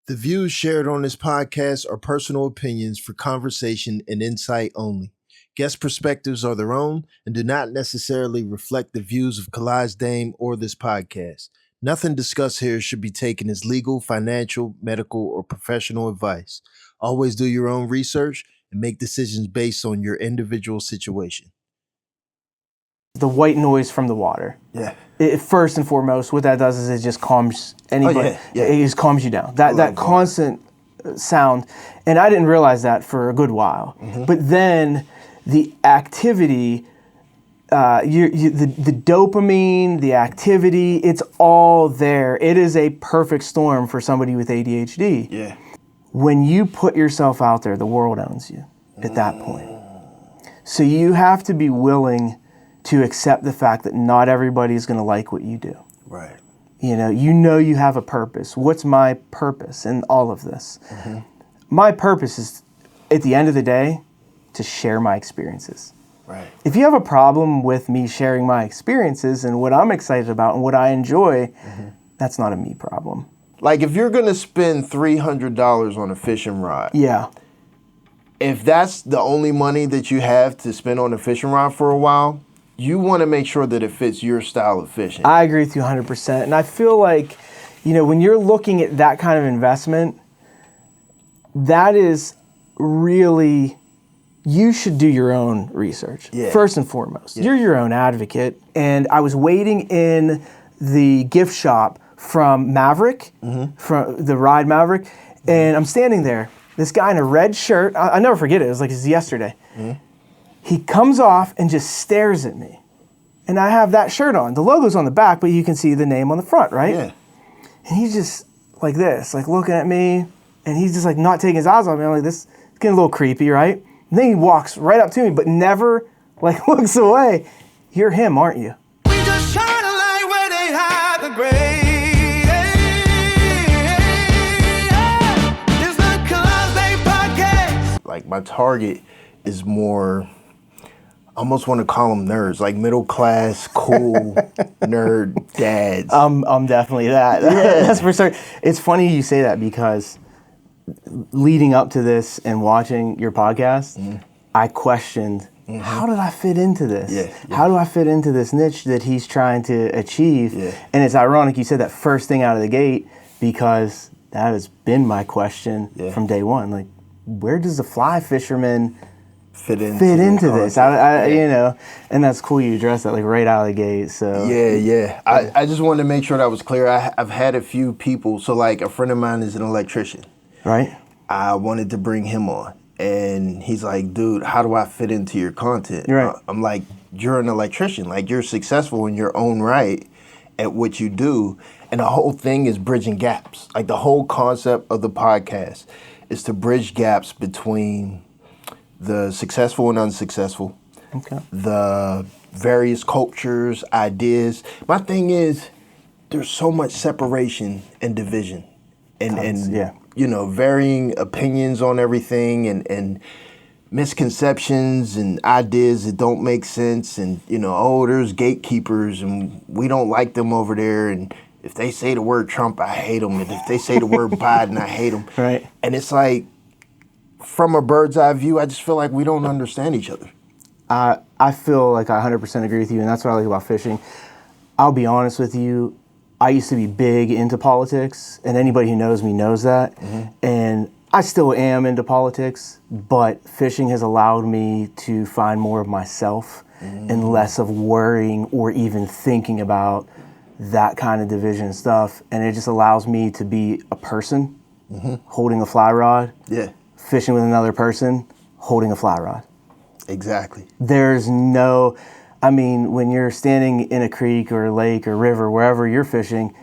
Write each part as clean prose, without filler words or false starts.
The views shared on this podcast are personal opinions for conversation and insight only. Guest perspectives are their own and do not necessarily reflect the views of Kalaj Dame or this podcast. Nothing discussed here should be taken as legal, financial, medical, or professional advice. Always do your own research and make decisions based on your individual situation. The white noise from the water. Yeah. First and foremost, what that does is it just calms anybody. It just calms you down. That constant sound. And I didn't realize that for a good while. Mm-hmm. But then the activity, the dopamine, the activity, it's all there. It is a perfect storm for somebody with ADHD. Yeah. When you put yourself out there, the world owns you at that point. So you have to be willing to accept the fact that not everybody is going to like what you do. Right. You know you have a purpose. What's my purpose in all of this? Mm-hmm. My purpose is, at the end of the day, to share my experiences. Right. If you have a problem with me sharing my experiences and what I'm excited about and what I enjoy, mm-hmm. that's not a me problem. Like if you're going to spend $300 on a fishing rod. Yeah. If that's the only money that you have to spend on a fishing rod for a while, you want to make sure that it fits your style of fishing. I agree with you 100%. And I feel like, when you're looking at that kind of investment, that is really, you should do your own research. Yeah. First and foremost. Yeah. You're your own advocate. And I was waiting in the gift shop from Maverick, mm-hmm. from the Ride Maverick, mm-hmm. and I'm standing there. This guy in a red shirt, I never forget it, it was like yesterday. Mm-hmm. He comes off and just stares at me. And I have that shirt on. The logo's on the back, but you can see the name on the front, right? Yeah. And he's just like this, like looking at me, and he's just like not taking his eyes off me. I'm like, this is getting a little creepy, right? And then he walks right up to me, but never like looks away. You're him, aren't you? We just shine a light where they hide the gray. It's the Kalaj Dame podcast. Like my target is more, I almost want to call them nerds, like middle class, cool nerd dads. I'm definitely that. Yeah. That's for certain. It's funny you say that because leading up to this and watching your podcast, mm-hmm. I questioned, mm-hmm. how did I fit into this? Yeah. How do I fit into this niche that he's trying to achieve? Yeah. And it's ironic you said that first thing out of the gate because that has been my question from day one. Like, where does the fly fisherman fit into this? And that's cool you addressed that like right out of the gate. So yeah. I just wanted to make sure that was clear. I've had a few people. So like a friend of mine is an electrician. Right. I wanted to bring him on, and he's like, "Dude, how do I fit into your content?" Right. I'm like, "You're an electrician. Like you're successful in your own right at what you do, and the whole thing is bridging gaps. Like the whole concept of the podcast is to bridge gaps between the successful and unsuccessful, the various cultures, ideas. My thing is, there's so much separation and division, and varying opinions on everything, and misconceptions and ideas that don't make sense, and there's gatekeepers, and we don't like them over there, and if they say the word Trump, I hate them, and if they say the word Biden, I hate them. Right. And it's like, from a bird's eye view, I just feel like we don't understand each other. I feel like I 100% agree with you, and that's what I like about fishing. I'll be honest with you, I used to be big into politics, and anybody who knows me knows that. Mm-hmm. And I still am into politics, but fishing has allowed me to find more of myself and less of worrying or even thinking about that kind of division stuff. And it just allows me to be a person holding a fly rod. Yeah. Fishing with another person, holding a fly rod. Exactly. There's when you're standing in a creek or a lake or river, wherever you're fishing,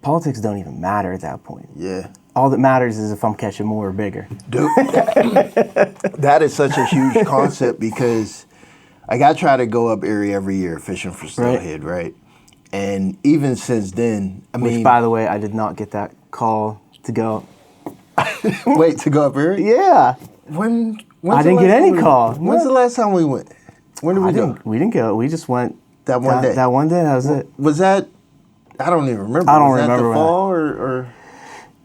politics don't even matter at that point. Yeah. All that matters is if I'm catching more or bigger. Dude, that is such a huge concept because I try to go up Erie every year fishing for steelhead, right? And even since then, Which, by the way, I did not get that call to go. Wait, to go up Erie? Yeah. I didn't get any call. When's the last time we went? When did we go? We didn't go. We just went that one day. That one day, that was it. Was that? I don't even remember. I don't was remember. That the fall or?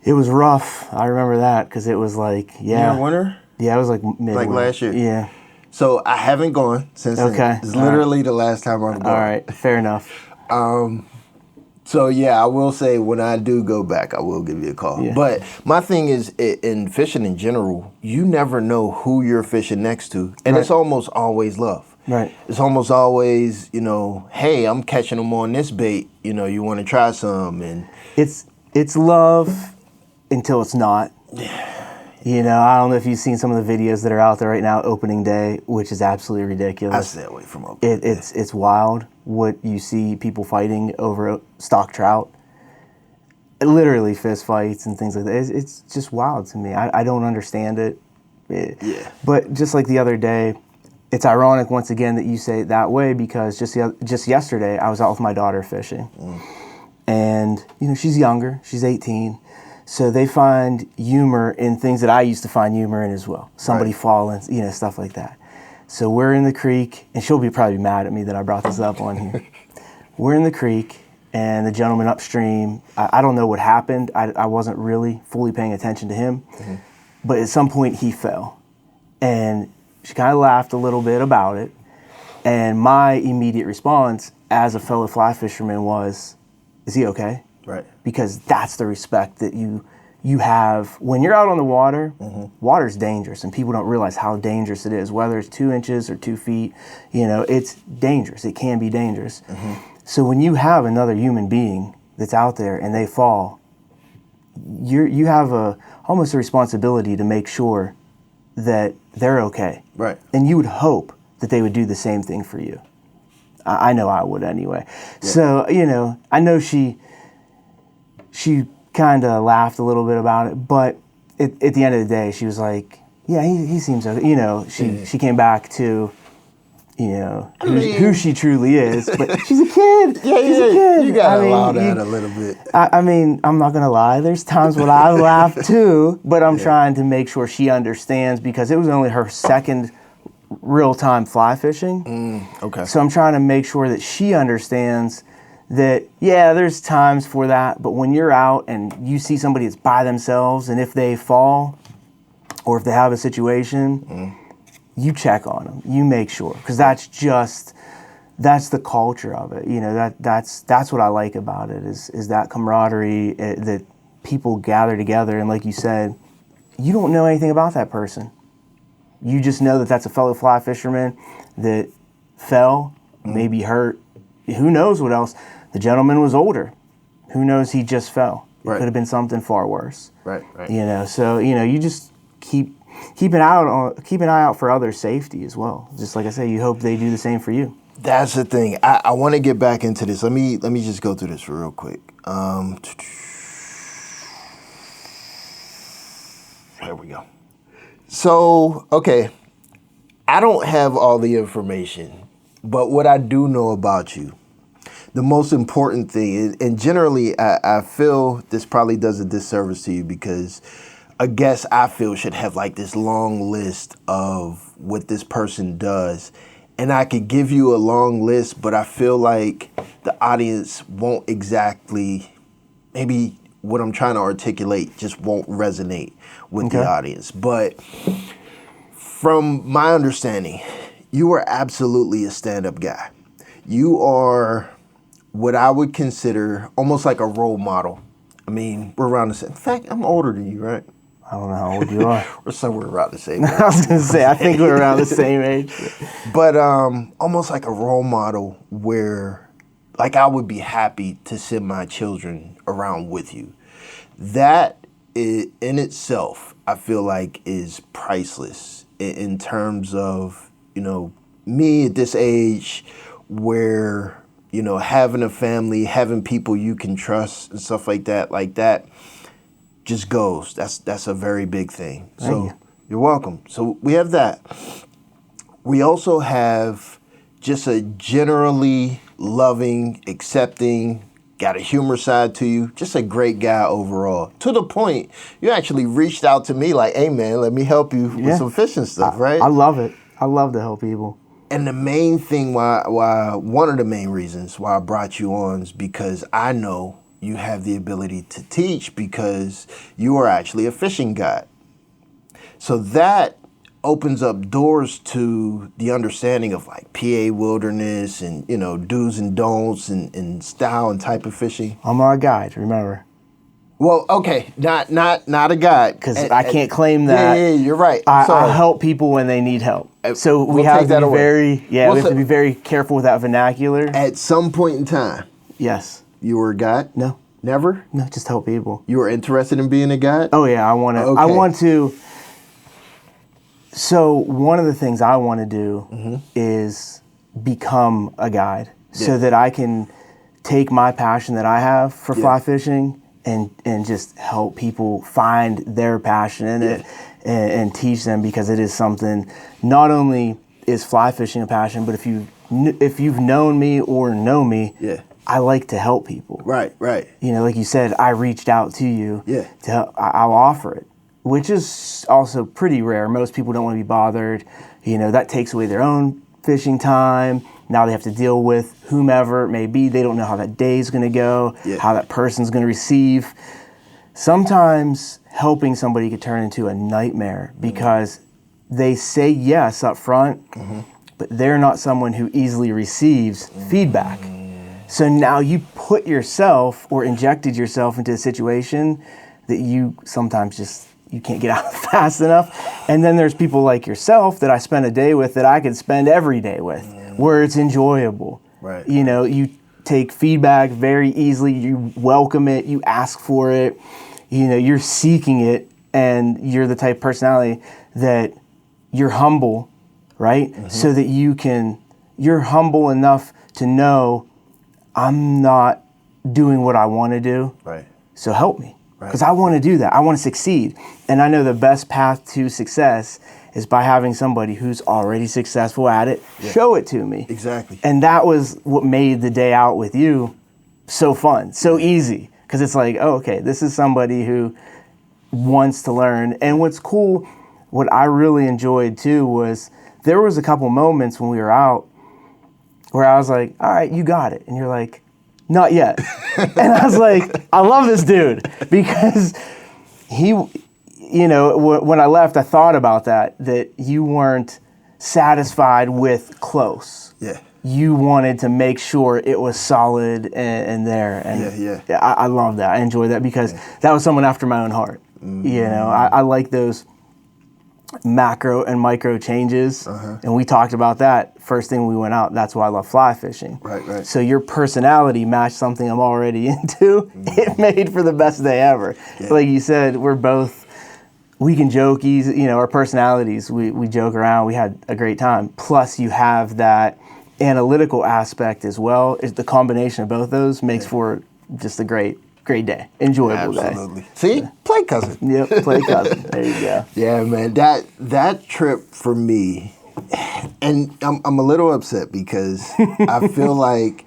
It was rough. I remember that because it was like, winter? Yeah, it was like mid. Like last year? Yeah. So I haven't gone since then. Okay. It's literally the last time I've gone. All right. Fair enough. So yeah, I will say when I do go back, I will give you a call. Yeah. But my thing is, in fishing in general, you never know who you're fishing next to, and Right. it's almost always love. Right. It's almost always, hey, I'm catching them on this bait. You want to try some, and It's love until it's not. I don't know if you've seen some of the videos that are out there right now, opening day, which is absolutely ridiculous. I stay away from opening day. It's wild what you see people fighting over stock trout. Literally fist fights and things like that. It's just wild to me. I don't understand it. Yeah. But just like the other day, it's ironic once again that you say it that way because just yesterday I was out with my daughter fishing. And, she's younger. She's 18. So they find humor in things that I used to find humor in as well. Somebody falling, stuff like that. So we're in the creek, and she'll be probably mad at me that I brought this up on here. We're in the creek, and the gentleman upstream, I don't know what happened. I wasn't really fully paying attention to him. Mm-hmm. But at some point, he fell. And she kind of laughed a little bit about it. And my immediate response as a fellow fly fisherman was, is he okay? Right. Because that's the respect that you have when you're out on the water. Mm-hmm. Water's dangerous, and people don't realize how dangerous it is. Whether it's 2 inches or 2 feet, it's dangerous. It can be dangerous. Mm-hmm. So when you have another human being that's out there and they fall, you have almost a responsibility to make sure that they're okay. Right. And you would hope that they would do the same thing for you. I know I would anyway. Yeah. So I know she kind of laughed a little bit about it, but at the end of the day, she was like, yeah, he seems okay. She came back to, who she truly is, but she's a kid. Yeah, she's a kid. You got to allow that a little bit. I'm not going to lie. There's times when I laugh too, but I'm trying to make sure she understands because it was only her second real-time fly fishing. Okay. So I'm trying to make sure that she understands that, there's times for that, but when you're out and you see somebody that's by themselves and if they fall or if they have a situation, you check on them. You make sure, because that's the culture of it. That's what I like about it is that camaraderie that people gather together. And like you said, you don't know anything about that person. You just know that that's a fellow fly fisherman that fell, maybe hurt. Who knows what else? The gentleman was older. Who knows? He just fell. It could have been something far worse. Right. So you just keep an eye out for others' safety as well. Just like I say, you hope they do the same for you. That's the thing. I want to get back into this. Let me just go through this real quick. Here we go. So, okay, I don't have all the information, but what I do know about you, the most important thing, and generally I feel this probably does a disservice to you because a guest I feel should have like this long list of what this person does. And I could give you a long list, but I feel like the audience won't exactly, maybe what I'm trying to articulate just won't resonate with the audience. But from my understanding, you are absolutely a stand-up guy. You are what I would consider almost like a role model. I mean, we're around the same. In fact, I'm older than you, right? I don't know how old you are. We're somewhere around the same age. I was going to say, I think we're around the same age. But almost like a role model where, like, I would be happy to send my children around with you. That in itself, I feel like is priceless in terms of, me at this age where, having a family, having people you can trust and stuff like that just goes. That's a very big thing. So you're welcome. So we have that. We also have just a generally loving, accepting, got a humor side to you, just a great guy overall. To the point, you actually reached out to me like, hey man, let me help you with some fishing stuff, right? I love it. I love to help people. And the main thing why one of the main reasons why I brought you on is because I know you have the ability to teach because you are actually a fishing guide. So that opens up doors to the understanding of like PA wilderness and, do's and don'ts and style and type of fishing. I'm not a guide, remember. Well, okay, not a guide. Because I can't claim that. Yeah, you're right. I help people when they need help. So we have to be we have to be very careful with that vernacular. At some point in time, yes. You were a guide? No. Never? No, just help people. You were interested in being a guide? Oh yeah, I want to. So one of the things I want to do is become a guide so that I can take my passion that I have for fly fishing and just help people find their passion in it and teach them, because it is something. Not only is fly fishing a passion, but if you've known me or know me, I like to help people. Right. Like you said, I reached out to you. Yeah. To help, I'll offer it, which is also pretty rare. Most people don't want to be bothered. That takes away their own fishing time. Now they have to deal with whomever it may be. They don't know how that day's going to go, how that person's going to receive. Sometimes helping somebody could turn into a nightmare because they say yes up front, but they're not someone who easily receives feedback. So now you put yourself or injected yourself into a situation that you sometimes you can't get out fast enough. And then there's people like yourself that I spend a day with that I could spend every day with, where it's enjoyable. Right. You take feedback very easily, you welcome it, you ask for it, you're seeking it, and you're the type of personality that you're humble, right? So that you're humble enough to know I'm not doing what I want to do. Right. So help me. Because I want to do that. I want to succeed. And I know the best path to success is by having somebody who's already successful at it show it to me. Exactly. And that was what made the day out with you so fun, so easy. Because it's like, oh, okay, this is somebody who wants to learn. And what's cool, what I really enjoyed too, was there was a couple moments when we were out where I was like, all right, you got it. And you're like, not yet. And I was like, I love this dude, because he, when I left, I thought about that you weren't satisfied with close. Yeah. You wanted to make sure it was solid and there. And I love that. I enjoy that because that was someone after my own heart. I like those macro and micro changes, and we talked about that first thing we went out. That's why I love fly fishing. Right. So your personality matched something I'm already into. It made for the best day ever. Like you said, we can joke easy, our personalities, we joke around, we had a great time. Plus you have that analytical aspect as well. The combination of both those makes for just a great day, enjoyable day. Absolutely. See, play cousin. Yep, play cousin. There you go. Yeah, man. That trip for me, and I'm a little upset because I feel like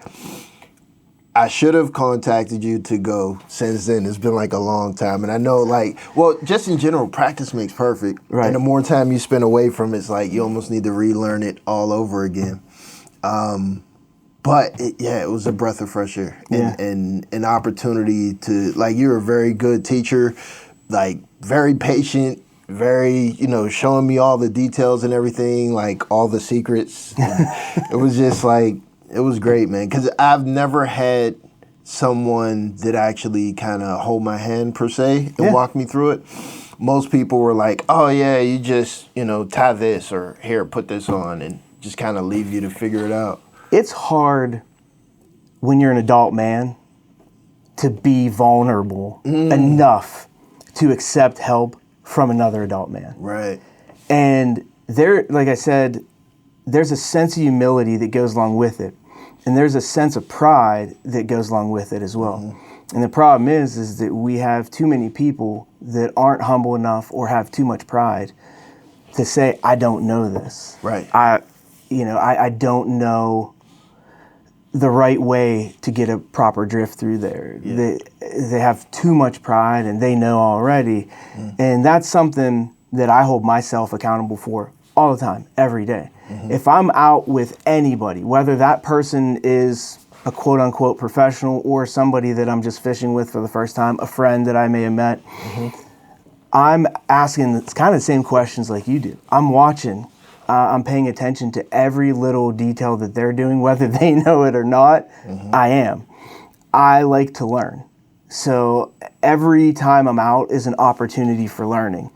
I should have contacted you to go since then. It's been like a long time, and I know just in general, practice makes perfect. Right. And the more time you spend away from it, it's like you almost need to relearn it all over again. But it was a breath of fresh air and an opportunity to, you're a very good teacher, very patient, very, showing me all the details and everything, all the secrets. It was just it was great, man. Because I've never had someone that actually kind of hold my hand per se and walk me through it. Most people were like, oh yeah, you just, tie this or here, put this on, and just kind of leave you to figure it out. It's hard when you're an adult man to be vulnerable enough to accept help from another adult man. Right. And like I said, there's a sense of humility that goes along with it. And there's a sense of pride that goes along with it as well. And the problem is that we have too many people that aren't humble enough or have too much pride to say, I don't know this. Right. I don't know the right way to get a proper drift through there. Yeah. They have too much pride and they know already. And that's something that I hold myself accountable for all the time, every day. If I'm out with anybody, whether that person is a quote unquote professional or somebody that I'm just fishing with for the first time, a friend that I may have met, I'm asking it's kind of the same questions like you do. I'm watching, I'm paying attention to every little detail that they're doing, whether they know it or not. I am. I like to learn. So every time I'm out is an opportunity for learning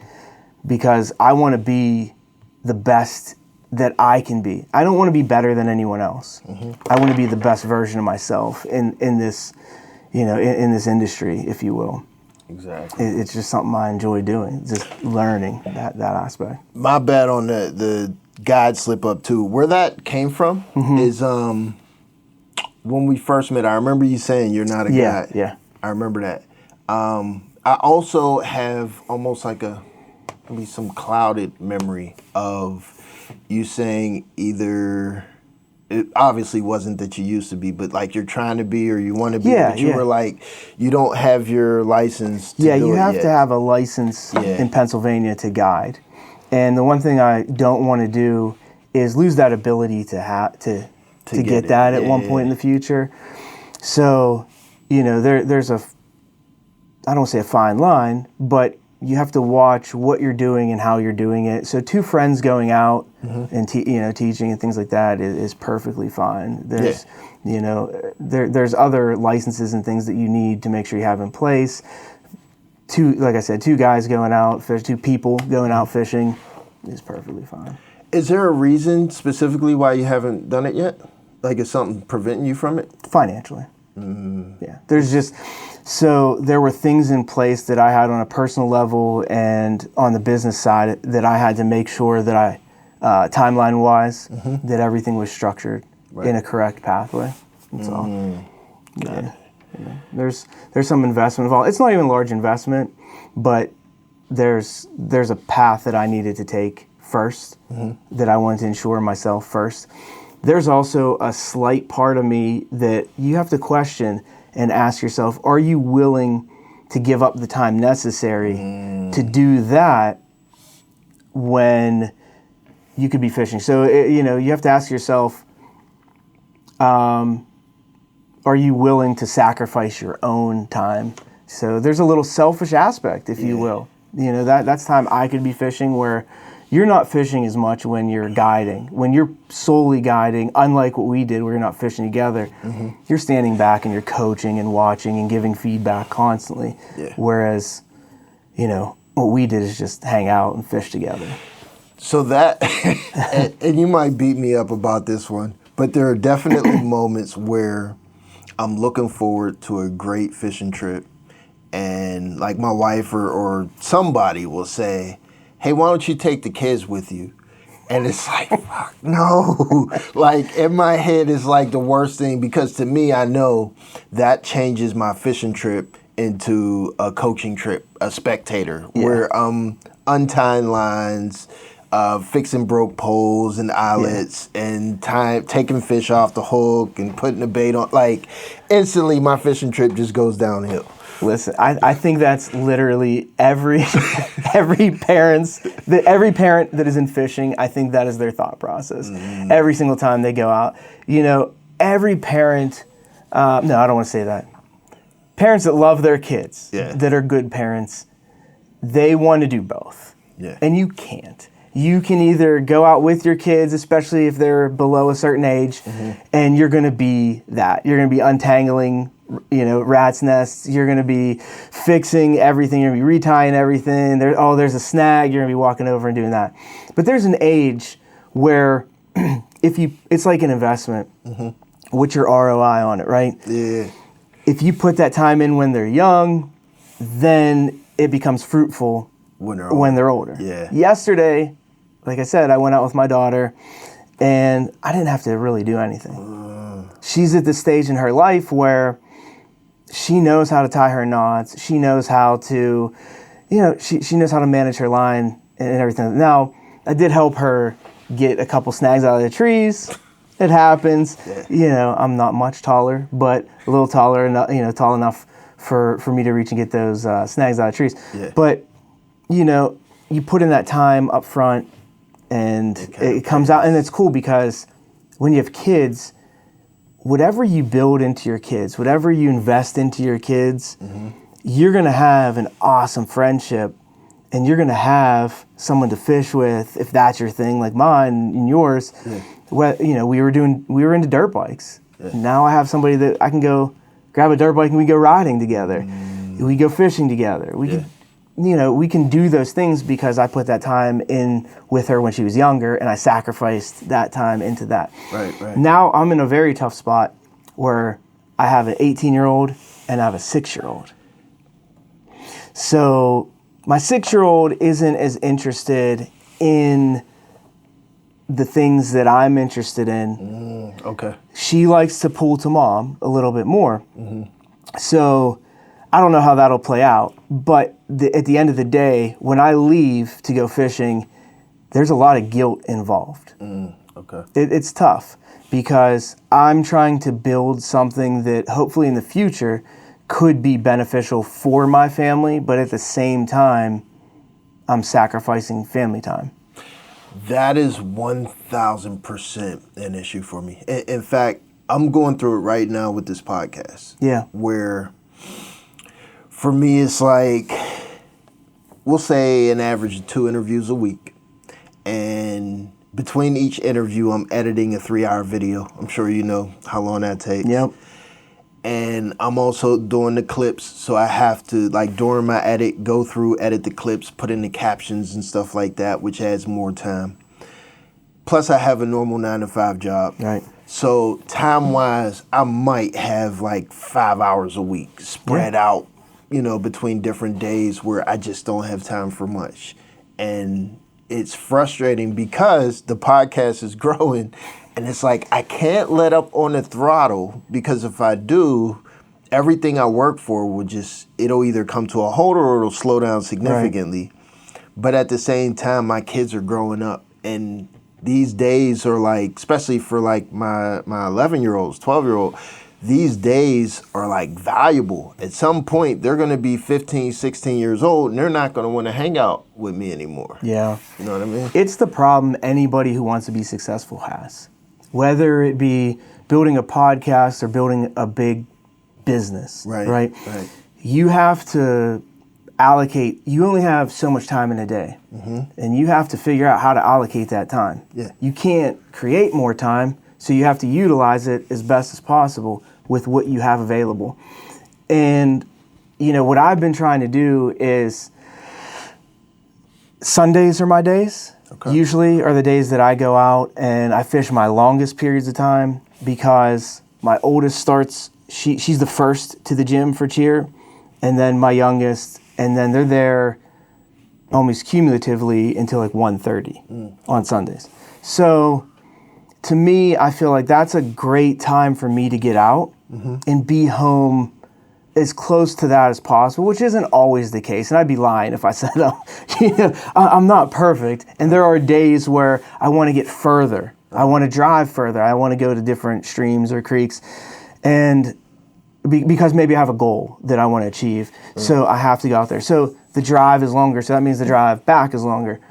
because I want to be the best that I can be. I don't want to be better than anyone else. I want to be the best version of myself in this, in this industry, if you will. Exactly. It's just something I enjoy doing, just learning that aspect. My bad on the guide slip up too. Where that came from is when we first met. I remember you saying you're not a guide. Yeah. I remember that. I also have almost like maybe some clouded memory of you saying either it obviously wasn't that you used to be, but like you're trying to be or you want to be, but you were like, you don't have your license to do you it have yet. to have a license in Pennsylvania to guide. And the one thing I don't want to do is lose that ability to get that at one point in the future. So, there's I don't want to say a fine line, but you have to watch what you're doing and how you're doing it. So 2 friends going out and teaching and things like that is perfectly fine. There's there's other licenses and things that you need to make sure you have in place. 2 guys going out, 2 people going out fishing is perfectly fine. Is there a reason specifically why you haven't done it yet? Like, is something preventing you from it? Financially. Yeah. So there were things in place that I had on a personal level and on the business side that I had to make sure that I, timeline-wise, that everything was structured in a correct pathway. That's all. There's some investment involved. It's not even a large investment, but there's a path that I needed to take first, that I wanted to ensure myself first. There's also a slight part of me that you have to question and ask yourself, are you willing to give up the time necessary to do that when you could be fishing? So, you have to ask yourself, are you willing to sacrifice your own time? So there's a little selfish aspect, if you will. That's time I could be fishing where you're not fishing as much when you're guiding. When you're solely guiding, unlike what we did where you're not fishing together, you're standing back and you're coaching and watching and giving feedback constantly. Yeah. Whereas, what we did is just hang out and fish together. So that, and you might beat me up about this one, but there are definitely moments where I'm looking forward to a great fishing trip and like my wife or somebody will say, hey, why don't you take the kids with you? And it's like, fuck, no. Like, in my head, it's like the worst thing because to me, I know that changes my fishing trip into a coaching trip, a spectator, where I'm untying lines, fixing broke poles and eyelets and taking fish off the hook and putting the bait on. Like, instantly, my fishing trip just goes downhill. Listen, I think that's literally every parent that is in fishing, I think that is their thought process. Every single time they go out. Every parent, no, I don't want to say that. Parents that love their kids, that are good parents, they want to do both. Yeah. And you can't. You can either go out with your kids, especially if they're below a certain age, and you're going to be that. You're going to be untangling rat's nests. You're going to be fixing everything. You're going to be retying everything. There's a snag. You're going to be walking over and doing that. But there's an age where it's like an investment. What's your ROI on it, right? Yeah. If you put that time in when they're young, then it becomes fruitful when they're older. Yeah. Yesterday, like I said, I went out with my daughter and I didn't have to really do anything. She's at the stage in her life where she knows how to tie her knots. She knows how to, she knows how to manage her line and everything. Now, I did help her get a couple snags out of the trees. It happens. Yeah. I'm not much taller, but a little taller, tall enough for me to reach and get those snags out of trees. Yeah. But, you put in that time up front and it comes out. And it's cool because when you have kids, whatever you build into your kids, whatever you invest into your kids, you're going to have an awesome friendship, and you're going to have someone to fish with if that's your thing, like mine and yours. Well, you know, we were into dirt bikes. Now I have somebody that I can go grab a dirt bike and we go riding together. We go fishing together. We can, you know, we can do those things because I put that time in with her when she was younger, and I sacrificed that time into that. Right. Now I'm in a very tough spot where I have an 18-year-old and I have a 6-year-old. So my 6-year-old isn't as interested in the things that I'm interested in. Okay. She likes to pull to mom a little bit more. So I don't know how that'll play out, but at the end of the day, when I leave to go fishing, there's a lot of guilt involved. Okay. It's tough because I'm trying to build something that hopefully in the future could be beneficial for my family, but at the same time, I'm sacrificing family time. That is 1,000% an issue for me. In fact, I'm going through it right now with this podcast. Yeah. Where for me, it's like, we'll say an average of 2 interviews a week. And between each interview, I'm editing a 3-hour video. I'm sure you know how long that takes. Yep. And I'm also doing the clips, so I have to, like, during my edit, go through, edit the clips, put in the captions and stuff like that, which adds more time. Plus, I have a normal 9-to-5 job. Right. So time-wise, I might have like 5 hours a week spread out, you know, between different days where I just don't have time for much. And it's frustrating because the podcast is growing, and it's like I can't let up on the throttle, because if I do, everything I work for will just, it'll either come to a halt or it'll slow down significantly. Right. But at the same time, my kids are growing up, and these days are like, especially for like my 11-year-olds, 12-year-old, these days are like valuable. At some point, they're going to be 15, 16 years old, and they're not going to want to hang out with me anymore. Yeah. You know what I mean? It's the problem anybody who wants to be successful has. Whether it be building a podcast or building a big business, right? You have to allocate, you only have so much time in a day, and you have to figure out how to allocate that time. Yeah. You can't create more time, so you have to utilize it as best as possible with what you have available. And, you know, what I've been trying to do is, Sundays are my days. Okay. Usually are the days that I go out and I fish my longest periods of time, because my oldest starts, she's the first to the gym for cheer, and then my youngest, and then they're there almost cumulatively until like 1:30 on Sundays. So to me, I feel like that's a great time for me to get out and be home as close to that as possible, which isn't always the case. And I'd be lying if I said, I'm not perfect. And there are days where I want to get further. I want to drive further. I want to go to different streams or creeks. And because maybe I have a goal that I want to achieve. So I have to go out there. So the drive is longer. So that means the drive back is longer.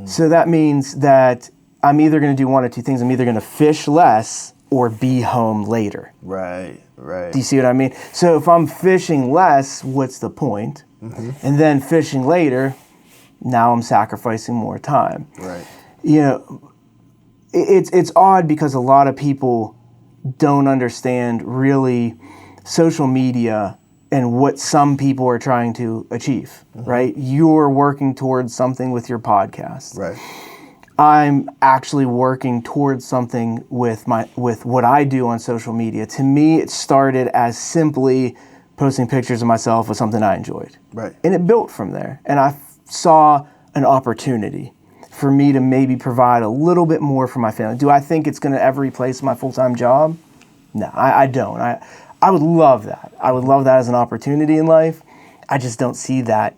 So that means that I'm either going to do one or two things. I'm either going to fish less or be home later. Right. Do you see what I mean? So if I'm fishing less, what's the point? And then fishing later, now I'm sacrificing more time. Right. You know, it's odd because a lot of people don't understand really social media and what some people are trying to achieve, right? You're working towards something with your podcast. Right. I'm actually working towards something with what I do on social media. To me, it started as simply posting pictures of myself with something I enjoyed. Right. And it built from there. And I saw an opportunity for me to maybe provide a little bit more for my family. Do I think it's going to ever replace my full-time job? No, I don't. I would love that. I would love that as an opportunity in life. I just don't see that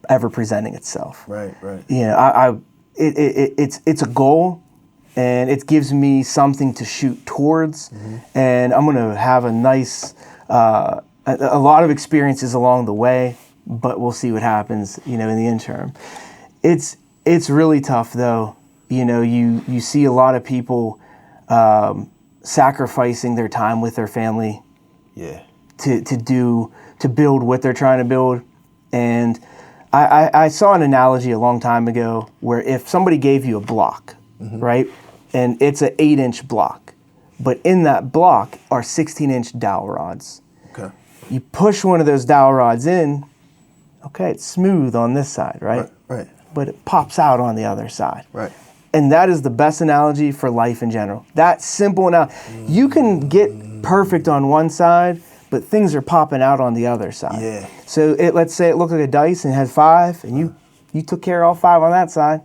ever presenting itself. Right. You know, it's a goal, and it gives me something to shoot towards, and I'm going to have a nice, a lot of experiences along the way, but we'll see what happens, you know, in the interim. It's really tough though. You know, you see a lot of people, sacrificing their time with their family Yeah. to build what they're trying to build. And I saw an analogy a long time ago where if somebody gave you a block, right, and it's an 8-inch block, but in that block are 16-inch dowel rods. Okay. You push one of those dowel rods in, okay, it's smooth on this side, right? Right. But it pops out on the other side. Right. And that is the best analogy for life in general. That simple analogy. You can get perfect on one side, but things are popping out on the other side. Yeah. So let's say it looked like a dice and had 5, and you took care of all 5 on that side.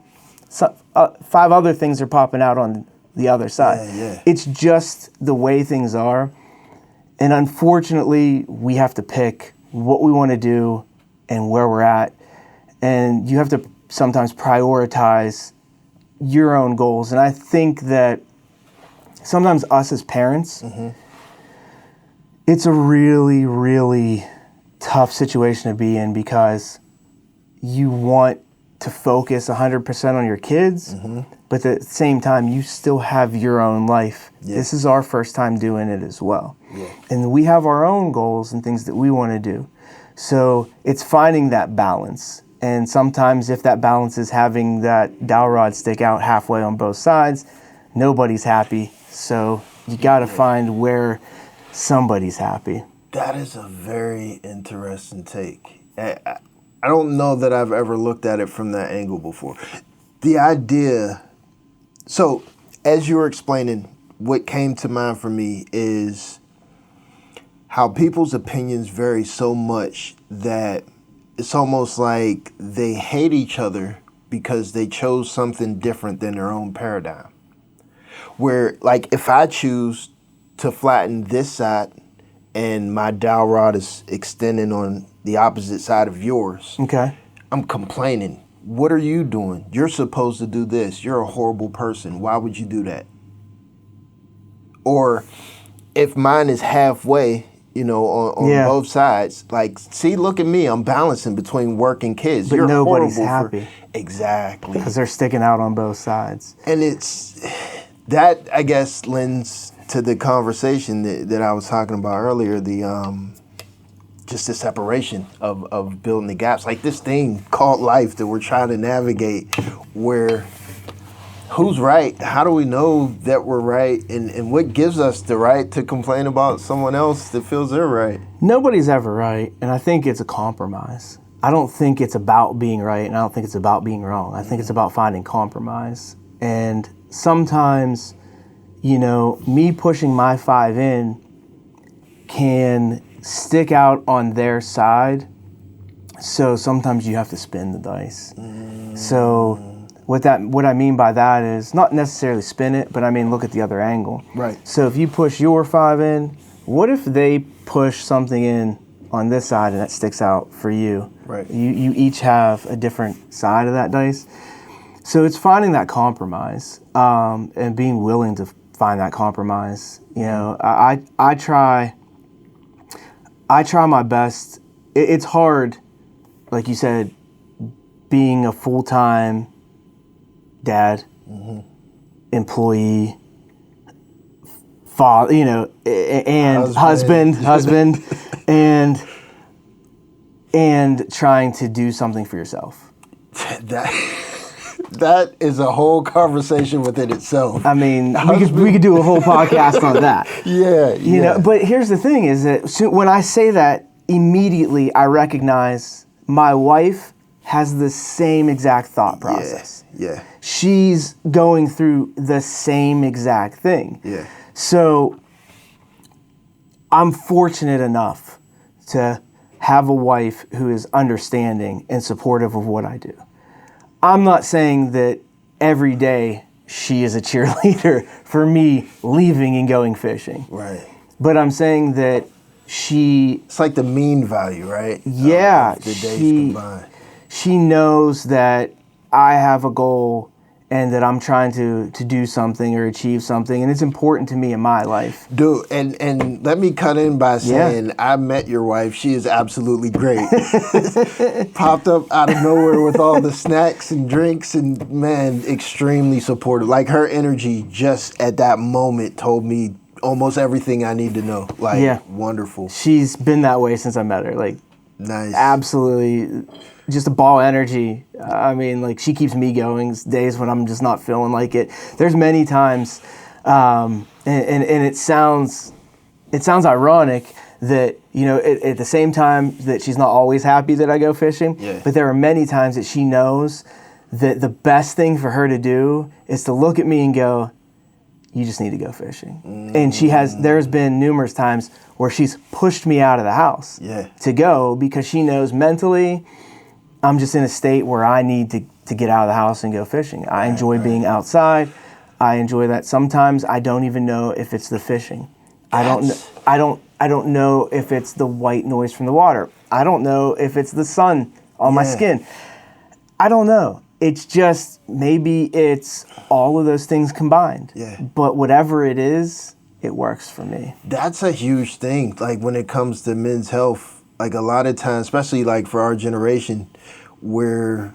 So, 5 other things are popping out on the other side. Yeah. It's just the way things are. And unfortunately, we have to pick what we want to do and where we're at. And you have to sometimes prioritize your own goals. And I think that sometimes us as parents, it's a really, really tough situation to be in because you want to focus 100% on your kids, but at the same time, you still have your own life. Yeah. This is our first time doing it as well. Yeah. And we have our own goals and things that we want to do. So it's finding that balance. And sometimes if that balance is having that dowel rod stick out halfway on both sides, nobody's happy. So you got to find where somebody's happy. That is a very interesting take. I don't know that I've ever looked at it from that angle before. The idea, so as you were explaining, what came to mind for me is how people's opinions vary so much that it's almost like they hate each other because they chose something different than their own paradigm. Where, like, if I choose to flatten this side and my dowel rod is extending on the opposite side of yours, Okay. I'm complaining. What are you doing? You're supposed to do this. You're a horrible person. Why would you do that? Or if mine is halfway, on Yeah. both sides, like, see, look at me. I'm balancing between work and kids. But You're nobody's horrible happy. Exactly. Because they're sticking out on both sides. And it's that, I guess, lends to the conversation that I was talking about earlier, just the separation of building the gaps. Like this thing called life that we're trying to navigate, where who's right? How do we know that we're right? And what gives us the right to complain about someone else that feels they're right? Nobody's ever right, and I think it's a compromise. I don't think it's about being right, and I don't think it's about being wrong. I think it's about finding compromise. And sometimes, me pushing my 5 in can stick out on their side. So sometimes you have to spin the dice. So what I mean by that is not necessarily spin it, but I mean look at the other angle. Right. So if you push your 5 in, what if they push something in on this side and that sticks out for you? Right. You each have a different side of that dice. So it's finding that compromise and being willing to find that compromise. I try my best. It's hard, like you said, being a full-time dad, employee, father, and husband, and trying to do something for yourself. That is a whole conversation within itself. I mean, we could do a whole podcast on that. Yeah. But here's the thing: is that when I say that, immediately I recognize my wife has the same exact thought process. Yeah. She's going through the same exact thing. Yeah. So I'm fortunate enough to have a wife who is understanding and supportive of what I do. I'm not saying that every day she is a cheerleader for me leaving and going fishing. Right. But I'm saying that It's like the mean value, right? Yeah. Of the days combined. She knows that I have a goal and that I'm trying to do something or achieve something, and it's important to me in my life. Dude, and let me cut in by saying I met your wife. She is absolutely great. Popped up out of nowhere with all the snacks and drinks, and man, extremely supportive. Like her energy just at that moment told me almost everything I need to know. Like, Yeah. wonderful. She's been that way since I met her. Like, Nice. absolutely, just a ball of energy. I mean, like, she keeps me going days when I'm just not feeling like it. There's many times, and it sounds ironic that, you know, at the same time that she's not always happy that I go fishing, Yeah. but there are many times that she knows that the best thing for her to do is to look at me and go, you just need to go fishing. And there's been numerous times where she's pushed me out of the house to go, because she knows mentally I'm just in a state where I need to get out of the house and go fishing. I enjoy being outside. I enjoy that. Sometimes I don't even know if it's the fishing. I don't know if it's the white noise from the water. I don't know if it's the sun on my skin. I don't know. It's just, maybe it's all of those things combined. Yeah. But whatever it is, it works for me. That's a huge thing. Like, when it comes to men's health, like, a lot of times, especially like for our generation, where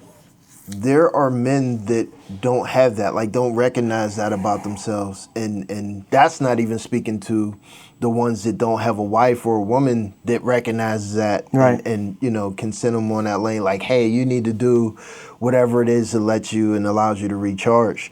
there are men that don't have that, like, don't recognize that about themselves. And that's not even speaking to the ones that don't have a wife or a woman that recognizes that, right, and you know, can send them on that lane, like, hey, you need to do whatever it is that lets you and allows you to recharge.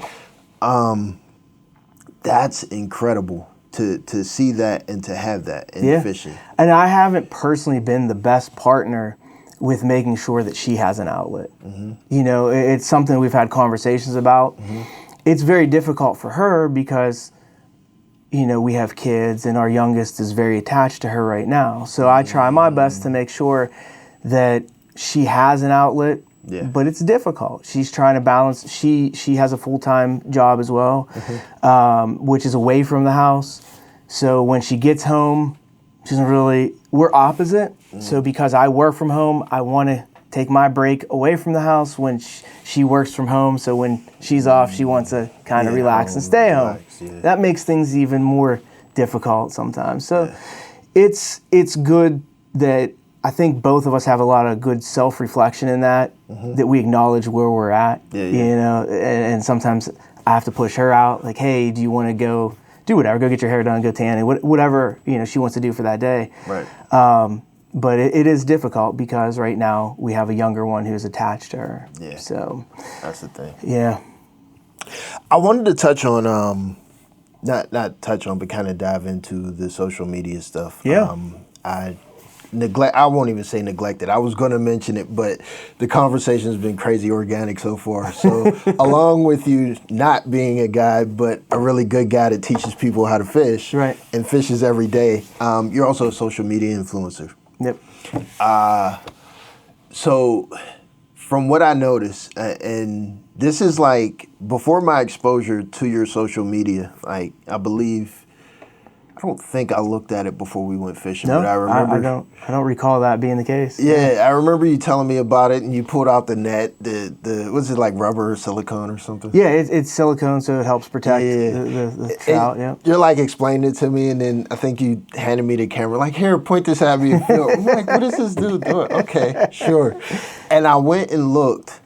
That's incredible to see that and to have that in fishing. And I haven't personally been the best partner with making sure that she has an outlet. Mm-hmm. You know, it's something we've had conversations about. Mm-hmm. It's very difficult for her because, you know, we have kids and our youngest is very attached to her right now. So I try my best to make sure that she has an outlet, but it's difficult. She's trying to balance. She has a full-time job as well, which is away from the house. So when she gets home, she doesn't really, we're opposite. So because I work from home, I want to take my break away from the house when she works from home. So when she's off, she wants to kind of relax and stay home. That makes things even more difficult sometimes. So it's good that I think both of us have a lot of good self-reflection in that, that we acknowledge where we're at, you know, and sometimes I have to push her out, like, hey, do you want to go do whatever, go get your hair done, go tanning, whatever, you know, she wants to do for that day. Right. But it is difficult because right now we have a younger one who's attached to her. Yeah. So that's the thing. Yeah. I wanted to touch on, not touch on, but kind of dive into the social media stuff. Yeah. I won't even say neglected. I was going to mention it, but the conversation's been crazy organic so far. So along with you not being a guy, but a really good guy that teaches people how to fish, right, and fishes every day, you're also a social media influencer. Yep. So from what I noticed, and this is like before my exposure to your social media, like I don't think I looked at it before we went fishing, no, but I remember. I don't recall that being the case. Yeah, I remember you telling me about it, and you pulled out the net. Was it like rubber or silicone or something? Yeah, it's silicone, so it helps protect the trout. Yeah, you're like explaining it to me, and then I think you handed me the camera, like, here, point this at me and feel. I'm like, what is this dude doing? Okay, sure. And I went and looked,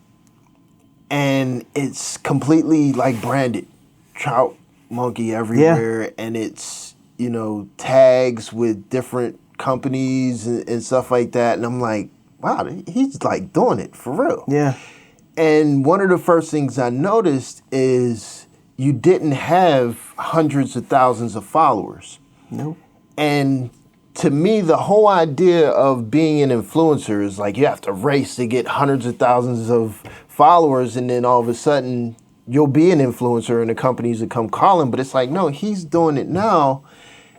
and it's completely like branded, Trout Monkey everywhere, and it's, you know, tags with different companies and stuff like that. And I'm like, wow, he's like doing it for real. Yeah. And one of the first things I noticed is you didn't have hundreds of thousands of followers. Nope. And to me, the whole idea of being an influencer is like you have to race to get hundreds of thousands of followers, and then all of a sudden you'll be an influencer and the companies will come calling. But it's like, no, he's doing it now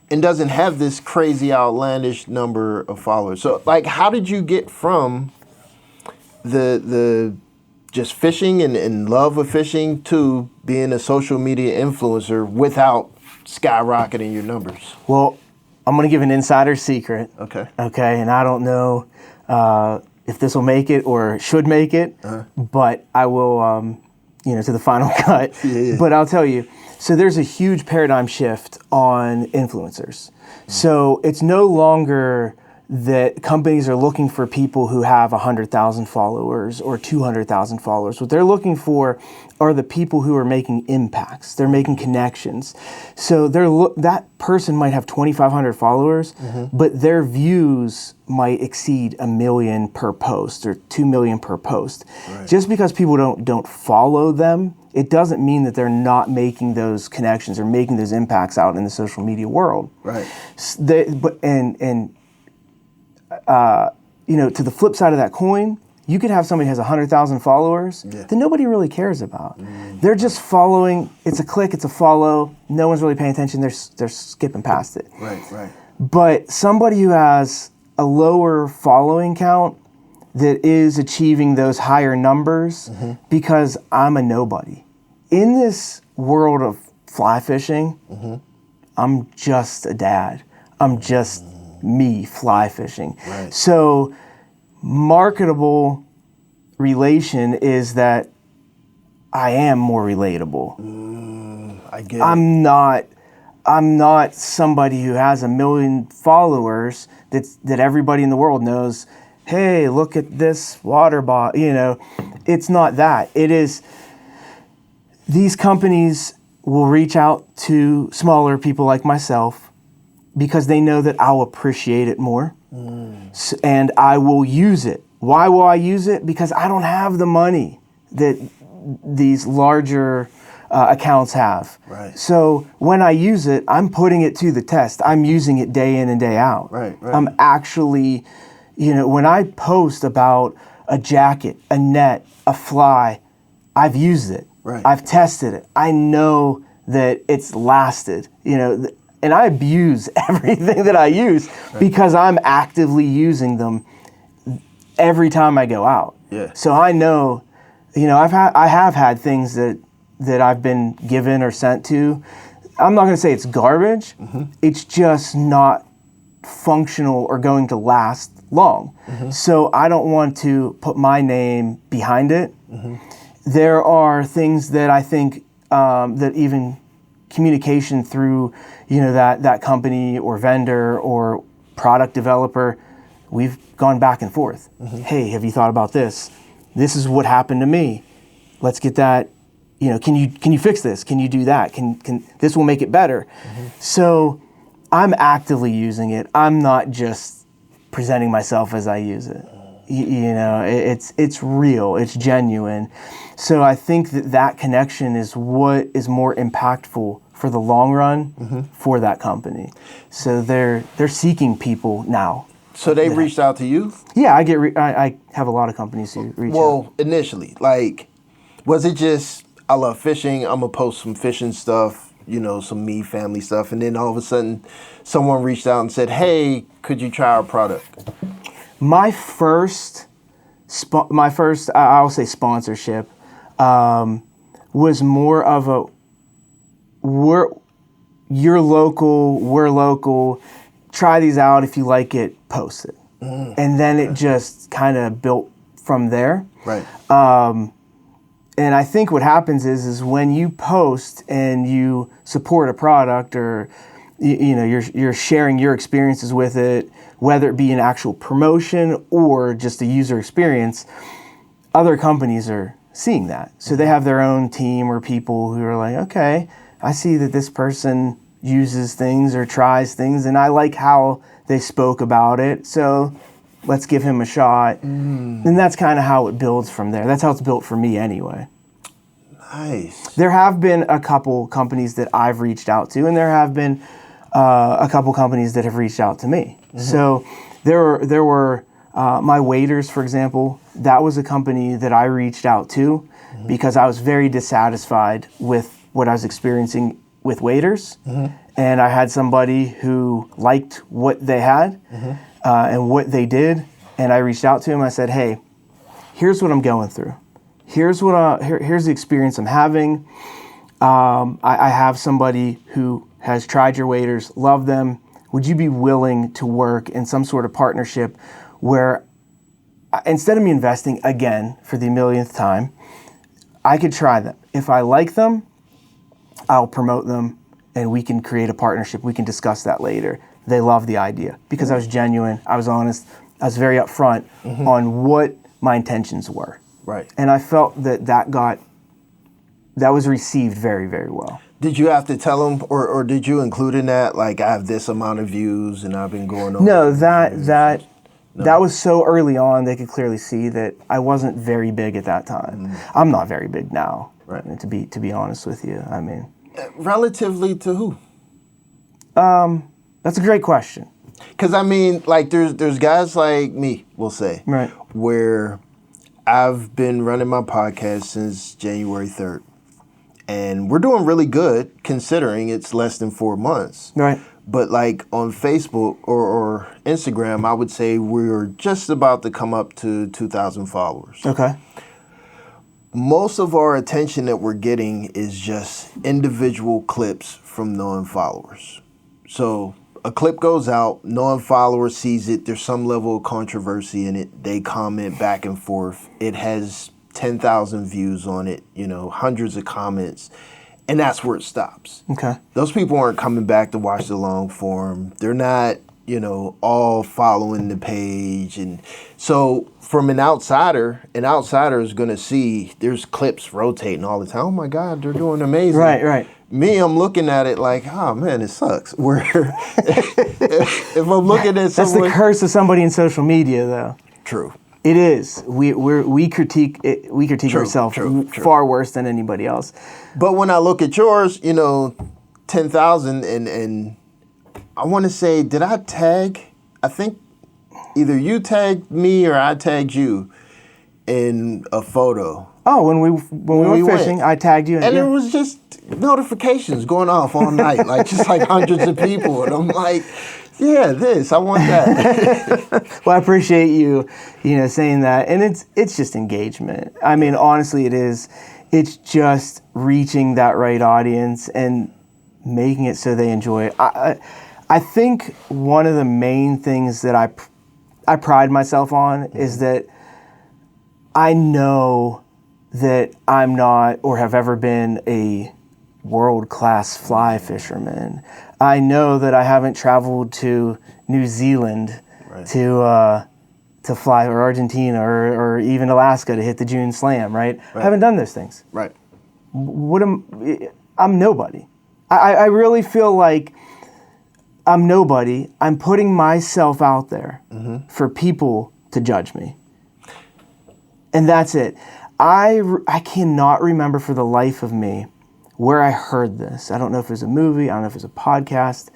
and doesn't have this crazy outlandish number of followers. So, like, how did you get from the just fishing and love of fishing to being a social media influencer without skyrocketing your numbers? Well, I'm going to give an insider secret. Okay. Okay, and I don't know if this will make it or should make it, but I will, to the final cut. Yeah. But I'll tell you. So there's a huge paradigm shift on influencers. So it's no longer that companies are looking for people who have 100,000 followers or 200,000 followers. What they're looking for are the people who are making impacts. They're making connections. So that person might have 2,500 followers, but their views might exceed 1 million per post or 2 million per post. Right. Just because people don't follow them, it doesn't mean that they're not making those connections or making those impacts out in the social media world. Right. To the flip side of that coin, you could have somebody who has 100,000 followers that nobody really cares about. They're just following. It's a click, it's a follow. No one's really paying attention. They're skipping past it. Right. But somebody who has a lower following count that is achieving those higher numbers because I'm a nobody. In this world of fly fishing, I'm just a dad. I'm just me fly fishing. Right. So marketable relation is that I am more relatable. I get it. I'm not somebody who has 1 million followers that everybody in the world knows, hey, look at this water bottle, It's not that. It is, these companies will reach out to smaller people like myself because they know that I'll appreciate it more and I will use it. Why will I use it? Because I don't have the money that these larger accounts have. Right. So when I use it, I'm putting it to the test. I'm using it day in and day out. Right. I'm actually, when I post about a jacket, a net, a fly, I've used it. Right. I've tested it. I know that it's lasted, and I abuse everything that I use because I'm actively using them every time I go out. Yeah. So I know, I have had things that I've been given or sent to. I'm not going to say it's garbage. It's just not functional or going to last long. So I don't want to put my name behind it. There are things that I think that even communication through, that company or vendor or product developer, we've gone back and forth. Hey, have you thought about this? This is what happened to me. Let's get that. Can you fix this? Can you do that? Can this will make it better? So I'm actively using it. I'm not just presenting myself as I use it. It's real. It's genuine. So I think that connection is what is more impactful for the long run for that company. So they're seeking people now. So they reached out to you? Yeah, I have a lot of companies who reach out. Well, initially, was it just, I love fishing, I'm going to post some fishing stuff, some me family stuff, and then all of a sudden someone reached out and said, hey, could you try our product? My first, I'll say sponsorship, was more of you're local, we're local, try these out, if you like it, post it. And then it just kind of built from there. Right. And I think what happens is when you post and you support a product or you're sharing your experiences with it, whether it be an actual promotion or just a user experience, other companies are seeing that. So they have their own team or people who are like, okay, I see that this person uses things or tries things and I like how they spoke about it, so let's give him a shot. And that's kind of how it builds from there. That's how it's built for me anyway. Nice. There have been a couple companies that I've reached out to, and there have been a couple companies that have reached out to me. So there were my waiters, for example. That was a company that I reached out to because I was very dissatisfied with what I was experiencing with waiters. And I had somebody who liked what they had and what they did. And I reached out to him. I said, hey, here's what I'm going through. Here's the experience I'm having. I have somebody who has tried your waiters, love them. Would you be willing to work in some sort of partnership where instead of me investing again for the millionth time, I could try them. If I like them, I'll promote them and we can create a partnership. We can discuss that later. they loved the idea because I was genuine, I was honest, I was very upfront on what my intentions were. Right. And I felt that was received very, very well. Did you have to tell them, or did you include in that, like, I have this amount of views and I've been going on? No, that was so early on, they could clearly see that I wasn't very big at that time. I'm not very big now, right? To be honest with you. I mean, relatively to who? That's a great question. Because I mean, like, there's guys like me, we'll say, right, where I've been running my podcast since January 3rd. And we're doing really good considering it's less than 4 months. Right. But like on Facebook or Instagram, I would say we're just about to come up to 2,000 followers. Okay. Most of our attention that we're getting is just individual clips from non-followers. So a clip goes out, non-follower sees it, there's some level of controversy in it, they comment back and forth. It has 10,000 views on it, hundreds of comments, and that's where it stops. Okay. Those people aren't coming back to watch the long form. They're not, all following the page. And so from an outsider is going to see there's clips rotating all the time. Oh my God, they're doing amazing. Right. Me, I'm looking at it like, oh man, it sucks. Where if I'm looking at someone... That's the curse of somebody in social media, though. True. It is. We critique it, ourselves far worse than anybody else. But when I look at yours, 10,000 and I want to say, did I tag? I think either you tagged me or I tagged you in a photo. Oh, when we were fishing, I tagged you. And it was just notifications going off all night, just like hundreds of people. And I'm like, yeah, I want that. Well, I appreciate you, saying that. And it's just engagement. I mean, honestly, it is. It's just reaching that right audience and making it so they enjoy it. I think one of the main things that I pride myself on is that I know that I'm not or have ever been a world-class fly fisherman. I know that I haven't traveled to New Zealand to fly, or Argentina, or even Alaska to hit the June Slam, right? I haven't done those things. Right. I'm nobody. I really feel like I'm nobody. I'm putting myself out there for people to judge me. And that's it. I cannot remember for the life of me where I heard this. I don't know if it was a movie. I don't know if it was a podcast.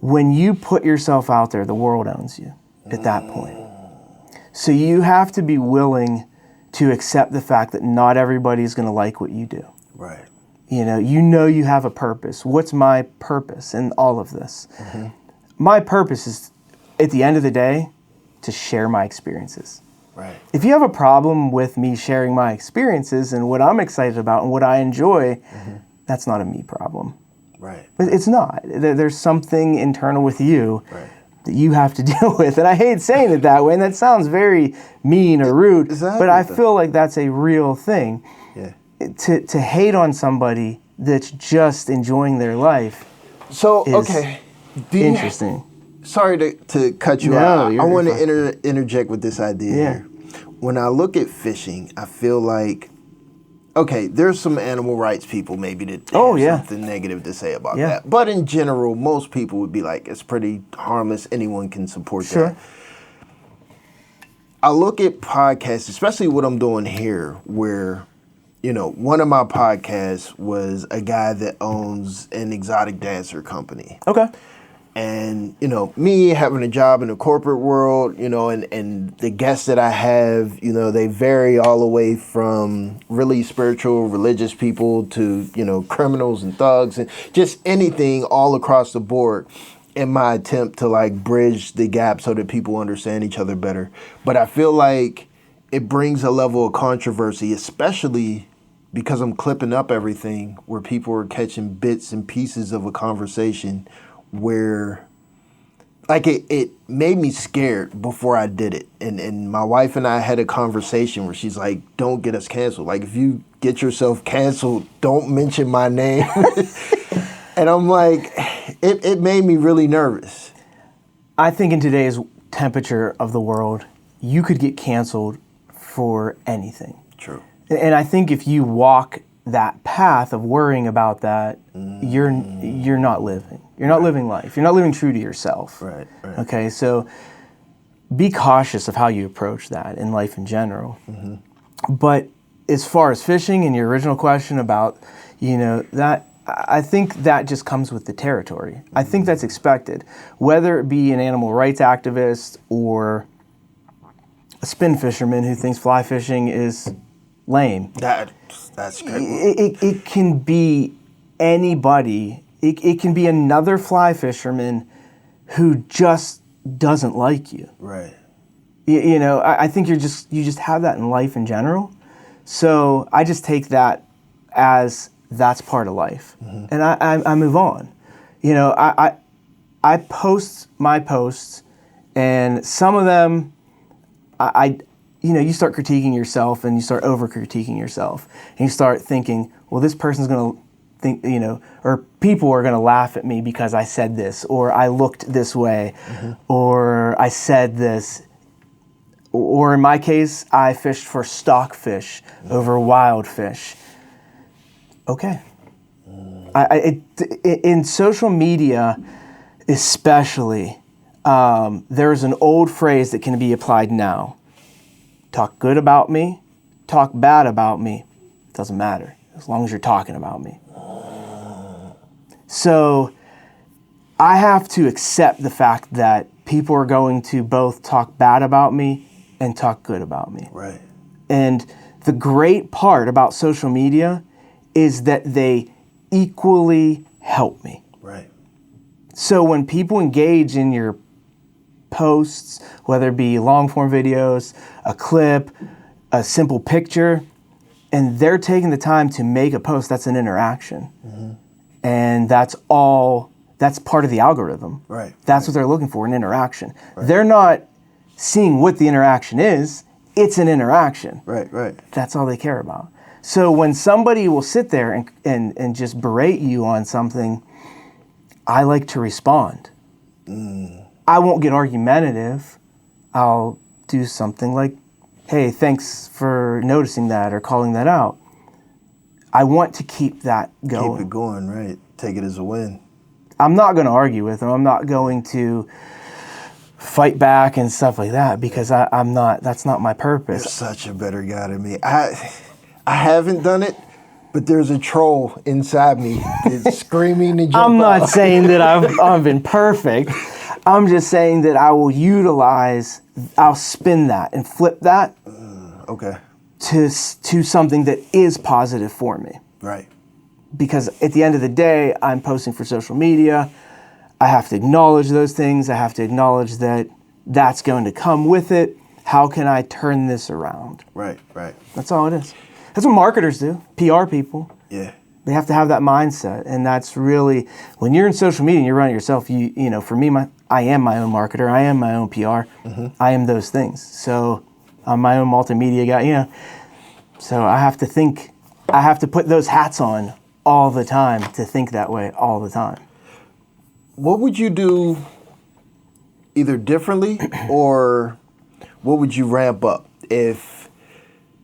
When you put yourself out there, the world owns you at that point. So you have to be willing to accept the fact that not everybody's going to like what you do. Right. You have a purpose. What's my purpose in all of this? My purpose is, at the end of the day, to share my experiences. Right. If you have a problem with me sharing my experiences and what I'm excited about and what I enjoy, that's not a me problem. Right. But it's not. There's something internal with you that you have to deal with. And I hate saying it that way, and that sounds very mean or rude, but I feel like that's a real thing. Yeah. To hate on somebody that's just enjoying their life is interesting. Sorry to cut you out. I want to interject with this idea here. When I look at fishing, I feel like, okay, there's some animal rights people maybe that have something negative to say about that. But in general, most people would be like, it's pretty harmless. Anyone can support that. I look at podcasts, especially what I'm doing here, where, one of my podcasts was a guy that owns an exotic dancer company. Okay. And, me having a job in the corporate world, and the guests that I have, they vary all the way from really spiritual, religious people to, criminals and thugs and just anything all across the board in my attempt to bridge the gap so that people understand each other better. But I feel like it brings a level of controversy, especially because I'm clipping up everything where people are catching bits and pieces of a conversation where it made me scared before I did it. And my wife and I had a conversation where she's like, don't get us canceled. If you get yourself canceled, don't mention my name. And I'm like, it made me really nervous. I think in today's temperature of the world, you could get canceled for anything. True. And I think if you walk that path of worrying about that, you're not living. You're not living life. You're not living true to yourself. Right. Okay, so be cautious of how you approach that in life in general. But as far as fishing and your original question about, that, I think that just comes with the territory. I think that's expected. Whether it be an animal rights activist or a spin fisherman who thinks fly fishing is lame. That's great. It can be anybody. It can be another fly fisherman who just doesn't like you. Right. I think you just have that in life in general. So I just take that as that's part of life, and I move on. I post my posts, and some of them, you start critiquing yourself, and you start over critiquing yourself, and you start thinking, well, this person's gonna think, or people are gonna laugh at me because I said this, or I looked this way, or I said this. Or in my case, I fished for stockfish over wild fish. Okay. In social media, especially, there's an old phrase that can be applied now. Talk good about me, talk bad about me, doesn't matter, as long as you're talking about me. So I have to accept the fact that people are going to both talk bad about me and talk good about me. Right. And the great part about social media is that they equally help me. Right. So when people engage in your posts, whether it be long form videos, a clip, a simple picture, and they're taking the time to make a post, that's an interaction. And that's part of the algorithm. Right. That's what they're looking for, an interaction. Right. They're not seeing what the interaction is, it's an interaction. Right. That's all they care about. So when somebody will sit there and just berate you on something, I like to respond. I won't get argumentative. I'll do something like, hey, thanks for noticing that or calling that out. I want to keep that going. Keep it going, right. Take it as a win. I'm not going to argue with them. I'm not going to fight back and stuff like that because I'm not, that's not my purpose. You're such a better guy than me. I haven't done it, but there's a troll inside me that's screaming to jump I'm not out. saying that I've been perfect. I'm just saying that I'll spin that and flip that Okay. to something that is positive for me. Right. Because at the end of the day, I'm posting for social media. I have to acknowledge those things. I have to acknowledge that that's going to come with it. How can I turn this around? Right. That's all it is. That's what marketers do, PR people. Yeah. They have to have that mindset. And that's really, when you're in social media and you're running yourself, for me, I am my own marketer. I am my own PR. I am those things. So I'm my own multimedia guy, So I have to put those hats on all the time to think that way all the time. What would you do either differently or what would you ramp up if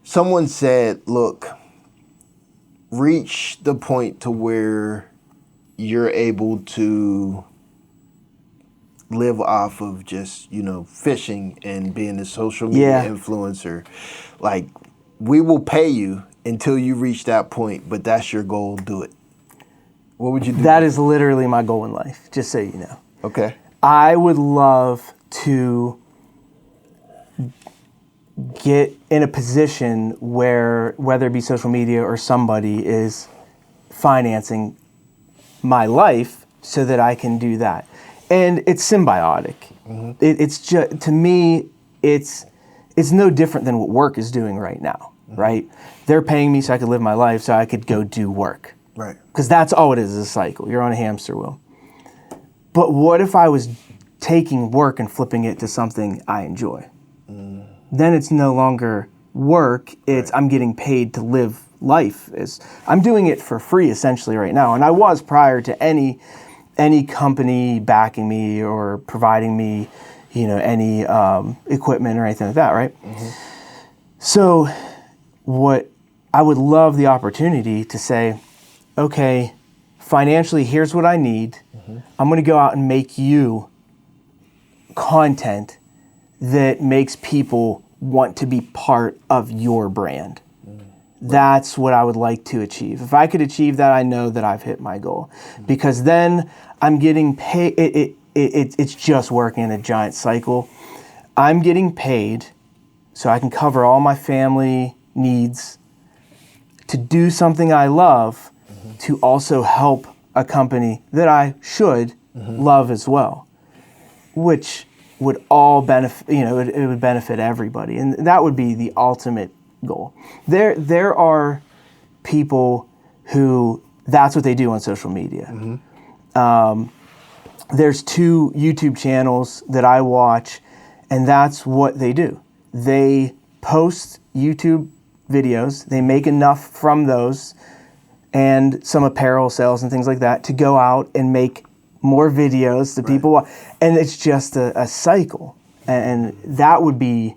someone said, look, reach the point to where you're able to live off of just, fishing and being a social media influencer. Like, we will pay you until you reach that point, but that's your goal, do it. What would you do? That is literally my goal in life, just so you know. Okay. I would love to get in a position where, whether it be social media or somebody is financing my life so that I can do that. And it's symbiotic. It's just, to me, it's no different than what work is doing right now, right? They're paying me so I could live my life so I could go do work. Right. Because that's all it is a cycle. You're on a hamster wheel. But what if I was taking work and flipping it to something I enjoy? Then it's no longer work. It's I'm getting paid to live life. I'm doing it for free essentially right now. And I was prior to any any company backing me or providing me, any equipment or anything like that, right? So what I would love the opportunity to say, okay, financially, here's what I need. I'm going to go out and make you content that makes people want to be part of your brand. That's what I would like to achieve. If I could achieve that, I know that I've hit my goal, because then I'm getting paid. It's just working in a giant cycle. I'm getting paid so I can cover all my family needs, to do something I love, to also help a company that I should love as well, which would all benefit, it would benefit everybody. And that would be the ultimate goal. There are people who that's what they do on social media. There's 2 YouTube channels that I watch, and that's what they do. They post YouTube videos, they make enough from those and some apparel sales and things like that to go out and make more videos that people watch. And it's just a cycle. And that would be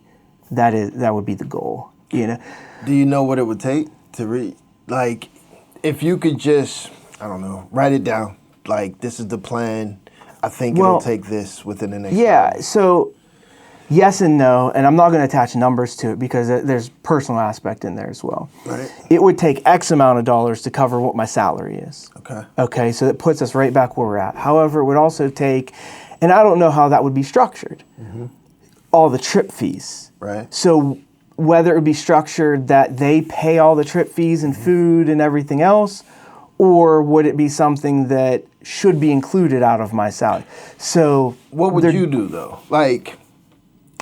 the goal, Do you know what it would take to read? Like, if you could just, I don't know, write it down. Like, this is the plan. I think it'll take this within the next year. So yes and no, and I'm not going to attach numbers to it because there's personal aspect in there as well. Right. It would take X amount of dollars to cover what my salary is. Okay, so that puts us right back where we're at. However, it would also take, and I don't know how that would be structured, all the trip fees. Right. So whether it would be structured that they pay all the trip fees and food and everything else, or would it be something that should be included out of my salary? So what would you do though? Like,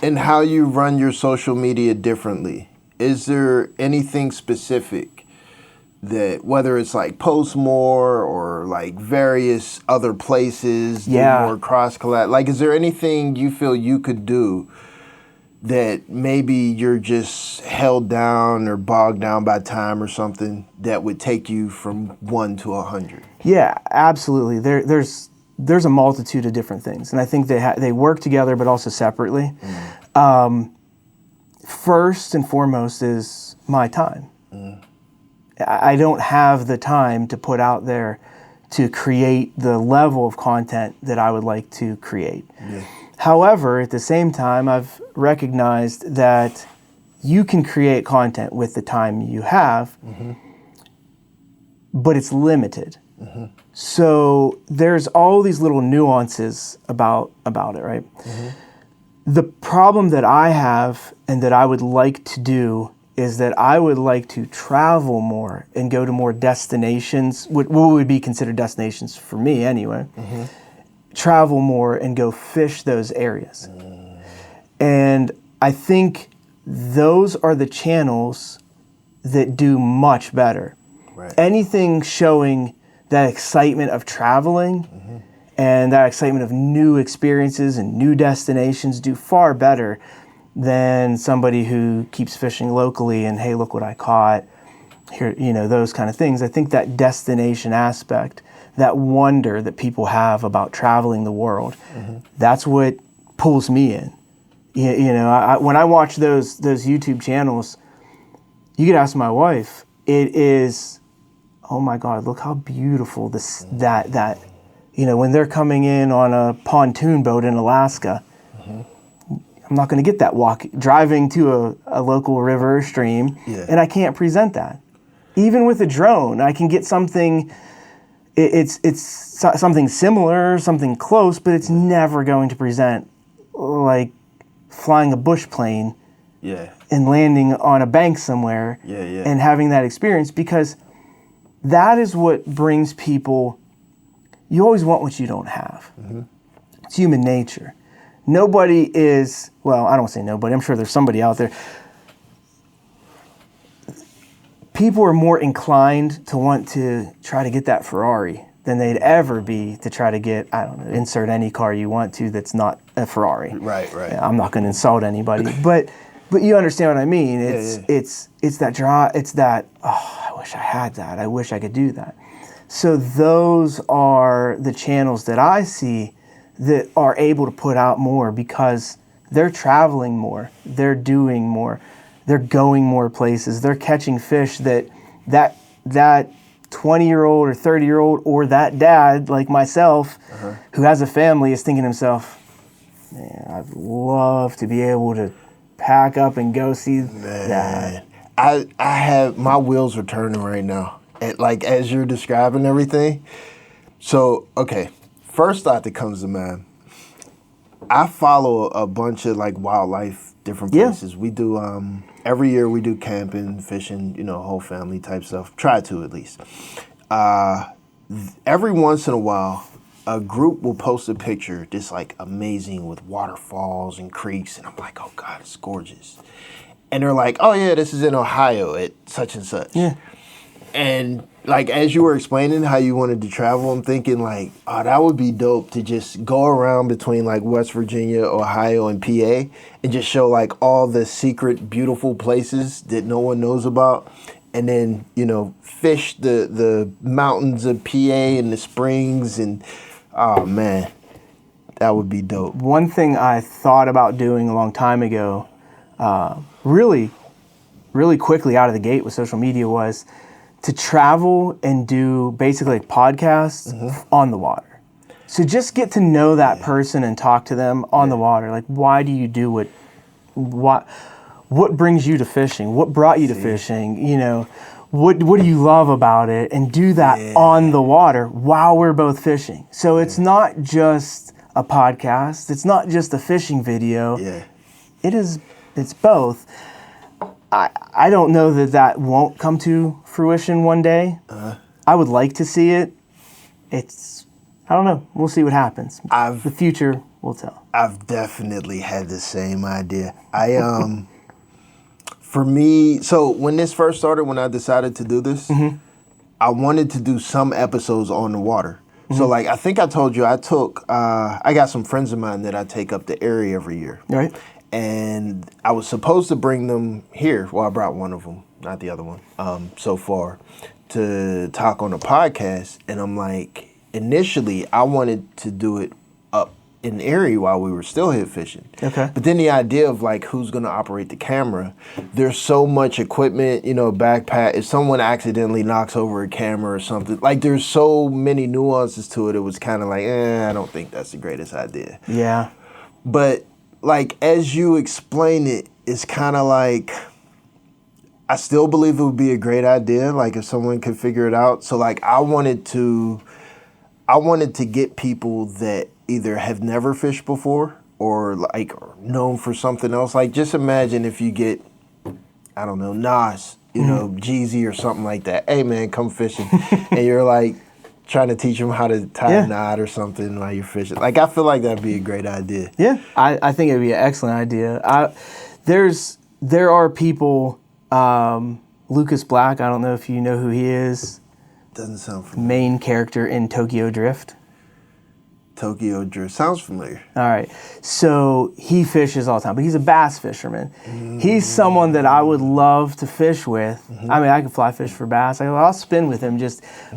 and how you run your social media differently. Is there anything specific that, whether it's like post more or like various other places, do more cross collab, like is there anything you feel you could do that maybe you're just held down or bogged down by time or something that would take you from 1 to 100? Yeah, absolutely. There's a multitude of different things, and I think they work together, but also separately. First and foremost is my time. I don't have the time to put out there to create the level of content that I would like to create. However, at the same time, I've recognized that you can create content with the time you have, but it's limited. So there's all these little nuances about it, right? The problem that I have and that I would like to do is that I would like to travel more and go to more destinations, what would be considered destinations for me anyway. Travel more and go fish those areas. And I think those are the channels that do much better. Anything showing that excitement of traveling and that excitement of new experiences and new destinations do far better than somebody who keeps fishing locally and, hey, look what I caught, here, those kind of things. I think that destination aspect, that wonder that people have about traveling the world, that's what pulls me in. When I watch those YouTube channels, you could ask my wife, it is, oh my God, look how beautiful that when they're coming in on a pontoon boat in Alaska, I'm not going to get that driving to a local river or stream, and I can't present that. Even with a drone, I can get something, it's something similar, something close, but it's never going to present like flying a bush plane and landing on a bank somewhere and having that experience, because that is what brings people. You always want what you don't have. It's human nature. Nobody is, well, I don't say nobody, I'm sure there's somebody out there. People are more inclined to want to try to get that Ferrari than they'd ever be to try to get, I don't know, insert any car you want to that's not a Ferrari. Right. I'm not going to insult anybody, but you understand what I mean. It's that draw. It's that, oh, I wish I had that. I wish I could do that. So those are the channels that I see that are able to put out more because they're traveling more, they're doing more, they're going more places, they're catching fish that 20-year-old or 30-year-old or that dad like myself who has a family is thinking to himself, man, I'd love to be able to pack up and go see that. I have, my wheels are turning right now. Like as you're describing everything. So, okay, first thought that comes to mind, I follow a bunch of like wildlife, different places. We do, every year we do camping, fishing, whole family type stuff. Try to at least. Every once in a while, a group will post a picture that's like amazing with waterfalls and creeks. And I'm like, oh God, it's gorgeous. And they're like, oh yeah, this is in Ohio at such and such. Yeah. And like, as you were explaining how you wanted to travel, I'm thinking like, oh, that would be dope to just go around between like West Virginia, Ohio, and PA and just show like all the secret, beautiful places that no one knows about. And then, fish the mountains of PA and the springs. And, oh man, that would be dope. One thing I thought about doing a long time ago, really quickly out of the gate with social media was to travel and do basically like podcasts on the water. So just get to know that person and talk to them on the water. Like, why do you do what brings you to fishing? What brought you to fishing? What do you love about it? And do that on the water while we're both fishing. So it's not just a podcast. It's not just a fishing video. Yeah. It's both. I don't know that won't come to fruition one day. I would like to see it. I don't know. We'll see what happens. The future will tell. I've definitely had the same idea. For me, so when this first started, when I decided to do this, I wanted to do some episodes on the water. So like, I think I told you, I got some friends of mine that I take up the area every year. Right. And I was supposed to bring them here. Well, I brought one of them, not the other one, so far, to talk on a podcast. And I'm like, initially, I wanted to do it up in Erie while we were still here fishing. Okay. But then the idea of like, who's going to operate the camera? There's so much equipment, backpack. If someone accidentally knocks over a camera or something, like there's so many nuances to it. It was kind of like, I don't think that's the greatest idea. Yeah. But like, as you explain it, it's kind of like, I still believe it would be a great idea, like if someone could figure it out. So like, I wanted to get people that either have never fished before or like are known for something else. Like, just imagine if you get, I don't know, Nas, Jeezy or something like that. Hey man, come fishing. And you're like trying to teach them how to tie a knot or something while you're fishing. Like, I feel like that'd be a great idea. Yeah, I think it'd be an excellent idea. There are people, Lucas Black, I don't know if you know who he is. Doesn't sound familiar. Main character in Tokyo Drift. Tokyo Drift sounds familiar. All right, so he fishes all the time, but he's a bass fisherman. He's someone that I would love to fish with. I mean, I can fly fish for bass. I'll spin with him,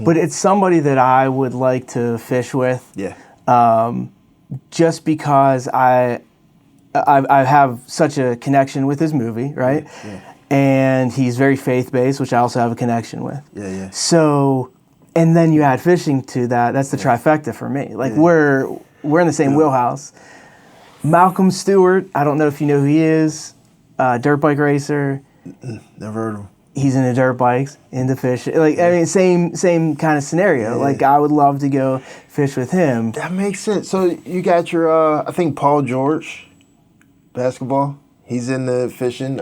but it's somebody that I would like to fish with. Yeah. Just because I have such a connection with his movie, right? Yeah. And he's very faith-based, which I also have a connection with. Yeah. So, and then you add fishing to that. That's the trifecta for me. Like, we're in the same wheelhouse. Malcolm Stewart, I don't know if you know who he is, dirt bike racer. Never heard of him. He's into dirt bikes, into fishing. Like, I mean, same kind of scenario. Yeah. Like, I would love to go fish with him. That makes sense. So you got your, I think Paul George, basketball. He's into fishing.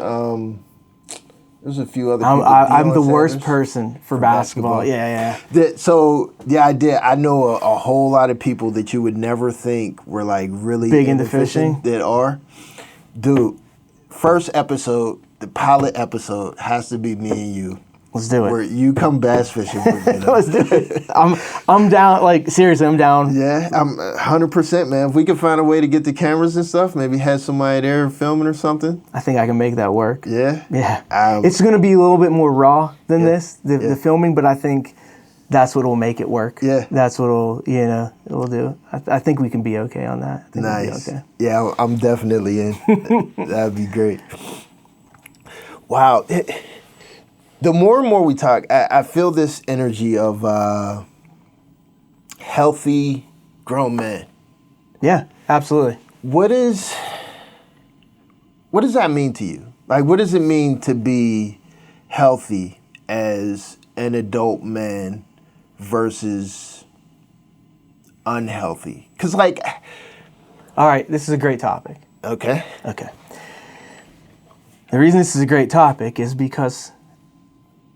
There's a few other people. I'm the worst person for basketball. Yeah. So the idea, I know a whole lot of people that you would never think were like really big into fishing that are. Dude, first episode, the pilot episode has to be me and you. Let's do it. Where you come bass fishing with me. Let's do it. I'm down. Like, seriously, I'm down. Yeah, I'm 100%, man. If we can find a way to get the cameras and stuff, maybe have somebody there filming or something. I think I can make that work. Yeah? Yeah. It's going to be a little bit more raw than the filming, but I think that's what will make it work. Yeah. That's what will, it will do. I think we can be okay on that. I think we'll be Nice. okay. Yeah, I'm definitely in. That'd be great. Wow. The more and more we talk, I feel this energy of healthy grown men. Yeah, absolutely. What does that mean to you? Like, what does it mean to be healthy as an adult man versus unhealthy? Because, like... All right, this is a great topic. Okay. Okay. The reason this is a great topic is because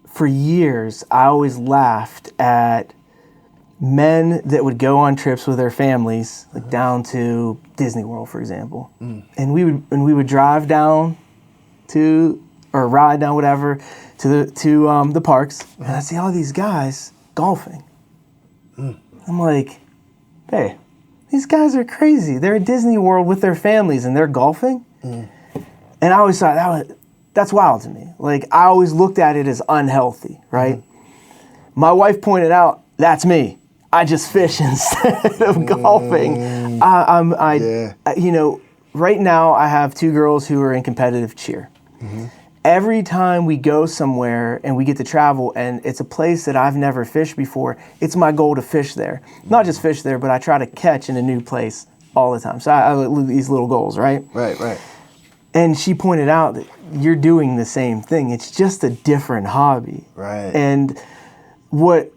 for years I always laughed at men that would go on trips with their families, like down to Disney World, for example, and we would drive down or ride down whatever to the parks, and I see all these guys golfing. I'm like, hey, these guys are crazy. They're at Disney World with their families and they're golfing. And I always thought that's wild to me. Like, I always looked at it as unhealthy, right? My wife pointed out, that's me. I just fish instead of golfing. Right now I have 2 girls who are in competitive cheer. Every time we go somewhere and we get to travel and it's a place that I've never fished before, it's my goal to fish there. Not just fish there, but I try to catch in a new place all the time. So I these little goals, right? Right. And she pointed out that you're doing the same thing. It's just a different hobby. Right. And what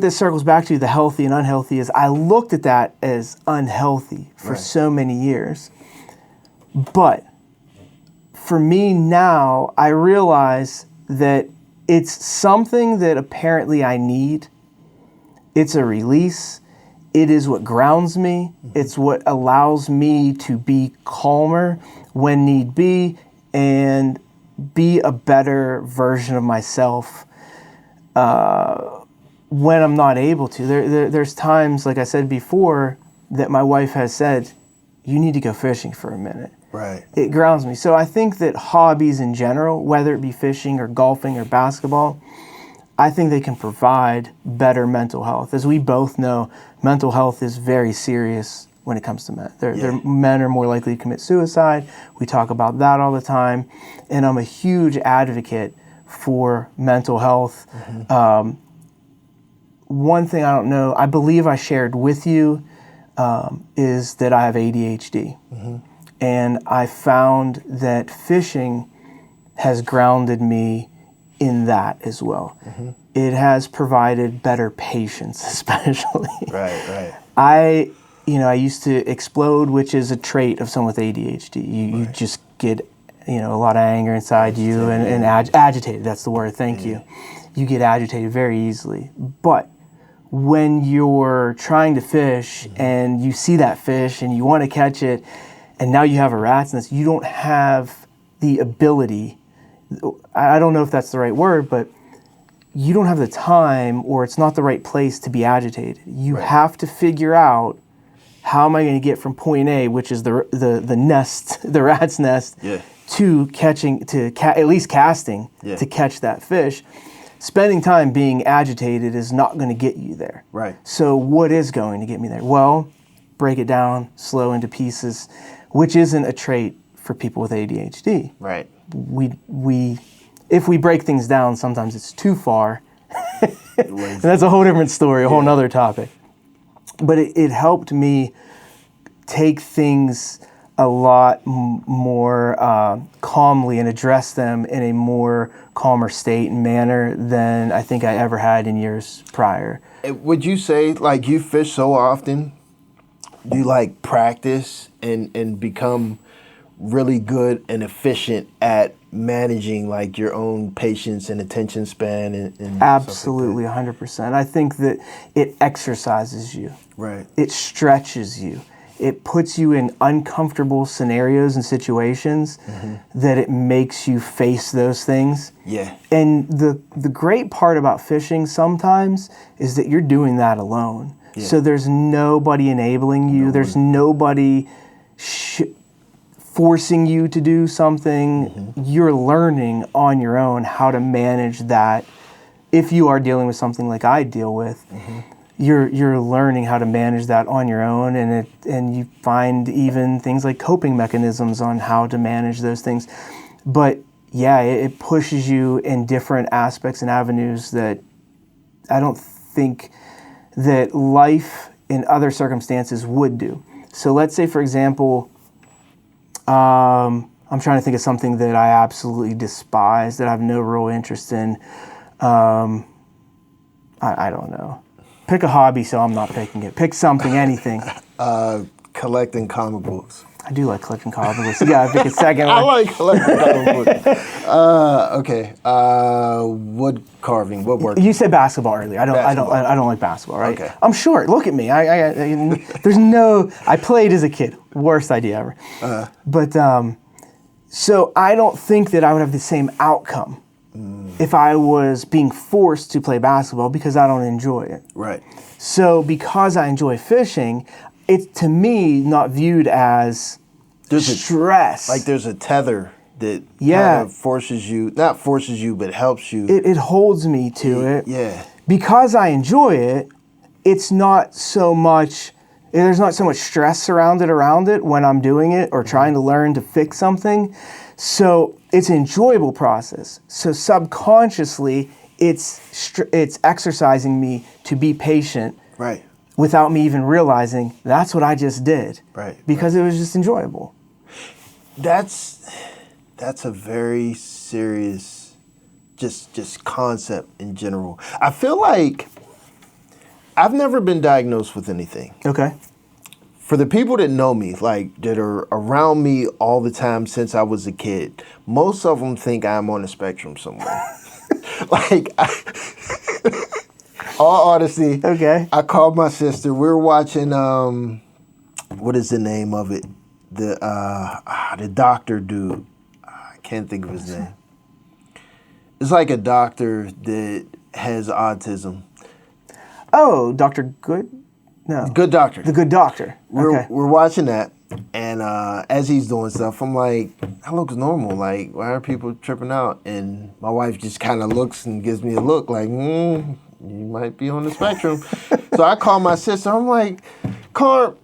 this circles back to, the healthy and unhealthy, is I looked at that as unhealthy for so many years. But for me now, I realize that it's something that apparently I need. It's a release. It is what grounds me. It's what allows me to be calmer when need be and be a better version of myself when I'm not able to. There's times, like I said before, that my wife has said, you need to go fishing for a minute. Right. It grounds me. So I think that hobbies in general, whether it be fishing or golfing or basketball, I think they can provide better mental health. As we both know, mental health is very serious when it comes to men. Men are more likely to commit suicide. We talk about that all the time. And I'm a huge advocate for mental health. One thing I don't know, I believe I shared with you, is that I have ADHD. And I found that fishing has grounded me in that as well. It has provided better patience, especially. Right. I used to explode, which is a trait of someone with ADHD. You just get, a lot of anger inside you and agitated. That's the word. Thank you. You get agitated very easily. But when you're trying to fish and you see that fish and you want to catch it, and now you have a rat's nest, you don't have the ability, I don't know if that's the right word, but you don't have the time, or it's not the right place to be agitated. You have to figure out, how am I going to get from point A, which is the nest, the rat's nest, to catching, at least casting, to catch that fish. Spending time being agitated is not going to get you there. Right. So what is going to get me there? Well, break it down, slow into pieces, which isn't a trait for people with ADHD. Right. If we break things down, sometimes it's too far. And that's a whole different story, a whole nother topic. But it helped me take things a lot more calmly and address them in a more calmer state and manner than I think I ever had in years prior. Would you say, like, you fish so often, you like practice and become really good and efficient at managing like your own patience and attention span and absolutely like 100%. I think that it exercises you. Right. It stretches you. It puts you in uncomfortable scenarios and situations that it makes you face those things. Yeah. And the great part about fishing sometimes is that you're doing that alone. Yeah. So there's nobody enabling you. There's nobody forcing you to do something. You're learning on your own how to manage that if you are dealing with something like I deal with, you're learning how to manage that on your own, and you find even things like coping mechanisms on how to manage those things. But yeah, it pushes you in different aspects and avenues that I don't think that life in other circumstances would do. So let's say, for example, I'm trying to think of something that I absolutely despise, that I have no real interest in. I don't know. Pick a hobby, so I'm not picking it. Pick something, anything. Collecting comic books. I do like collecting comic books. You gotta pick a second I one. like collecting comic books. Okay. Wood carving, woodworking. You said basketball earlier. I don't like basketball, right? Okay. I'm short. Look at me. I played as a kid. Worst idea ever. But so I don't think that I would have the same outcome if I was being forced to play basketball, because I don't enjoy it. Right. So because I enjoy fishing, it's, to me, not viewed as stress. Like there's a tether that kind of not forces you, but helps you. It holds me to it. Yeah. Because I enjoy it, it's not so much, there's not so much stress surrounded around it when I'm doing it or trying to learn to fix something. So it's an enjoyable process. So subconsciously, it's exercising me to be patient. Right. Without me even realizing that's what I just did. Right. Because it was just enjoyable. That's a very serious just concept in general. I feel like I've never been diagnosed with anything. Okay. For the people that know me, like that are around me all the time since I was a kid, most of them think I'm on the spectrum somewhere. All honesty. Okay. I called my sister. We were watching what is the name of it? The doctor dude. I can't think of his name. It's like a doctor that has autism. Oh, Dr. Good? No. Good Doctor. The Good Doctor. Okay. We're watching that, and as he's doing stuff, I'm like, that looks normal. Like, why are people tripping out? And my wife just kind of looks and gives me a look like, you might be on the spectrum. So I call my sister. I'm like, Carp,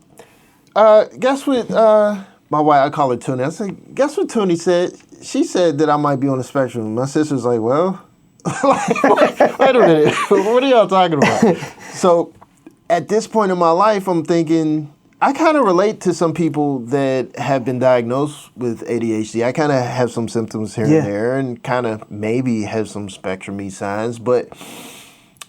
guess what? My wife, I call her Toonie. I said, guess what Toonie said? She said that I might be on the spectrum. My sister's like, well, wait a minute. What are y'all talking about? So at this point in my life, I'm thinking, I kind of relate to some people that have been diagnosed with ADHD. I kind of have some symptoms here and there, and kind of maybe have some spectrum-y signs. But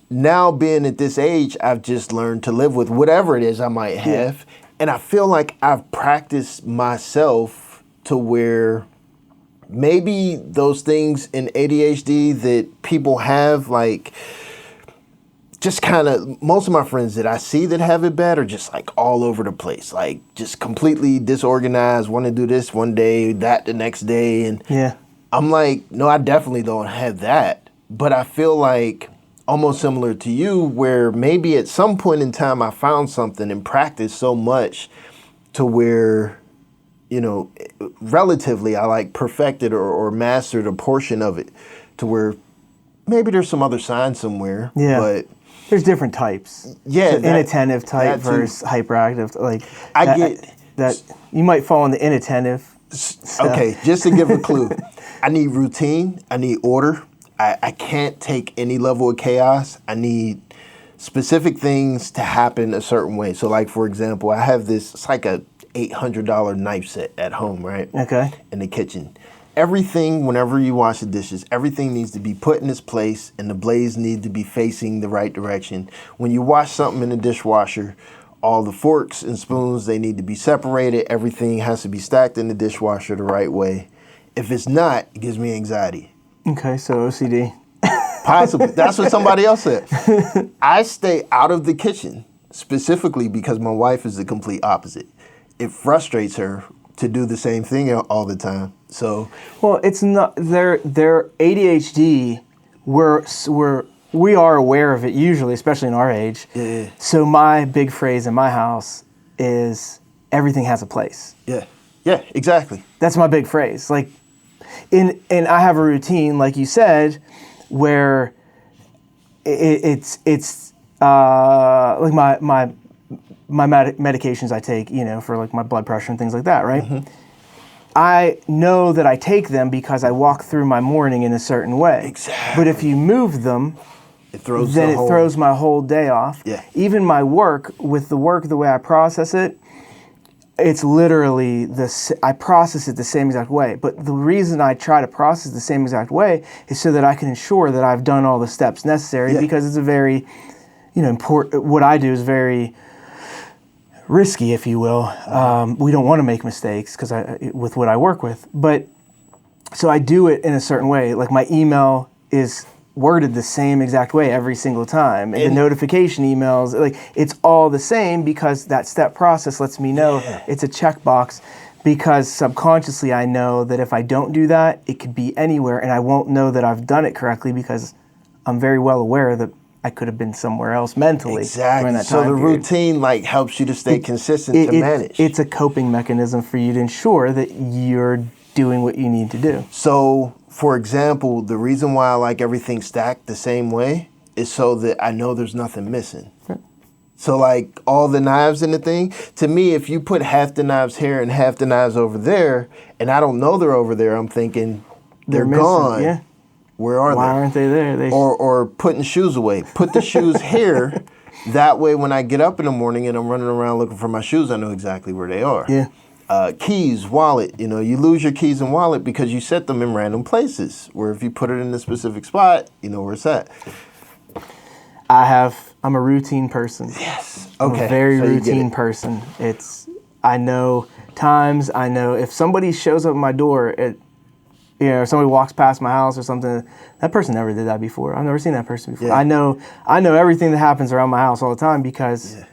now being at this age, I've just learned to live with whatever it is I might have. Yeah. And I feel like I've practiced myself to where maybe those things in ADHD that people have, like, just kind of, most of my friends that I see that have it bad are just like all over the place, like just completely disorganized, want to do this one day, that the next day. And I'm like, no, I definitely don't have that. But I feel like almost similar to you, where maybe at some point in time I found something and practiced so much to where, you know, relatively I like perfected or mastered a portion of it to where maybe there's some other sign somewhere. Yeah. But there's different types. Yeah. So inattentive type versus hyperactive. Like I get that you might fall in the inattentive. So. Okay, just to give a clue. I need routine. I need order. I can't take any level of chaos. I need specific things to happen a certain way. So like, for example, I have this, it's like a $800 knife set at home, right? Okay. In the kitchen. Everything, whenever you wash the dishes, everything needs to be put in its place and the blades need to be facing the right direction. When you wash something in the dishwasher, all the forks and spoons, they need to be separated. Everything has to be stacked in the dishwasher the right way. If it's not, it gives me anxiety. Okay, so OCD. Possibly. That's what somebody else said. I stay out of the kitchen specifically because my wife is the complete opposite. It frustrates her to do the same thing all the time. So, well, it's not their ADHD. We are aware of it usually, especially in our age. Yeah. So my big phrase in my house is everything has a place. Yeah. Yeah. Exactly. That's my big phrase. Like, and I have a routine, like you said, where it's like my medications I take, for like my blood pressure and things like that, right? Mm-hmm. I know that I take them because I walk through my morning in a certain way. Exactly. But if you move them, it throws my whole day off. Yeah. Even my work, the way I process it, it's literally I process it the same exact way. But the reason I try to process the same exact way is so that I can ensure that I've done all the steps necessary, because it's a very, important. What I do is very risky, if you will. We don't want to make mistakes with what I work with. But so I do it in a certain way. Like my email is worded the same exact way every single time. And the notification emails, like it's all the same, because that step process lets me know it's a checkbox, because subconsciously I know that if I don't do that, it could be anywhere and I won't know that I've done it correctly, because I'm very well aware that I could have been somewhere else mentally during that time So the period. routine helps you to stay consistent to manage. It's a coping mechanism for you to ensure that you're doing what you need to do. So, for example, the reason why I like everything stacked the same way is so that I know there's nothing missing. Right. So like all the knives in the thing, to me, if you put half the knives here and half the knives over there, and I don't know they're over there, I'm thinking they're gone. Yeah. Where are they? Why aren't they there? Or putting shoes away. Put the shoes here. That way, when I get up in the morning and I'm running around looking for my shoes, I know exactly where they are. Yeah. Keys, wallet. You lose your keys and wallet because you set them in random places. Where if you put it in a specific spot, you know where it's at. I'm a routine person. Yes. Okay. I'm a very routine person. I know times. I know if somebody shows up at my door if somebody walks past my house or something, that person never did that before. I've never seen that person before. Yeah. I know everything that happens around my house all the time, because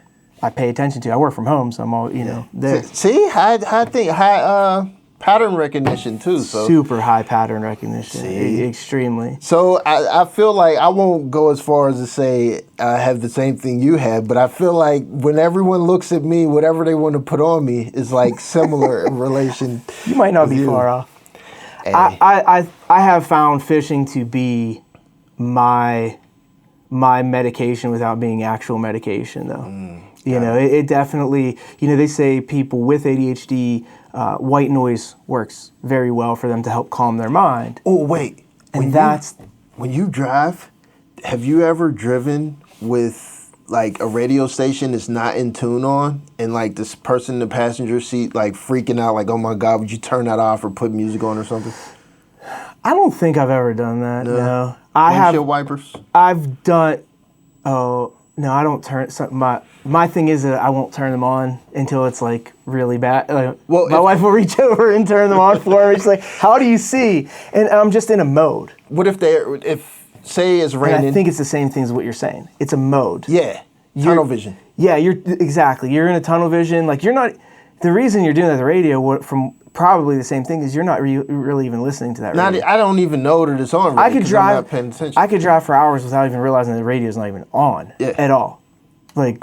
I pay attention to it. I work from home, so I'm all, there. See, high pattern recognition too. So. Super high pattern recognition, extremely. So I feel like I won't go as far as to say I have the same thing you have, but I feel like when everyone looks at me, whatever they want to put on me is like similar in relation. You might not be far off. Hey. I have found fishing to be my medication without being actual medication, though. It definitely, they say people with ADHD, white noise works very well for them to help calm their mind. Oh, wait. When you drive, have you ever driven with like a radio station that's not in tune on, and like this person in the passenger seat like freaking out, like, oh my God, would you turn that off or put music on or something? I don't think I've ever done that. No. Windshield wipers? I've done. Oh no, I don't turn. My thing is that I won't turn them on until it's like really bad. Like, my wife will reach over and turn them on for me. She's like, "How do you see?" And I'm just in a mode. What if say it's raining? And I think it's the same thing as what you're saying. It's a mode. Yeah, tunnel vision. Yeah, you're in a tunnel vision. Like you're not. The reason you're doing that at the radio, from probably the same thing, is you're not really even listening to that radio. I don't even know that it's on. Really, I could drive. I'm not paying attention. I could drive for hours without even realizing the radio's not even on at all. Like,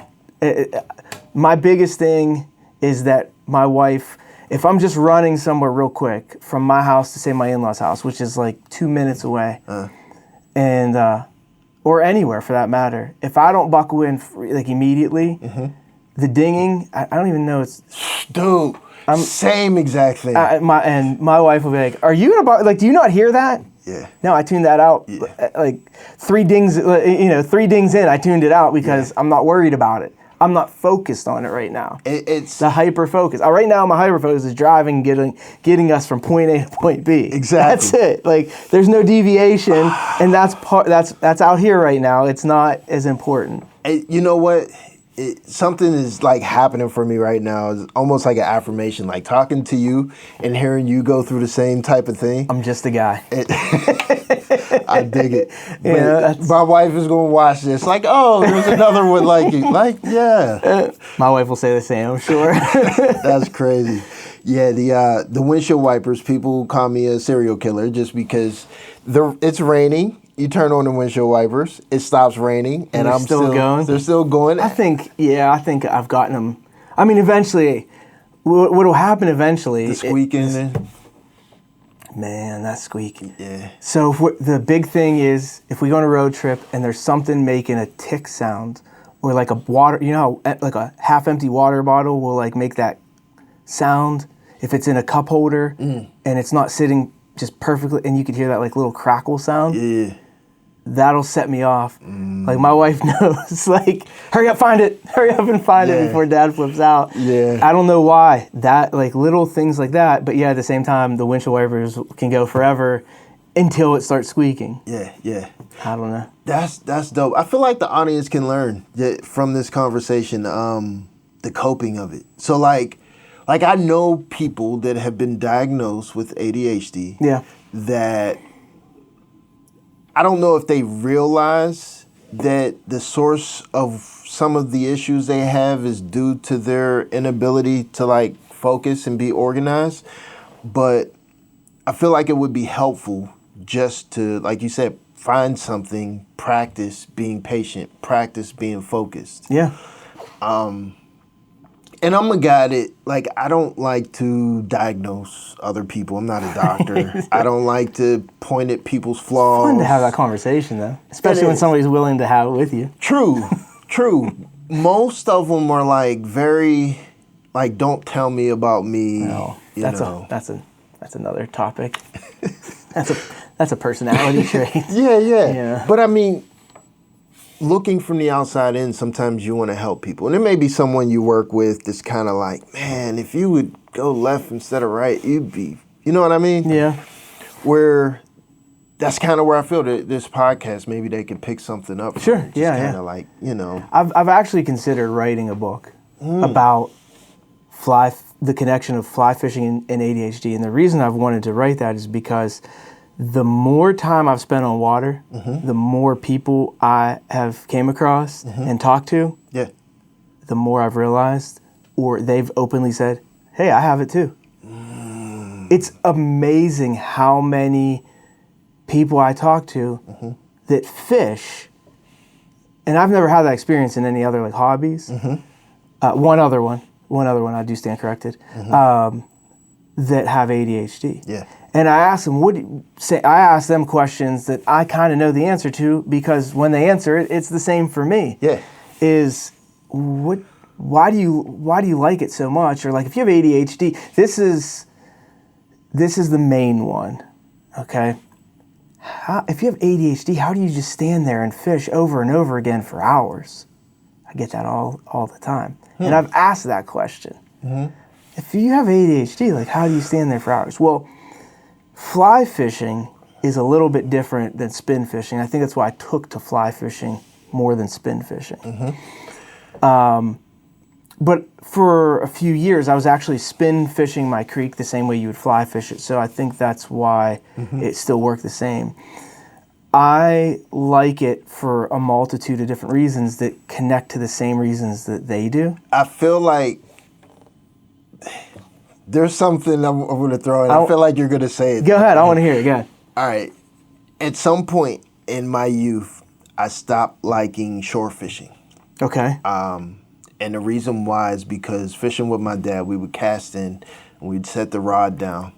my biggest thing is that my wife, if I'm just running somewhere real quick from my house to say my in-laws' house, which is like 2 minutes away, and or anywhere for that matter, if I don't buckle in like immediately, the dinging, I don't even know it's. Dude, same exact thing. My wife will be like, "Are you gonna like? Do you not hear that?" Yeah. No, I tuned that out. Yeah. Like 3 dings, 3 dings in, I tuned it out because I'm not worried about it. I'm not focused on it right now. It's the hyper focus. Right now, my hyper focus is driving, getting us from point A to point B. Exactly. That's it. Like there's no deviation, and that's out here right now. It's not as important. You know what? Something is like happening for me right now. It's almost like an affirmation, like talking to you and hearing you go through the same type of thing. I'm just a guy. I dig it. But my wife is going to watch this like, oh, there's another one like you. Like, yeah. My wife will say the same, I'm sure. That's crazy. Yeah, the windshield wipers, people call me a serial killer just because it's raining. You turn on the windshield wipers, it stops raining, and I'm still going. They're still going. I think I've gotten them. I mean, eventually, what will happen eventually? The squeaking. Man, that's squeaky. Yeah. So the big thing is, if we go on a road trip and there's something making a tick sound, or like a water, you know, how, like a half-empty water bottle will like make that sound. If it's in a cup holder and it's not sitting just perfectly, and you could hear that like little crackle sound. Yeah. That'll set me off. Like my wife knows, like, hurry up, find it. Hurry up and find it before Dad flips out. Yeah. I don't know why. That, like, little things like that. But yeah, at the same time, the windshield wipers can go forever until it starts squeaking. Yeah, yeah. I don't know. That's dope. I feel like the audience can learn from this conversation, the coping of it. So like I know people that have been diagnosed with ADHD. Yeah. That I don't know if they realize that the source of some of the issues they have is due to their inability to like focus and be organized. But I feel like it would be helpful just to, like you said, find something, practice being patient, practice being focused. Yeah. And I'm a guy that, like, I don't like to diagnose other people. I'm not a doctor. I don't like to point at people's flaws. Fun to have that conversation, though. Especially when somebody's willing to have it with you. True. Most of them are, like, very, like, don't tell me about me. No, that's another topic. That's a personality trait. Yeah. But, I mean, looking from the outside in, sometimes you want to help people. And there may be someone you work with that's kind of like, man, if you would go left instead of right, you'd be, you know what I mean? Yeah. Where that's kind of where I feel that this podcast, maybe they could pick something up. Sure, Just yeah. Kind of like, you know. I've actually considered writing a book about the connection of fly fishing and ADHD. And the reason I've wanted to write that is because the more time I've spent on water, the more people I have came across and talked to, the more I've realized, or they've openly said, hey, I have it too. It's amazing how many people I talk to that fish, and I've never had that experience in any other like hobbies. One other one, I do stand corrected, that have ADHD. Yeah. And I ask them, I ask them questions that I kind of know the answer to, because when they answer it, it's the same for me. Yeah. Why do you like it so much? Or like, if you have ADHD, this is the main one. Okay. If you have ADHD, how do you just stand there and fish over and over again for hours? I get that all the time. And I've asked that question. If you have ADHD, like, how do you stand there for hours? Well, fly fishing is a little bit different than spin fishing. I think that's why I took to fly fishing more than spin fishing. But for a few years, I was actually spin fishing my creek the same way you would fly fish it. So I think that's why it still worked the same. I like it for a multitude of different reasons that connect to the same reasons that they do. I feel like there's something I'm going to throw in. I feel like you're going to say it. Go ahead. I want to hear it. Go ahead. All right. At some point in my youth, I stopped liking shore fishing. Okay. And the reason why is because fishing with my dad, we would cast in and we'd set the rod down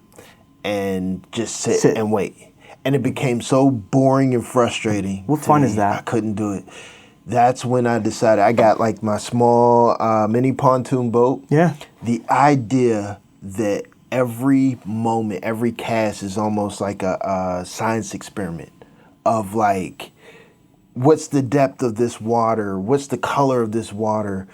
and just sit and wait. And it became so boring and frustrating. What fun is that? I couldn't do it. That's when I decided, I got like my small mini pontoon boat. Yeah. The idea that every moment, every cast is almost like a science experiment of like, what's the depth of this water? What's the color of this water?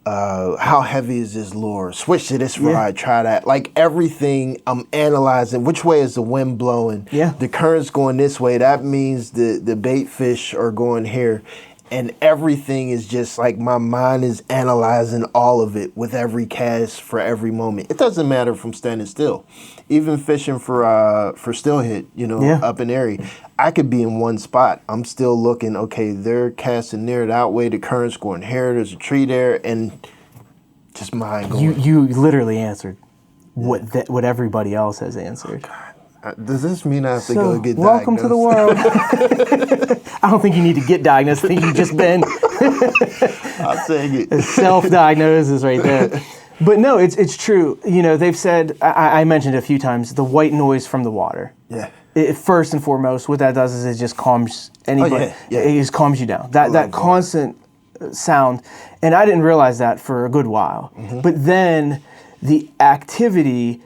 How heavy is this lure? Switch to this rod, try that. Like everything, I'm analyzing. Which way is the wind blowing? Yeah. The current's going this way. That means the bait fish are going here. And everything is just like my mind is analyzing all of it with every cast for every moment. It doesn't matter if I'm standing still. Even fishing for still hit, up in area, I could be in one spot. I'm still looking, okay, they're casting there, that way, the current's going here, there's a tree there, and just mind going. You literally answered what everybody else has answered. Oh, God. Does this mean I have to go get welcome diagnosed? To the world. I don't think you need to get diagnosed. I think you've just been. I'll take it. Self-diagnosis right there. But no, it's true. You know, they've said, I mentioned it a few times, the white noise from the water. Yeah. First and foremost, what that does is it just calms anybody. It just calms you down. That constant sound. And I didn't realize that for a good while. But then the activity,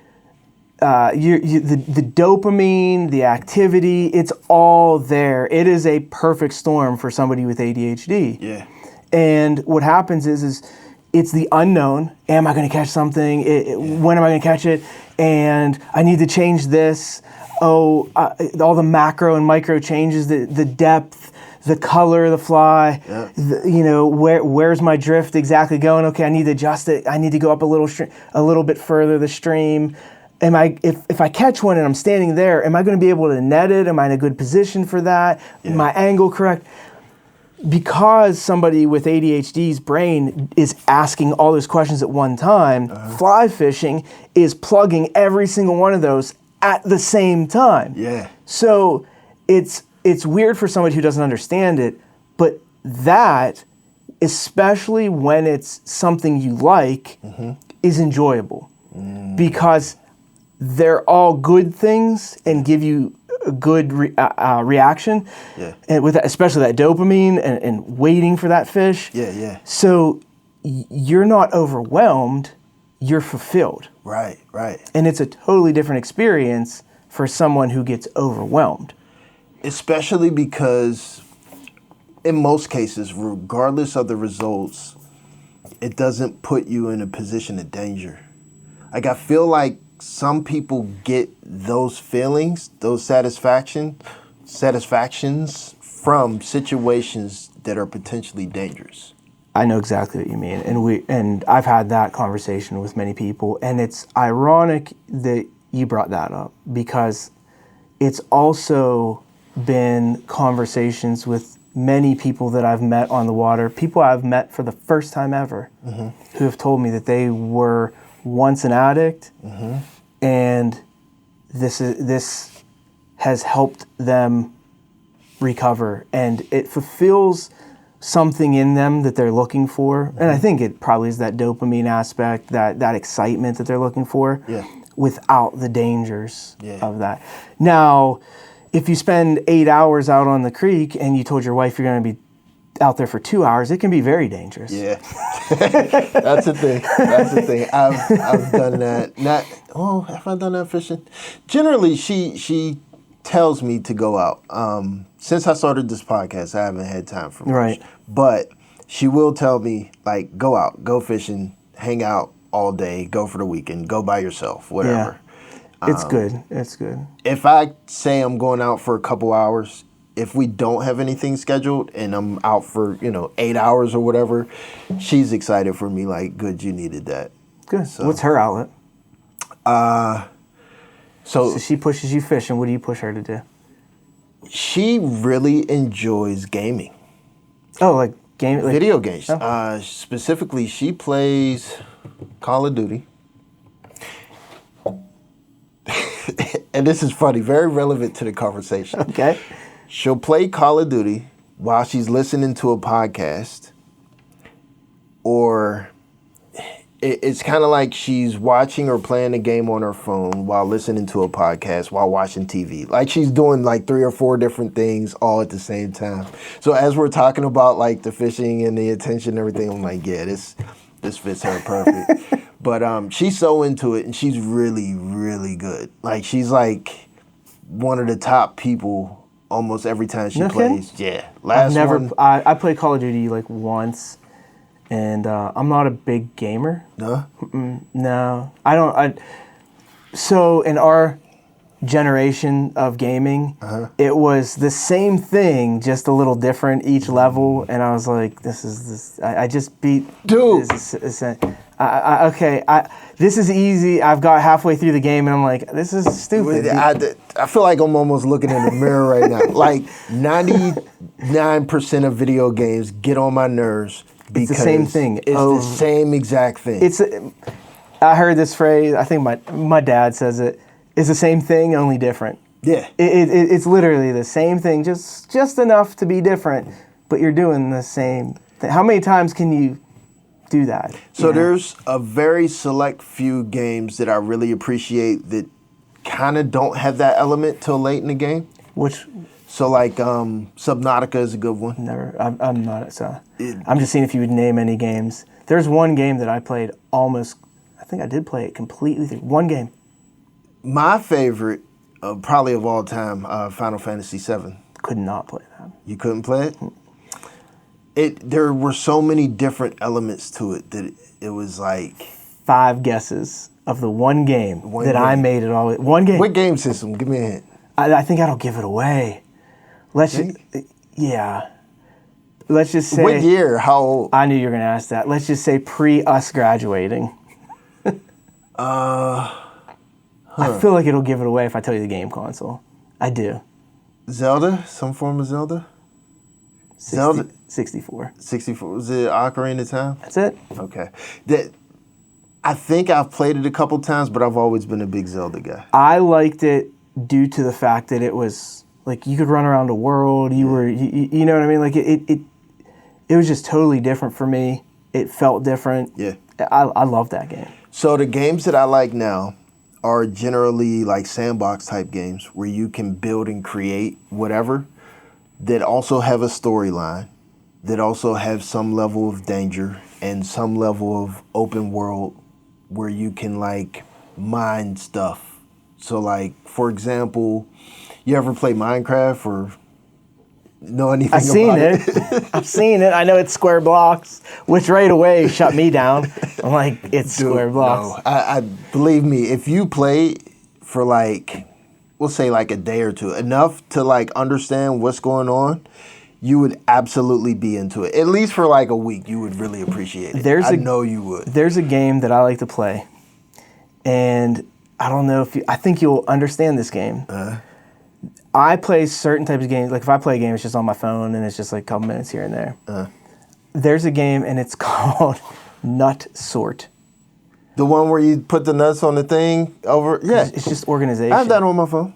the dopamine, the activity, it's all there. It is a perfect storm for somebody with ADHD. Yeah. And what happens is it's the unknown. Am I going to catch something? When am I going to catch it? And I need to change this. All the macro and micro changes, the depth, the color of the fly, where's my drift exactly going? Okay, I need to adjust it. I need to go up a little bit further the stream. If I catch one and I'm standing there, am I going to be able to net it? Am I in a good position for that? Yeah. My angle correct? Because somebody with ADHD's brain is asking all those questions at one time, fly fishing is plugging every single one of those at the same time. Yeah. So it's weird for somebody who doesn't understand it, but that, especially when it's something you like, is enjoyable because they're all good things and give you a good reaction, and with that, especially that dopamine and waiting for that fish. Yeah. So you're not overwhelmed, you're fulfilled. Right. And it's a totally different experience for someone who gets overwhelmed. Especially because in most cases, regardless of the results, it doesn't put you in a position of danger. Like, I feel like some people get those feelings, those satisfactions from situations that are potentially dangerous. I know exactly what you mean, and I've had that conversation with many people, and it's ironic that you brought that up because it's also been conversations with many people that I've met on the water, people I've met for the first time ever, who have told me that they were once an addict, and this has helped them recover, and it fulfills something in them that they're looking for. And I think it probably is that dopamine aspect, that excitement that they're looking for, without the dangers of that. Now, if you spend 8 hours out on the creek and you told your wife you're going to be out there for 2 hours, it can be very dangerous. Yeah, that's the thing. I've done that. Have I done that fishing? Generally, she tells me to go out. Since I started this podcast, I haven't had time for much. Right. But she will tell me, like, go out, go fishing, hang out all day, go for the weekend, go by yourself, whatever. Yeah. It's good. It's good. If I say I'm going out for a couple hours, if we don't have anything scheduled and I'm out for, 8 hours or whatever, she's excited for me, like, good, you needed that. Good. So, what's her outlet? So she pushes you fishing. What do you push her to do? She really enjoys gaming. Oh, like game, like video games. Oh. Specifically, she plays Call of Duty. And this is funny, very relevant to the conversation. Okay. She'll play Call of Duty while she's listening to a podcast, or it's kind of like she's watching or playing a game on her phone while listening to a podcast, while watching TV. Like, she's doing like 3 or 4 different things all at the same time. So as we're talking about like the fishing and the attention and everything, I'm like, yeah, this fits her perfect. But she's so into it, and she's really, really good. Like, she's like one of the top people almost every time she plays. Kidding? Yeah. I played Call of Duty like once. And I'm not a big gamer. No? No. I don't. So in our generation of gaming, it was the same thing, just a little different each level. And I was like, I just beat... Dude! This is easy. I've got halfway through the game and I'm like, this is stupid. I feel like I'm almost looking in the mirror right now. Like, 99% of video games get on my nerves. It's the same thing. It's the same exact thing. I heard this phrase, I think my dad says it, it's the same thing, only different. Yeah. It's literally the same thing, just enough to be different, but you're doing the same thing. How many times can you do that. So there's a very select few games that I really appreciate that kind of don't have that element till late in the game. Which So like Subnautica is a good one. never, I'm not. So I'm just seeing if you would name any games. There's one game that I played almost. I think I did play it completely through one game. My favorite, probably of all time, Final Fantasy VII. Could not play that. You couldn't play it? There were so many different elements to it that it was like... 5 guesses of the one game I made it all. One game. What game system? Give me a hint. I think I don't give it away. Let's just say... What year? How old? I knew you were going to ask that. Let's just say pre-us graduating. I feel like it'll give it away if I tell you the game console. I do. Zelda? Some form of Zelda? Zelda? 64. 64. Was it Ocarina of Time? That's it. Okay. I think I've played it a couple times, but I've always been a big Zelda guy. I liked it due to the fact that it was like you could run around the world. You were, you know what I mean? Like it was just totally different for me. It felt different. Yeah. I love that game. So the games that I like now are generally like sandbox type games where you can build and create whatever, that also have a storyline, that also have some level of danger and some level of open world where you can like mine stuff. So like, for example, you ever play Minecraft or know anything I've seen about it. I've seen it. I know it's square blocks, which right away shut me down. I'm like, it's square blocks. No, I believe me, if you play for like, we'll say like a day or two, enough to like understand what's going on, you would absolutely be into it. At least for like a week, you would really appreciate it. I know you would. There's a game that I like to play, and I don't know if I think you'll understand this game. I play certain types of games. Like if I play a game, it's just on my phone and it's just like a couple minutes here and there. There's a game and it's called Nut Sort. The one where you put the nuts on the thing over? Yeah. It's just organization. I have that on my phone.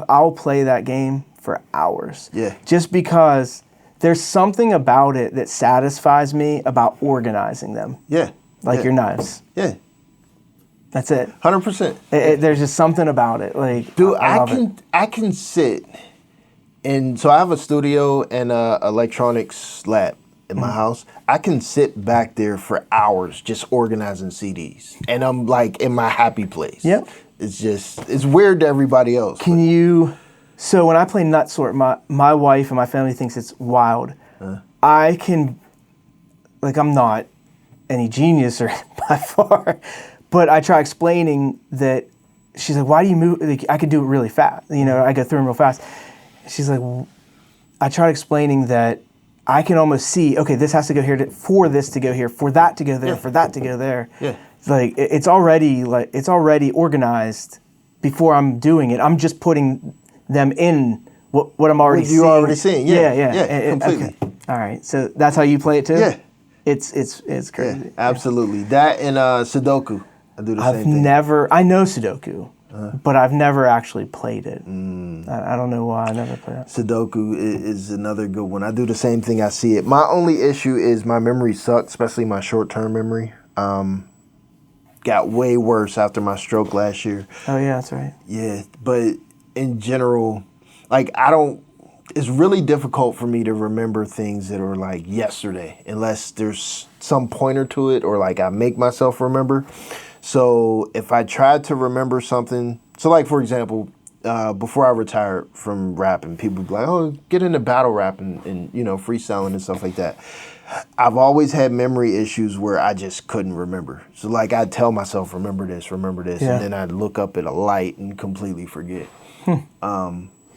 I'll play that game for hours. Yeah. Just because there's something about it that satisfies me about organizing them. Yeah. Like your knives. Yeah. That's it. 100%. There's just something about it. Like, dude, I can sit, and so I have a studio and a electronics lab in my house. I can sit back there for hours just organizing CDs, and I'm like in my happy place. Yep. It's weird to everybody else. So when I play Nut Sort, my wife and my family thinks it's wild. I can, like, I'm not any genius or by far. But I try explaining that. She's like, why do you move? Like, I could do it really fast. You know, I go through them real fast. She's like, I tried explaining that I can almost see, okay, this has to go here for this to go here, for that to go there, for that to go there. Yeah. Like it's already organized before I'm doing it. I'm just putting them in what I'm already seeing. You already seeing, yeah. Yeah, completely. Okay. All right. So that's how you play it too? Yeah. It's crazy. Yeah, absolutely. That and Sudoku. I do the same thing. I know Sudoku, but I've never actually played it. I don't know why I never played it. Sudoku is another good one. I do the same thing. I see it. My only issue is my memory sucks, especially my short-term memory. Got way worse after my stroke last year. Oh, yeah, that's right. Yeah, but in general, like it's really difficult for me to remember things that are like yesterday unless there's some pointer to it or like I make myself remember. So if I tried to remember something, so like for example, before I retired from rapping, people would be like, oh, get into battle rap and you know, freestyling and stuff like that. I've always had memory issues where I just couldn't remember. So like I'd tell myself, remember this, yeah. and then I'd look up at a light and completely forget.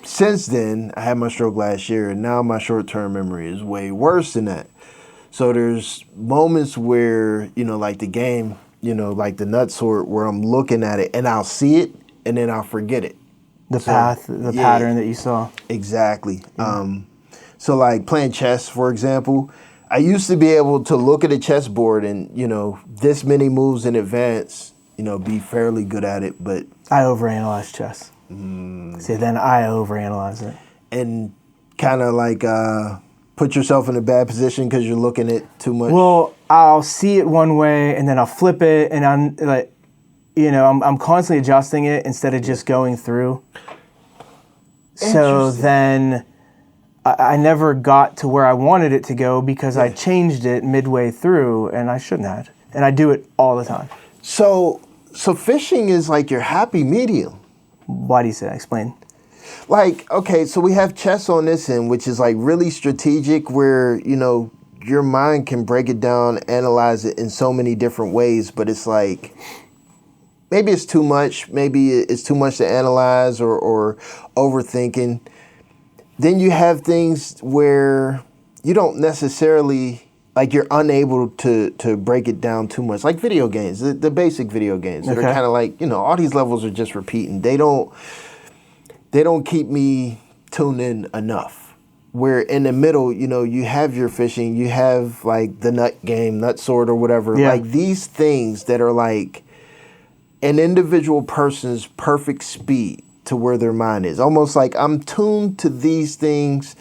Since then, I had my stroke last year, and now my short-term memory is way worse than that. So there's moments where, you know, like the game, you know, like the Nut Sort, where I'm looking at it and I'll see it and then I'll forget it. The pattern that you saw. Exactly. So like playing chess, for example, I used to be able to look at a chessboard and, you know, this many moves in advance, you know, be fairly good at it, but... I overanalyze chess. See, then I overanalyze it. And kind of like put yourself in a bad position because you're looking at too much? Well, I'll see it one way and then I'll flip it, and I'm like, I'm constantly adjusting it instead of just going through. So then I never got to where I wanted it to go because I changed it midway through, and I shouldn't have. And I do it all the time. So fishing is like your happy medium. Why do you say that? Explain. Like, okay, so we have chess on this end, which is like really strategic, where, your mind can break it down, analyze it in so many different ways, but it's like, maybe it's too much. Maybe it's too much to analyze or overthinking. Then you have things where you don't necessarily, like, you're unable to break it down too much. Like video games, the basic video games that are kind of like, all these levels are just repeating. They don't keep me tuned in enough. Where in the middle, you have your fishing, you have like the nut game, nut sword or whatever. Yeah. Like these things that are like an individual person's perfect speed to where their mind is. Almost like I'm tuned to these things.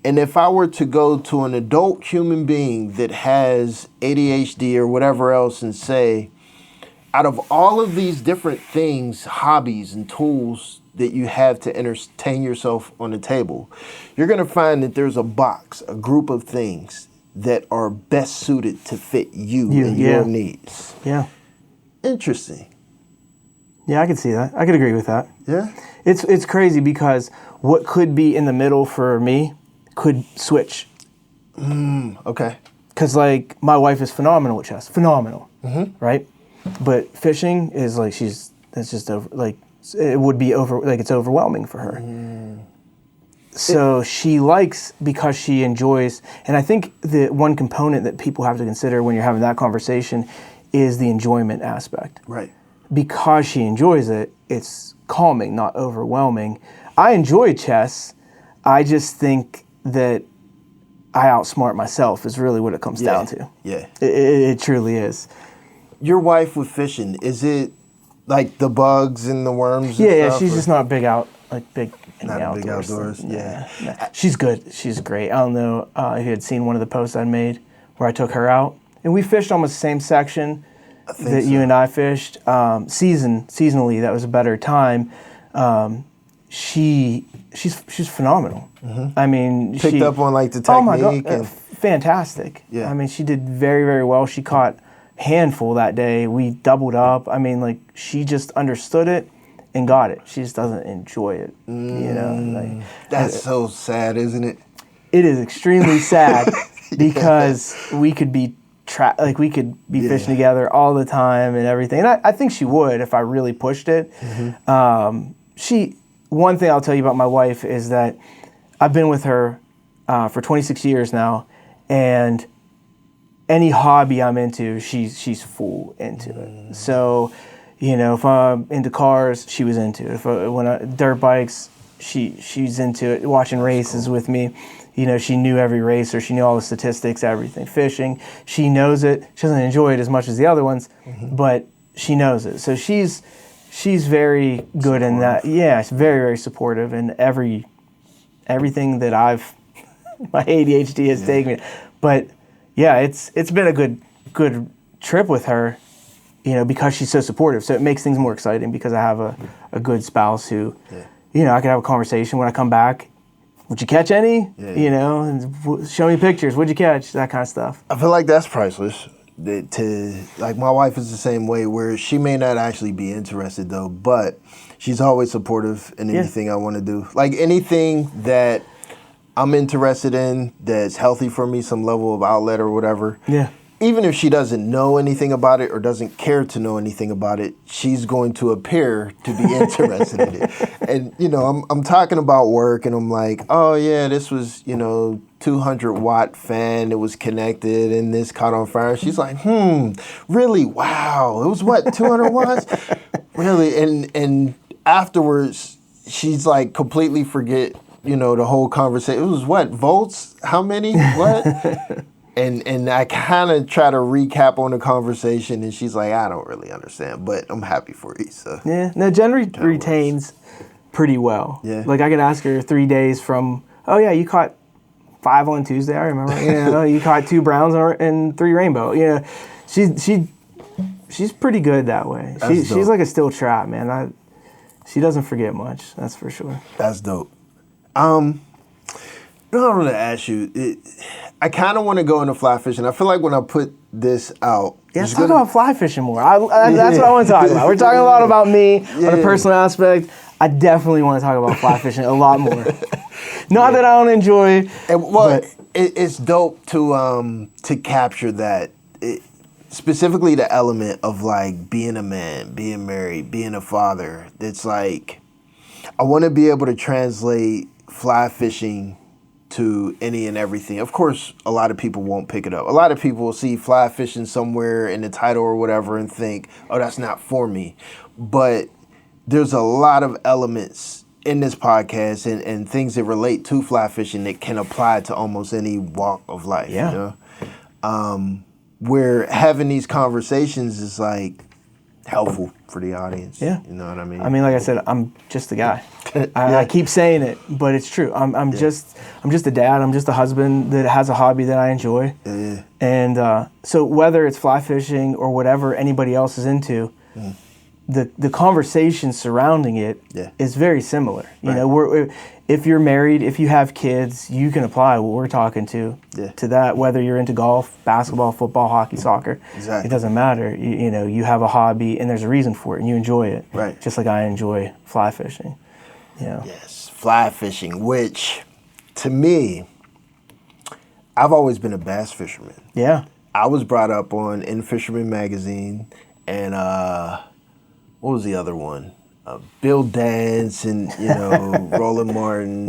And if I were to go to an adult human being that has ADHD or whatever else and say, out of all of these different things, hobbies and tools that you have to entertain yourself on the table, you're going to find that there's a box, a group of things that are best suited to fit you and your needs. Yeah. Interesting. Yeah, I could see that. I could agree with that. Yeah. It's crazy because what could be in the middle for me could switch. Okay. Because, like, my wife is phenomenal with chess. Phenomenal. Right? But fishing is like, it's just over, like, it would be over, like, it's overwhelming for her. So she likes, because she enjoys, and I think the one component that people have to consider when you're having that conversation is the enjoyment aspect. Right. Because she enjoys it, it's calming, not overwhelming. I enjoy chess. I just think that I outsmart myself is really what it comes down to. Yeah. It truly is. Your wife with fishing, is it like the bugs and the worms? Yeah, stuff, she's or? just not big in Not the big outdoors. Yeah. No. She's good. She's great. I don't know if you had seen one of the posts I made where I took her out. And we fished almost the same section that you and I fished. Seasonally, that was a better time. She's phenomenal. I mean, Picked up on like the technique. Oh my God, and fantastic. Yeah. I mean, she did very, very well. She caught a handful that day. We doubled up. I mean, like, she just understood it and got it. She just doesn't enjoy it. That's so sad, isn't it? It is extremely sad because we could be fishing together all the time and everything. And I think she would if I really pushed it. One thing I'll tell you about my wife is that I've been with her for 26 years now, and any hobby I'm into, she's full into it. So, if I'm into cars, she was into it. Dirt bikes, she's into it. Watching races with me, she knew every racer. She knew all the statistics, everything. Fishing, she knows it. She doesn't enjoy it as much as the other ones, but she knows it. So she's very good in that. Yeah, she's very, very supportive in everything that my ADHD has taken me. But yeah, it's been a good trip with her, because she's so supportive. So it makes things more exciting because I have a good spouse who, I can have a conversation when I come back. Would you catch any? And show me pictures. What'd you catch? That kind of stuff. I feel like that's priceless. Like, my wife is the same way, where she may not actually be interested though, but she's always supportive in anything I want to do. Like, anything that I'm interested in that's healthy for me, some level of outlet or whatever. Yeah. Even if she doesn't know anything about it or doesn't care to know anything about it, she's going to appear to be interested in it. And, I'm talking about work, and I'm like, oh yeah, this was, 200-watt fan. It was connected and this caught on fire. She's like, really? Wow. It was what, 200 watts? Really? And afterwards, she's like completely forget, the whole conversation. It was what, volts? How many? What? And I kind of try to recap on the conversation, and she's like, I don't really understand, but I'm happy for you. So yeah, no, Jen retains pretty well. Yeah. Like, I could ask her 3 days from, oh yeah, you caught 5 on Tuesday. I remember. You caught 2 browns and 3 rainbow. She's pretty good that way. She's like a still trap, man. She doesn't forget much. That's for sure. That's dope. I want to ask you. I kind of want to go into fly fishing. I feel like when I put this out, let's talk about fly fishing more. That's what I want to talk about. We're talking a lot about me on a personal aspect. I definitely want to talk about fly fishing a lot more. Not that I don't enjoy. It's dope to capture that. Specifically the element of like being a man, being married, being a father. It's like I want to be able to translate fly fishing to any and everything. Of course, a lot of people won't pick it up. A lot of people will see fly fishing somewhere in the title or whatever and think, oh, that's not for me. But there's a lot of elements in this podcast and things that relate to fly fishing that can apply to almost any walk of life. Yeah. Where having these conversations is like helpful for the audience. Yeah. You know what I mean? I mean, like I said, I'm just a guy. I keep saying it, but it's true. I'm just a dad. I'm just a husband that has a hobby that I enjoy. Yeah. And so whether it's fly fishing or whatever anybody else is into, the conversation surrounding it is very similar. You know, if you're married, if you have kids, you can apply what we're talking to that. Whether you're into golf, basketball, football, hockey, soccer, it doesn't matter. You know, you have a hobby and there's a reason for it, and you enjoy it. Right. Just like I enjoy fly fishing. You know. Yes, fly fishing, which to me, I've always been a bass fisherman. Yeah. I was brought up on In Fisherman magazine and what was the other one? Bill Dance and, Roland Martin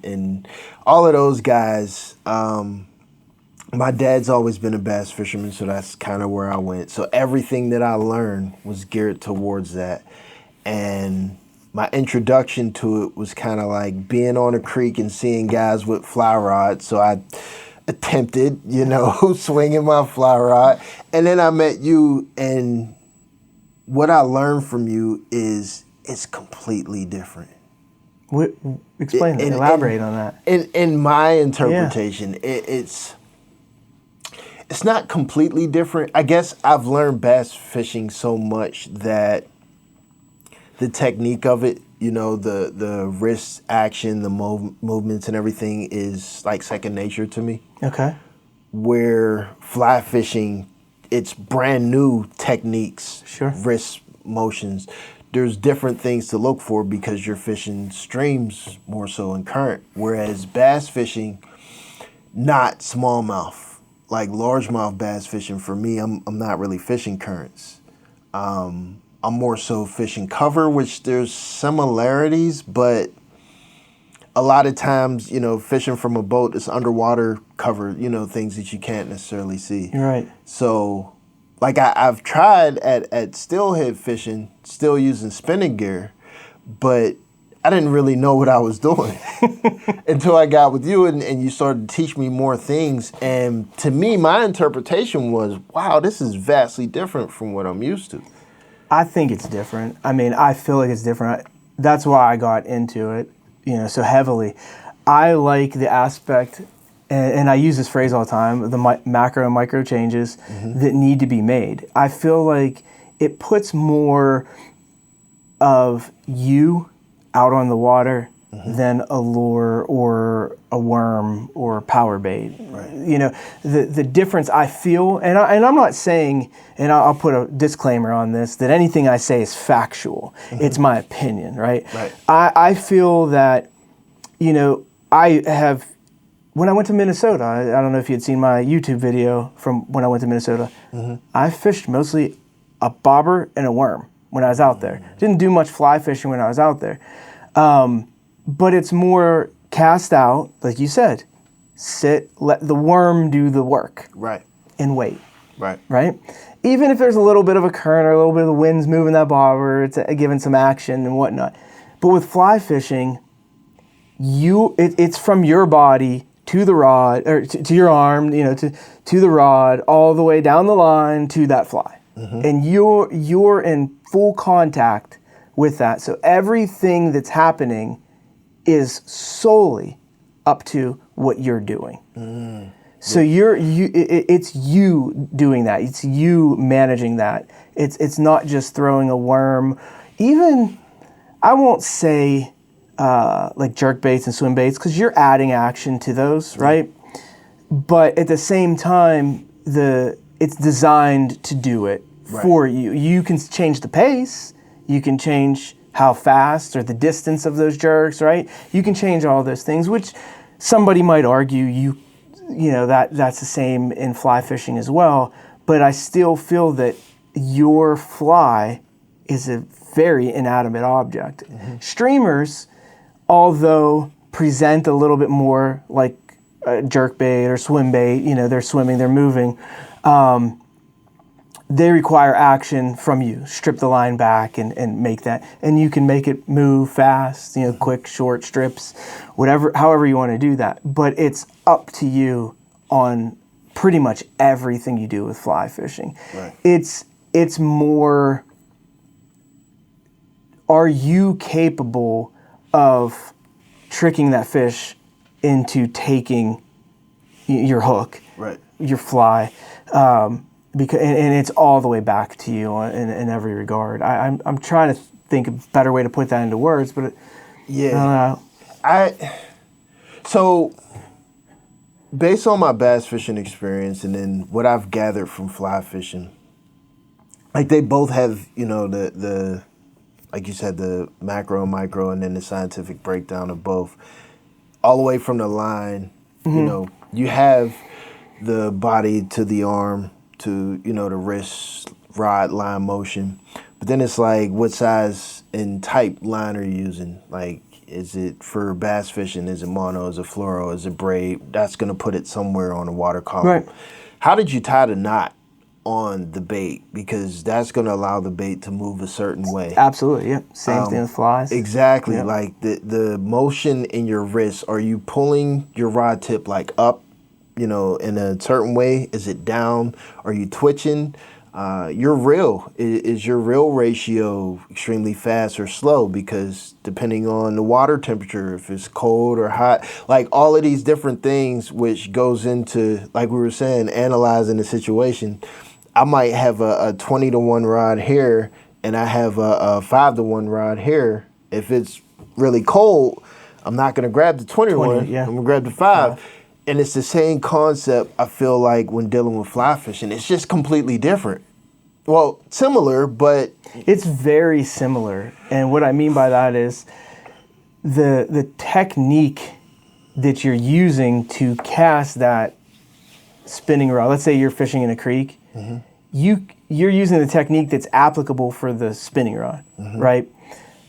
and all of those guys. My dad's always been a bass fisherman, so that's kind of where I went. So everything that I learned was geared towards that. And my introduction to it was kind of like being on a creek and seeing guys with fly rods. So I attempted, swinging my fly rod. And then I met you, and what I learned from you is it's completely different. Explain that. Elaborate on that. In my interpretation, it's not completely different. I guess I've learned bass fishing so much that the technique of it, the wrist action, the movements and everything is like second nature to me. Okay. Where fly fishing, it's brand new techniques, wrist motions. There's different things to look for because you're fishing streams more so in current. Whereas bass fishing, not smallmouth, like largemouth bass fishing. For me, I'm not really fishing currents. I'm more so fishing cover, which there's similarities, but a lot of times, fishing from a boat is underwater cover, things that you can't necessarily see. Right. So, like I've tried at steelhead fishing, still using spinning gear, but I didn't really know what I was doing until I got with you and you started to teach me more things. And to me, my interpretation was, wow, this is vastly different from what I'm used to. I think it's different. I mean, I feel like it's different. That's why I got into it, so heavily. I like the aspect, and I use this phrase all the time, the macro and micro changes that need to be made. I feel like it puts more of you out on the water than a lure or a worm or power bait. Right. The difference I feel, and I'm not saying, and I'll put a disclaimer on this, that anything I say is factual. It's my opinion, right? I feel that, I have, when I went to Minnesota, I don't know if you had seen my YouTube video from when I went to Minnesota, I fished mostly a bobber and a worm when I was out there. Didn't do much fly fishing when I was out there. But it's more cast out, like you said, sit, let the worm do the work. Right. And wait. Right. Even if there's a little bit of a current or a little bit of the wind's moving that bobber, it's giving some action and whatnot. But with fly fishing, it's from your body to the rod, or to your arm, to the rod, all the way down the line to that fly. And you're in full contact with that. So everything that's happening is solely up to what you're doing. So it's you doing that. It's you managing that. It's not just throwing a worm. Even, I won't say like jerk baits and swim baits, because you're adding action to those, right? But at the same time, it's designed to do it for you. You can change the pace. You can change how fast or the distance of those jerks, right? You can change all those things, which somebody might argue you know, that's the same in fly fishing as well. But I still feel that your fly is a very inanimate object. Streamers, although present a little bit more like a jerk bait or swim bait, you know, they're swimming, they're moving, they require action from you. Strip the line back and make that. And you can make it move fast, you know, quick, short strips, however you want to do that. But it's up to you on pretty much everything you do with fly fishing. Right. It's more, are you capable of tricking that fish into taking your hook, your fly, because and it's all the way back to you in every regard. I'm trying to think of a better way to put that into words, but yeah, so based on my bass fishing experience and then what I've gathered from fly fishing, like they both have, you know, the like you said, the macro and micro, and then the scientific breakdown of both, all the way from the line. You know, you have the body to the arm to, you know, the wrist, rod, line motion. But then it's like, what size and type line are you using? Like, is it for bass fishing? Is it mono? Is it fluoro? Is it braid? That's going to put it somewhere on the water column. Right. How did you tie the knot on the bait? Because that's going to allow the bait to move a certain way. Absolutely, yeah. Same thing with flies. Exactly. Yep. Like the motion in your wrist, are you pulling your rod tip like up, you know, in a certain way? Is it down? Are you twitching? Your reel, is your reel ratio extremely fast or slow? Because depending on the water temperature, if it's cold or hot, like all of these different things, which goes into, like we were saying, analyzing the situation. I might have a 20-to-1 rod here, and I have a 5-to-1 rod here. If it's really cold, I'm not going to grab the 20-to-1. Yeah. I'm going to grab the 5. And it's the same concept, I feel like, when dealing with fly fishing. It's just completely different. Well, similar, but... It's very similar. And what I mean by that is the technique that you're using to cast that spinning rod. Let's say you're fishing in a creek. You're using the technique that's applicable for the spinning rod, right?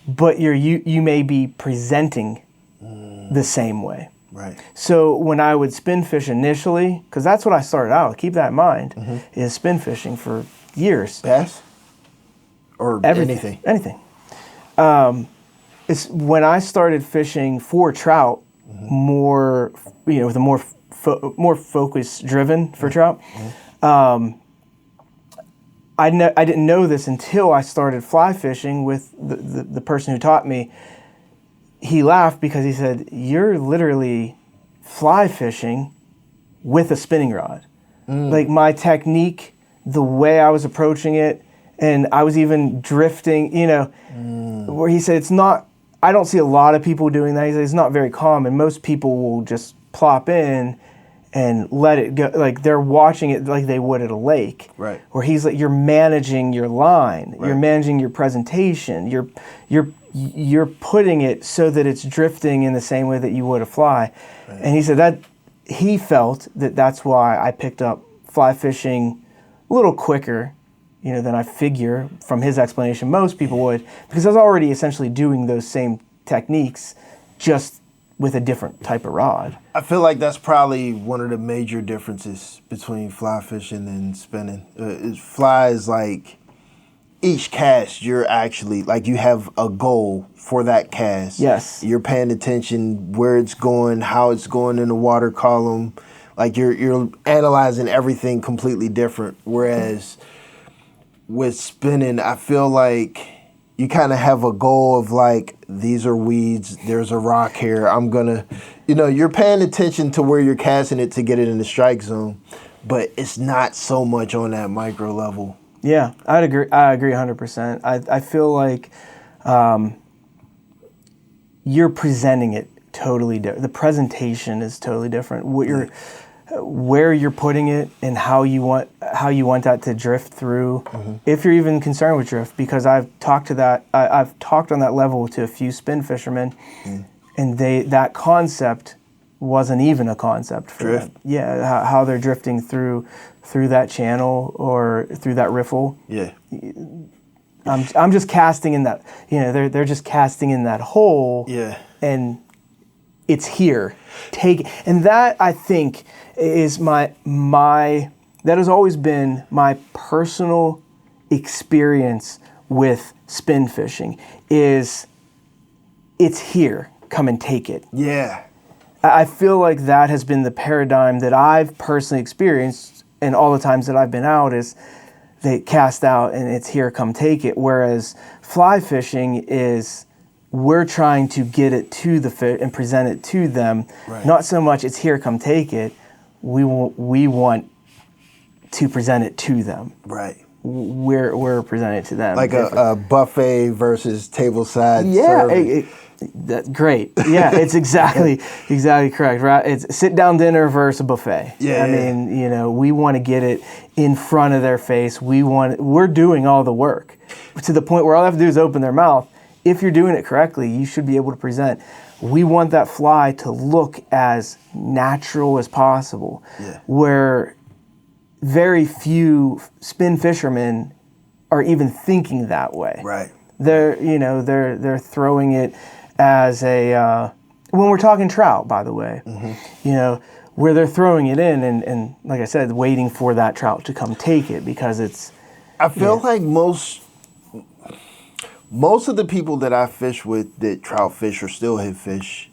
But you may be presenting the same way. Right. So when I would spin fish initially, because that's what I started out, keep that in mind, is spin fishing for years. Bass? Or anything? Anything. It's when I started fishing for trout, more, you know, with a more focus driven for trout. I didn't know this until I started fly fishing with the person who taught me. He laughed because he said, "You're literally fly fishing with a spinning rod." Like my technique, the way I was approaching it, and I was even drifting, you know, where he said it's not, I don't see a lot of people doing that. He said it's not very common. Most people will just plop in and let it go, like they're watching it like they would at a lake. Right. Where he's like, you're managing your line, Right. you're managing your presentation, you're putting it so that it's drifting in the same way that you would a fly. Right. And he said that he felt that that's why I picked up fly fishing a little quicker, you know, than I figure from his explanation most people would, because I was already essentially doing those same techniques, just with a different type of rod. I feel like that's probably one of the major differences between fly fishing and spinning. Fly is like, each cast, you're actually, like you have a goal for that cast. Yes. You're paying attention where it's going, how it's going in the water column. Like you're analyzing everything completely different. Whereas with spinning, I feel like you kind of have a goal of like, these are weeds, there's a rock here, I'm gonna, you're paying attention to where you're casting it to get it in the strike zone, but it's not so much on that micro level. Yeah, I agree 100%. I feel like you're presenting it totally different. The presentation is totally different. Where you're putting it and how you want that to drift through, if you're even concerned with drift, because I've talked on that level to a few spin fishermen, and that concept wasn't even a concept for drift. them. Yeah, how they're drifting through that channel or through that riffle. Yeah. I'm just casting in that. They're just casting in that hole. Yeah. And it's here. And that, I think, is that has always been my personal experience with spin fishing, is it's here, come and take it. Yeah. I feel like that has been the paradigm that I've personally experienced, and all the times that I've been out, is they cast out and it's here, come take it. Whereas fly fishing is, we're trying to get it to the fish and present it to them. Right. Not so much it's here, come take it. We want to present it to them. Right. We're presenting it to them. Like a buffet versus tableside serving. That's great. Yeah, it's exactly correct. Right? It's sit down dinner versus a buffet. Yeah. I mean, we want to get it in front of their face. We're doing all the work to the point where all they have to do is open their mouth. If you're doing it correctly, you should be able to present. We want that fly to look as natural as possible. Yeah. Where very few spin fishermen are even thinking that way. Right. They're throwing it as a when we're talking trout, by the way, where they're throwing it in and like I said, waiting for that trout to come take it, because it's. I feel like most of the people that I fish with that trout fish or steelhead fish,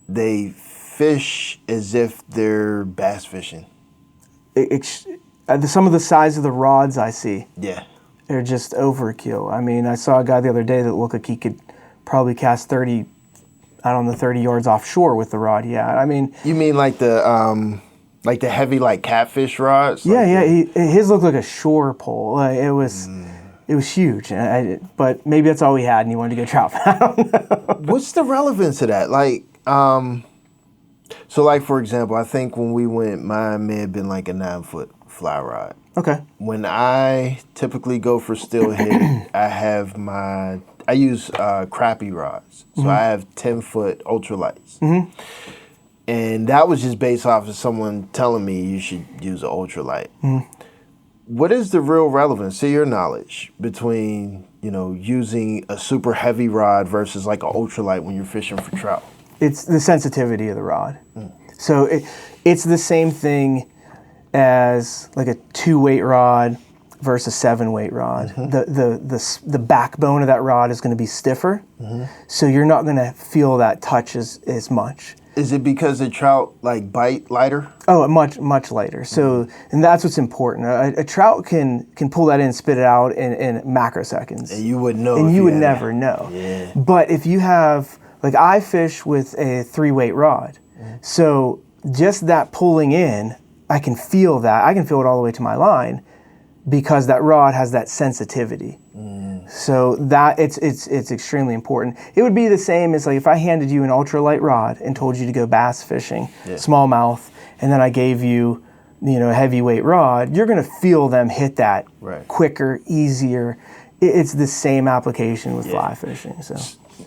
they fish as if they're bass fishing. Some of the size of the rods I see. Yeah. They're just overkill. I mean, I saw a guy the other day that looked like he could probably cast 30 yards offshore with the rod he had. I mean, you mean like the heavy like catfish rods? Yeah. His looked like a shore pole. It was huge. But maybe that's all he had, and he wanted to go trout. I don't know. What's the relevance of that? Like, so like for example, I think when we went, mine may have been like a 9-foot fly rod. Okay. When I typically go for steelhead, I use crappie rods. So I have 10-foot ultralights. And that was just based off of someone telling me you should use an ultralight. What is the real relevance, to your knowledge, between, using a super heavy rod versus like an ultralight when you're fishing for trout? It's the sensitivity of the rod. So it's the same thing as like a 2-weight rod versus a 7-weight rod. The backbone of that rod is going to be stiffer, so you're not going to feel that touch as much. Is it because the trout like bite lighter? Oh, much lighter. So, and that's what's important. A trout can pull that in and spit it out in macroseconds. And you wouldn't know. And you would never know. Yeah. But if you have, like I fish with a 3-weight rod, so just that pulling in, I can feel that. I can feel it all the way to my line because that rod has that sensitivity. So that it's extremely important. It would be the same as like if I handed you an ultralight rod and told you to go bass fishing, smallmouth, and then I gave you, a heavyweight rod. You're going to feel them hit that quicker, easier. It's the same application with fly fishing.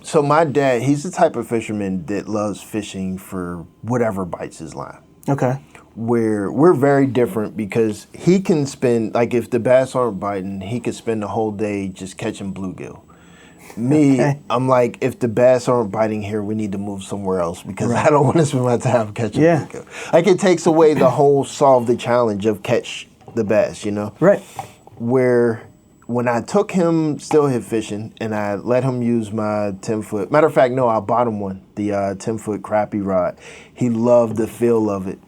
So my dad, he's the type of fisherman that loves fishing for whatever bites his line. Okay. Where we're very different because he can spend, like if the bass aren't biting, he could spend the whole day just catching bluegill. Me, I'm like, if the bass aren't biting here, we need to move somewhere else because I don't want to spend my time catching bluegill. Like it takes away the whole solve the challenge of catch the bass, Right. Where when I took him steelhead fishing and I let him use my 10-foot, matter of fact, no, I bought him one, the 10-foot crappie rod. He loved the feel of it.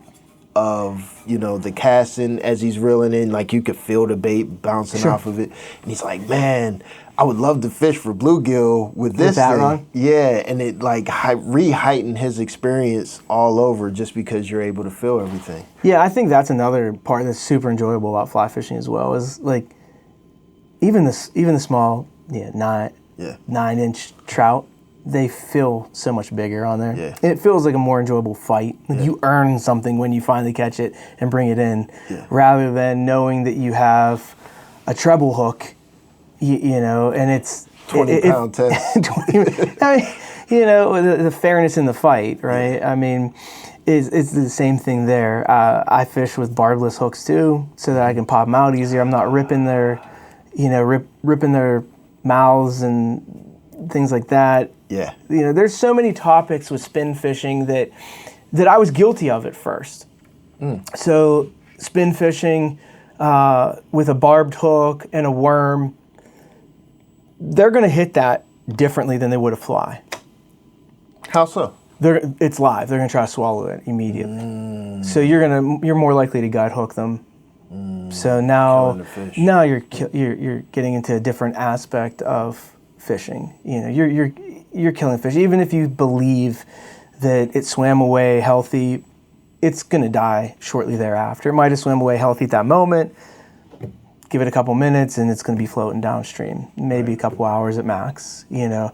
Of the casting as he's reeling in, like you could feel the bait bouncing off of it, and he's like, man, I would love to fish for bluegill with this that thing. run? Yeah, and it like re-heightened his experience all over just because you're able to feel everything. Yeah, I think that's another part that's super enjoyable about fly fishing as well. Is like even the small 9-inch trout, they feel so much bigger on there. Yeah. And it feels like a more enjoyable fight. Like you earn something when you finally catch it and bring it in, rather than knowing that you have a treble hook. You know, and it's 20-pound test. 20, I mean, you know, the fairness in the fight, right? I mean, it's the same thing there. I fish with barbless hooks too, so that I can pop them out easier. I'm not ripping their, ripping their mouths and things like that. Yeah. You know, there's so many topics with spin fishing that I was guilty of at first. So spin fishing with a barbed hook and a worm, they're going to hit that differently than they would a fly. How so? It's live. They're going to try to swallow it immediately. So you're more likely to gut hook them. So now you're getting into a different aspect of fishing. You know, you're killing fish. Even if you believe that it swam away healthy, it's going to die shortly thereafter. It might have swam away healthy at that moment. Give it a couple minutes and it's going to be floating downstream, maybe a couple hours at max. You know,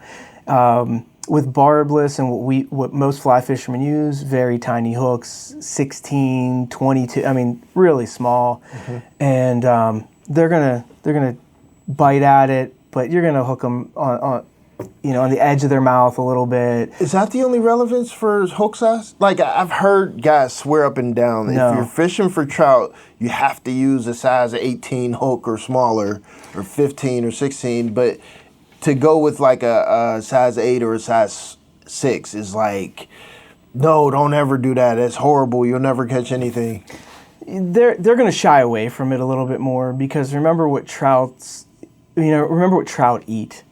with barbless and what most fly fishermen use, very tiny hooks, 16, 22. I mean, really small, and they're gonna bite at it, but you're gonna hook them on the edge of their mouth a little bit. Is that the only relevance for hook size? Like, I've heard guys swear up and down, No. if you're fishing for trout, you have to use a size 18 hook or smaller, or 15 or 16, but to go with like a size 8 or a size 6 is like, no, don't ever do that. That's horrible. You'll never catch anything. They're going to shy away from it a little bit more because remember what trout eat.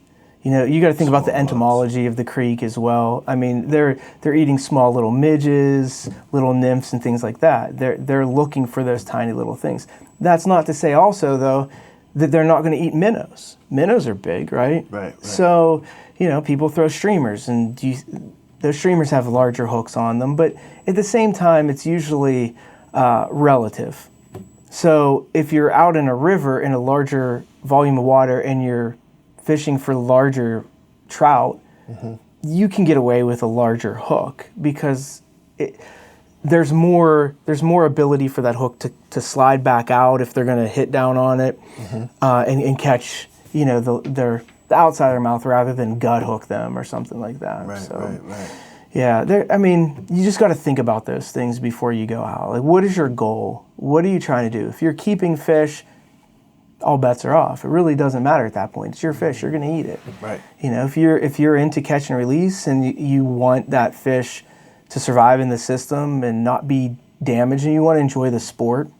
You know, you got to think about the entomology of the creek as well. I mean, they're eating small little midges, little nymphs, and things like that. They're looking for those tiny little things. That's not to say also though that they're not going to eat minnows. Minnows are big, right? Right. So people throw streamers, and those streamers have larger hooks on them. But at the same time, it's usually relative. So if you're out in a river in a larger volume of water and you're fishing for larger trout, you can get away with a larger hook because there's more ability for that hook to slide back out if they're going to hit down on it and catch the outside of their mouth rather than gut hook them or something like that. Right. Yeah, I mean, you just got to think about those things before you go out. Like, what is your goal? What are you trying to do? If you're keeping fish, all bets are off. It really doesn't matter at that point. It's your fish. You're going to eat it. Right. You know, if you're into catch and release and you want that fish to survive in the system and not be damaged and you want to enjoy the sport,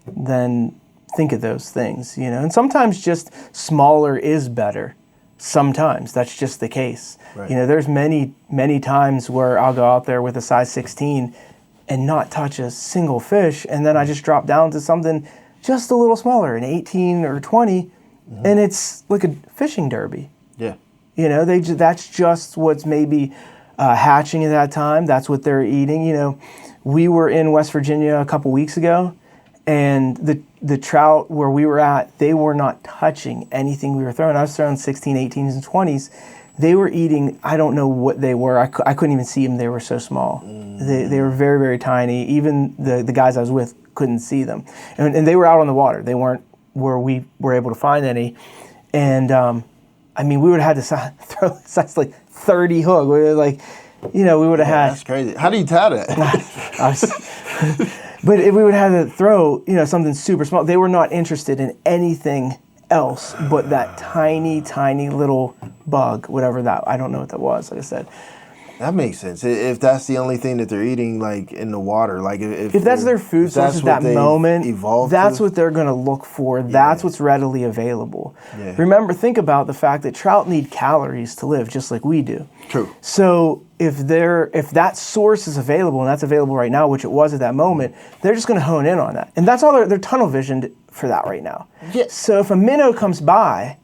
then think of those things, you know. And sometimes just smaller is better. Sometimes that's just the case. Right. You know, there's many, many times where I'll go out there with a size 16 and not touch a single fish, and then I just drop down to something just a little smaller, an 18 or 20, and it's like a fishing derby. Yeah. You know, that's just what's maybe hatching at that time. That's what they're eating. You know, we were in West Virginia a couple weeks ago, and the trout where we were at, they were not touching anything we were throwing. I was throwing 16, 18s, and 20s. They were eating, I don't know what they were. I couldn't even see them. They were so small. They were very, very tiny. Even the guys I was with couldn't see them. And they were out on the water. They weren't where we were able to find any. And, I mean, we would have had to throw size like 30 hook. We were like, you know, we would have had. That's crazy. How do you tie that? But if we would have had to throw, you know, something super small, they were not interested in anything else but that tiny, tiny little bug, whatever that, I don't know what that was, like I said. That makes sense. If that's the only thing that they're eating, like in the water, like if that's their food source at that moment, that's to? what they're going to look for. That's what's readily available. Yeah. Remember, think about the fact that trout need calories to live, just like we do. True. So if that source is available, and that's available right now, which it was at that moment, they're just going to hone in on that, and that's all they're tunnel visioned for that right now. Yeah. So if a minnow comes by,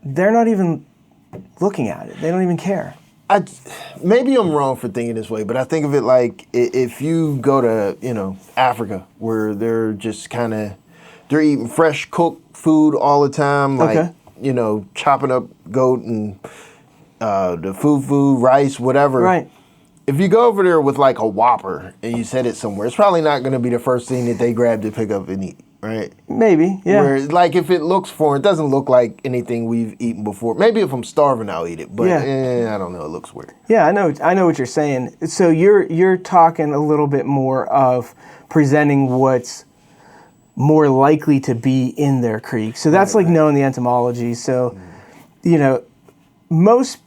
they're not even looking at it. They don't even care. Maybe I'm wrong for thinking this way, but I think of it like if you go to, Africa, where they're just they're eating fresh cooked food all the time, like, chopping up goat and the fufu, rice, whatever. Right. If you go over there with like a Whopper and you set it somewhere, it's probably not going to be the first thing that they grab to pick up and eat, right? Maybe, yeah. Where, like, if it looks foreign, it doesn't look like anything we've eaten before. Maybe if I'm starving, I'll eat it, but I don't know. It looks weird. Yeah, I know what you're saying. So you're talking a little bit more of presenting what's more likely to be in their creek. So that's like knowing the entomology. So, most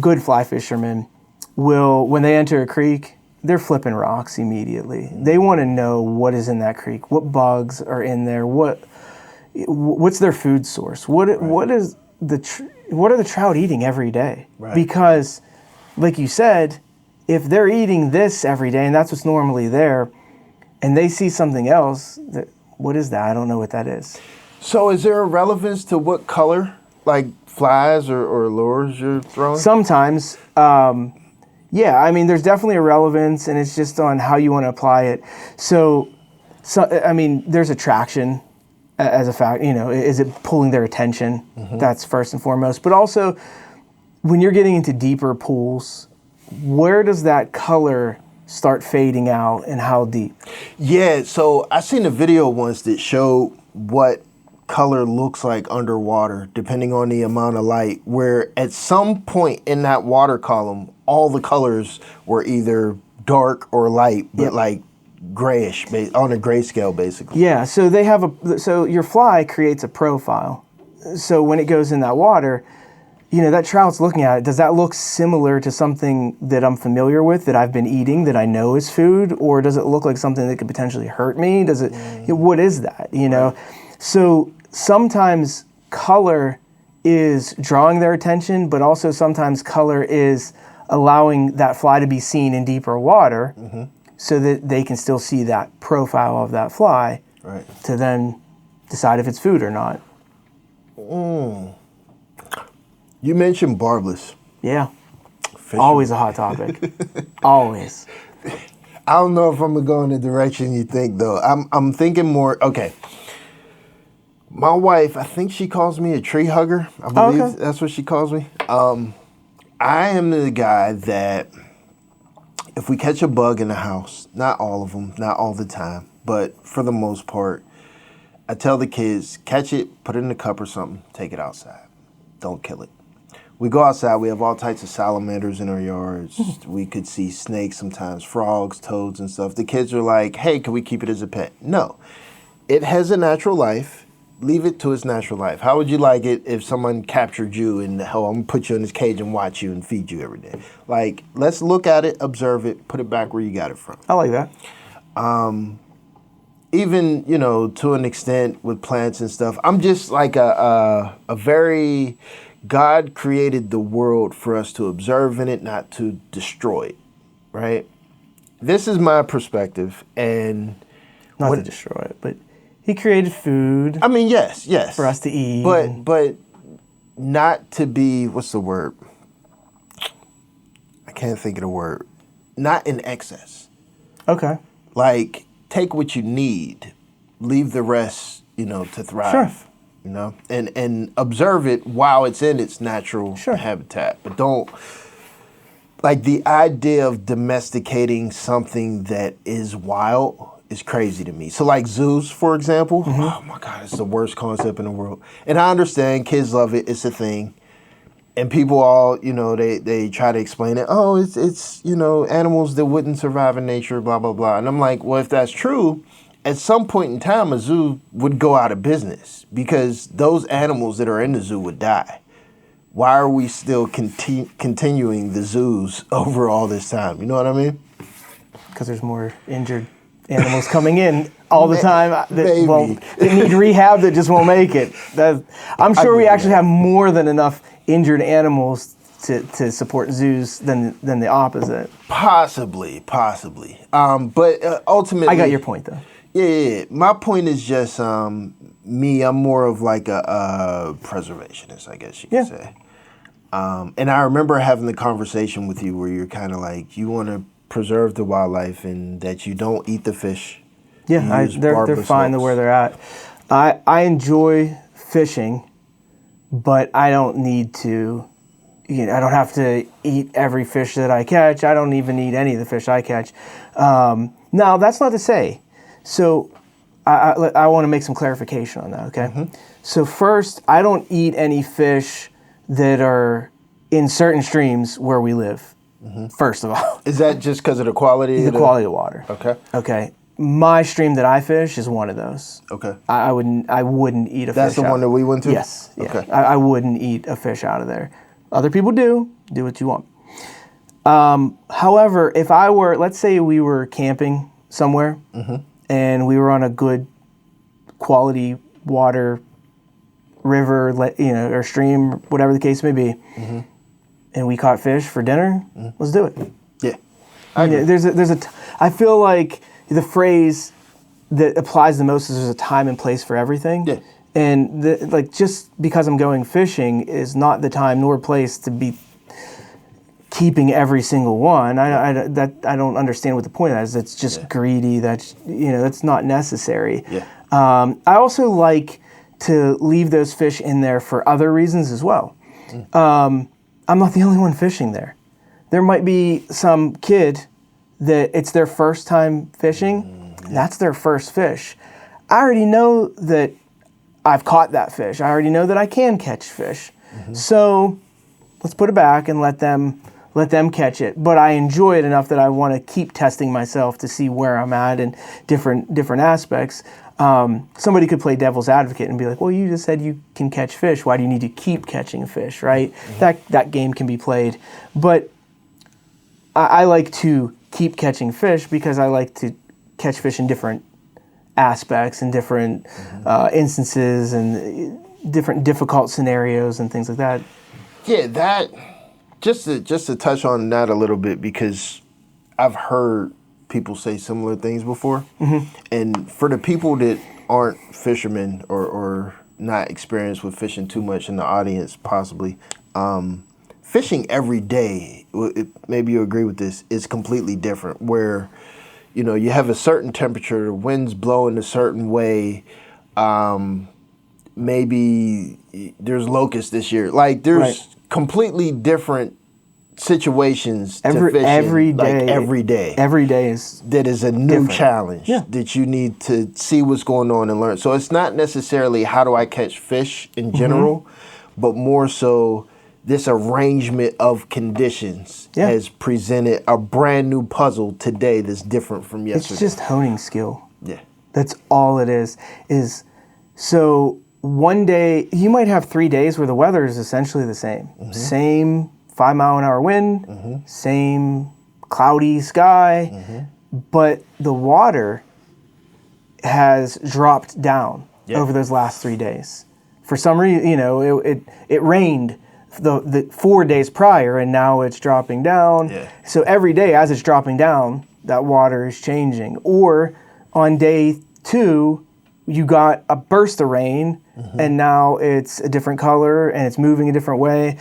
good fly fishermen will, when they enter a creek, they're flipping rocks immediately. They want to know what is in that creek, what bugs are in there, what's their food source, what are the trout eating every day? Right. Because, like you said, if they're eating this every day and that's what's normally there, and they see something else, what is that? I don't know what that is. So is there a relevance to what color, like flies or lures you're throwing? Sometimes. Yeah, I mean, there's definitely a relevance, and it's just on how you want to apply it. So I mean, there's attraction as a fact. Is it pulling their attention? Mm-hmm. That's first and foremost. But also, when you're getting into deeper pools, where does that color start fading out, and how deep? Yeah, so I seen a video once that showed what color looks like underwater, depending on the amount of light, where at some point in that water column, all the colors were either dark or light, but like grayish, on a grayscale, basically. Yeah, so so your fly creates a profile. So when it goes in that water, that trout's looking at it. Does that look similar to something that I'm familiar with, that I've been eating, that I know is food? Or does it look like something that could potentially hurt me? Does it, what is that, Right. So sometimes color is drawing their attention, but also sometimes color is allowing that fly to be seen in deeper water, so that they can still see that profile of that fly, right, to then decide if it's food or not. You mentioned barbless. Yeah. Fishing. Always a hot topic. Always. I don't know if I'm going to go in the direction you think, though. I'm thinking more, okay. My wife, I think she calls me a tree hugger. I believe that's what she calls me. I am the guy that if we catch a bug in the house, not all of them, not all the time, but for the most part, I tell the kids, catch it, put it in a cup or something, take it outside. Don't kill it. We go outside, we have all types of salamanders in our yards. We could see snakes sometimes, frogs, toads and stuff. The kids are like, hey, can we keep it as a pet? No. It has a natural life. Leave it to its natural life. How would you like it if someone captured you and, I'm going to put you in this cage and watch you and feed you every day? Like, let's look at it, observe it, put it back where you got it from. I like that. Even, to an extent with plants and stuff, I'm just like a very, God created the world for us to observe in it, not to destroy it, right? This is my perspective, and... Not to destroy it, but... He created food. I mean, yes. For us to eat. But not to be, what's the word? I can't think of the word. Not in excess. Okay. Like, take what you need. Leave the rest, to thrive. Sure. And observe it while it's in its natural habitat. But don't, like, the idea of domesticating something that is wild is crazy to me. So like zoos, for example, oh my God, it's the worst concept in the world. And I understand kids love it, it's a thing. And people all, they try to explain it. Oh, it's animals that wouldn't survive in nature, blah, blah, blah. And I'm like, well, if that's true, at some point in time, a zoo would go out of business because those animals that are in the zoo would die. Why are we still continuing the zoos over all this time? You know what I mean? Because there's more injured animals coming in all the time that they need rehab that just won't make it. I'm sure we actually have more than enough injured animals to support zoos than the opposite. Possibly. But ultimately... I got your point, though. Yeah. My point is just me, I'm more of like a preservationist, I guess you could say. And I remember having the conversation with you where you're kind of like, you want to preserve the wildlife and that you don't eat the fish. Yeah, they're fine to where they're at. I enjoy fishing, but I don't need to, I don't have to eat every fish that I catch. I don't even eat any of the fish I catch. Now, that's not to say. So I want to make some clarification on that, okay? Mm-hmm. So first, I don't eat any fish that are in certain streams where we live, first of all. Is that just because of the quality? The quality of water. Okay. Okay. My stream that I fish is one of those. Okay. I wouldn't eat a fish. That's the one that we went to? Yes. Yeah. Okay. I wouldn't eat a fish out of there. Other people do. Do what you want. However, if I were, let's say we were camping somewhere and we were on a good quality water river, or stream, whatever the case may be, and we caught fish for dinner, let's do it. Yeah. I feel like the phrase that applies the most is there's a time and place for everything. Yeah. And just because I'm going fishing is not the time nor place to be keeping every single one. I don't understand what the point of that is. It's just greedy. That's not necessary. Yeah. I also like to leave those fish in there for other reasons as well. I'm not the only one fishing there. There might be some kid that it's their first time fishing. That's their first fish. I already know that I've caught that fish. I already know that I can catch fish. So let's put it back and let them catch it. But I enjoy it enough that I want to keep testing myself to see where I'm at in different aspects. Somebody could play devil's advocate and be like, well, you just said you can catch fish. Why do you need to keep catching fish, right? That game can be played. But I like to keep catching fish because I like to catch fish in different aspects and different instances and different difficult scenarios and things like that. Yeah, just to touch on that a little bit, because I've heard people say similar things before. And for the people that aren't fishermen or not experienced with fishing too much in the audience, possibly, fishing every day, maybe you agree with this, is completely different, where you have a certain temperature, the wind's blowing a certain way, maybe there's locusts this year. Like, there's completely different situations to fish every day. Like every day. Every day is that is a new different challenge that you need to see what's going on and learn. So it's not necessarily how do I catch fish in general, but more so this arrangement of conditions has presented a brand new puzzle today that's different from yesterday. It's just honing skill. Yeah. That's all it is. So one day, you might have 3 days where the weather is essentially the same. Same 5-mile-an-hour wind, same cloudy sky, but the water has dropped down over those last 3 days. For some reason, it rained the 4 days prior, and now it's dropping down. Yeah. So every day as it's dropping down, that water is changing. Or on day 2, you got a burst of rain, and now it's a different color and it's moving a different way.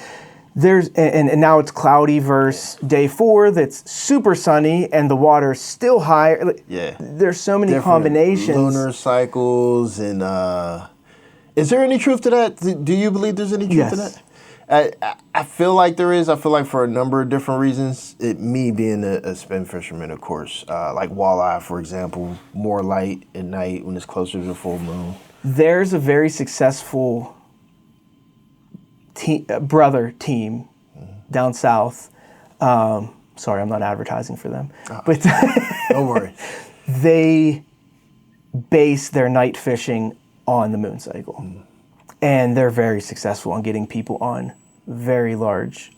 And now it's cloudy versus day 4 that's super sunny and the water's still higher. Yeah. There's so many different combinations. Lunar cycles and is there any truth to that? Do you believe there's any truth to that? I feel like there is. I feel like for a number of different reasons. Me being a spin fisherman, of course, like walleye, for example, more light at night when it's closer to the full moon. There's a very successful brother team down south. Sorry, I'm not advertising for them, but don't worry. They base their night fishing on the moon cycle. And they're very successful in getting people on very large.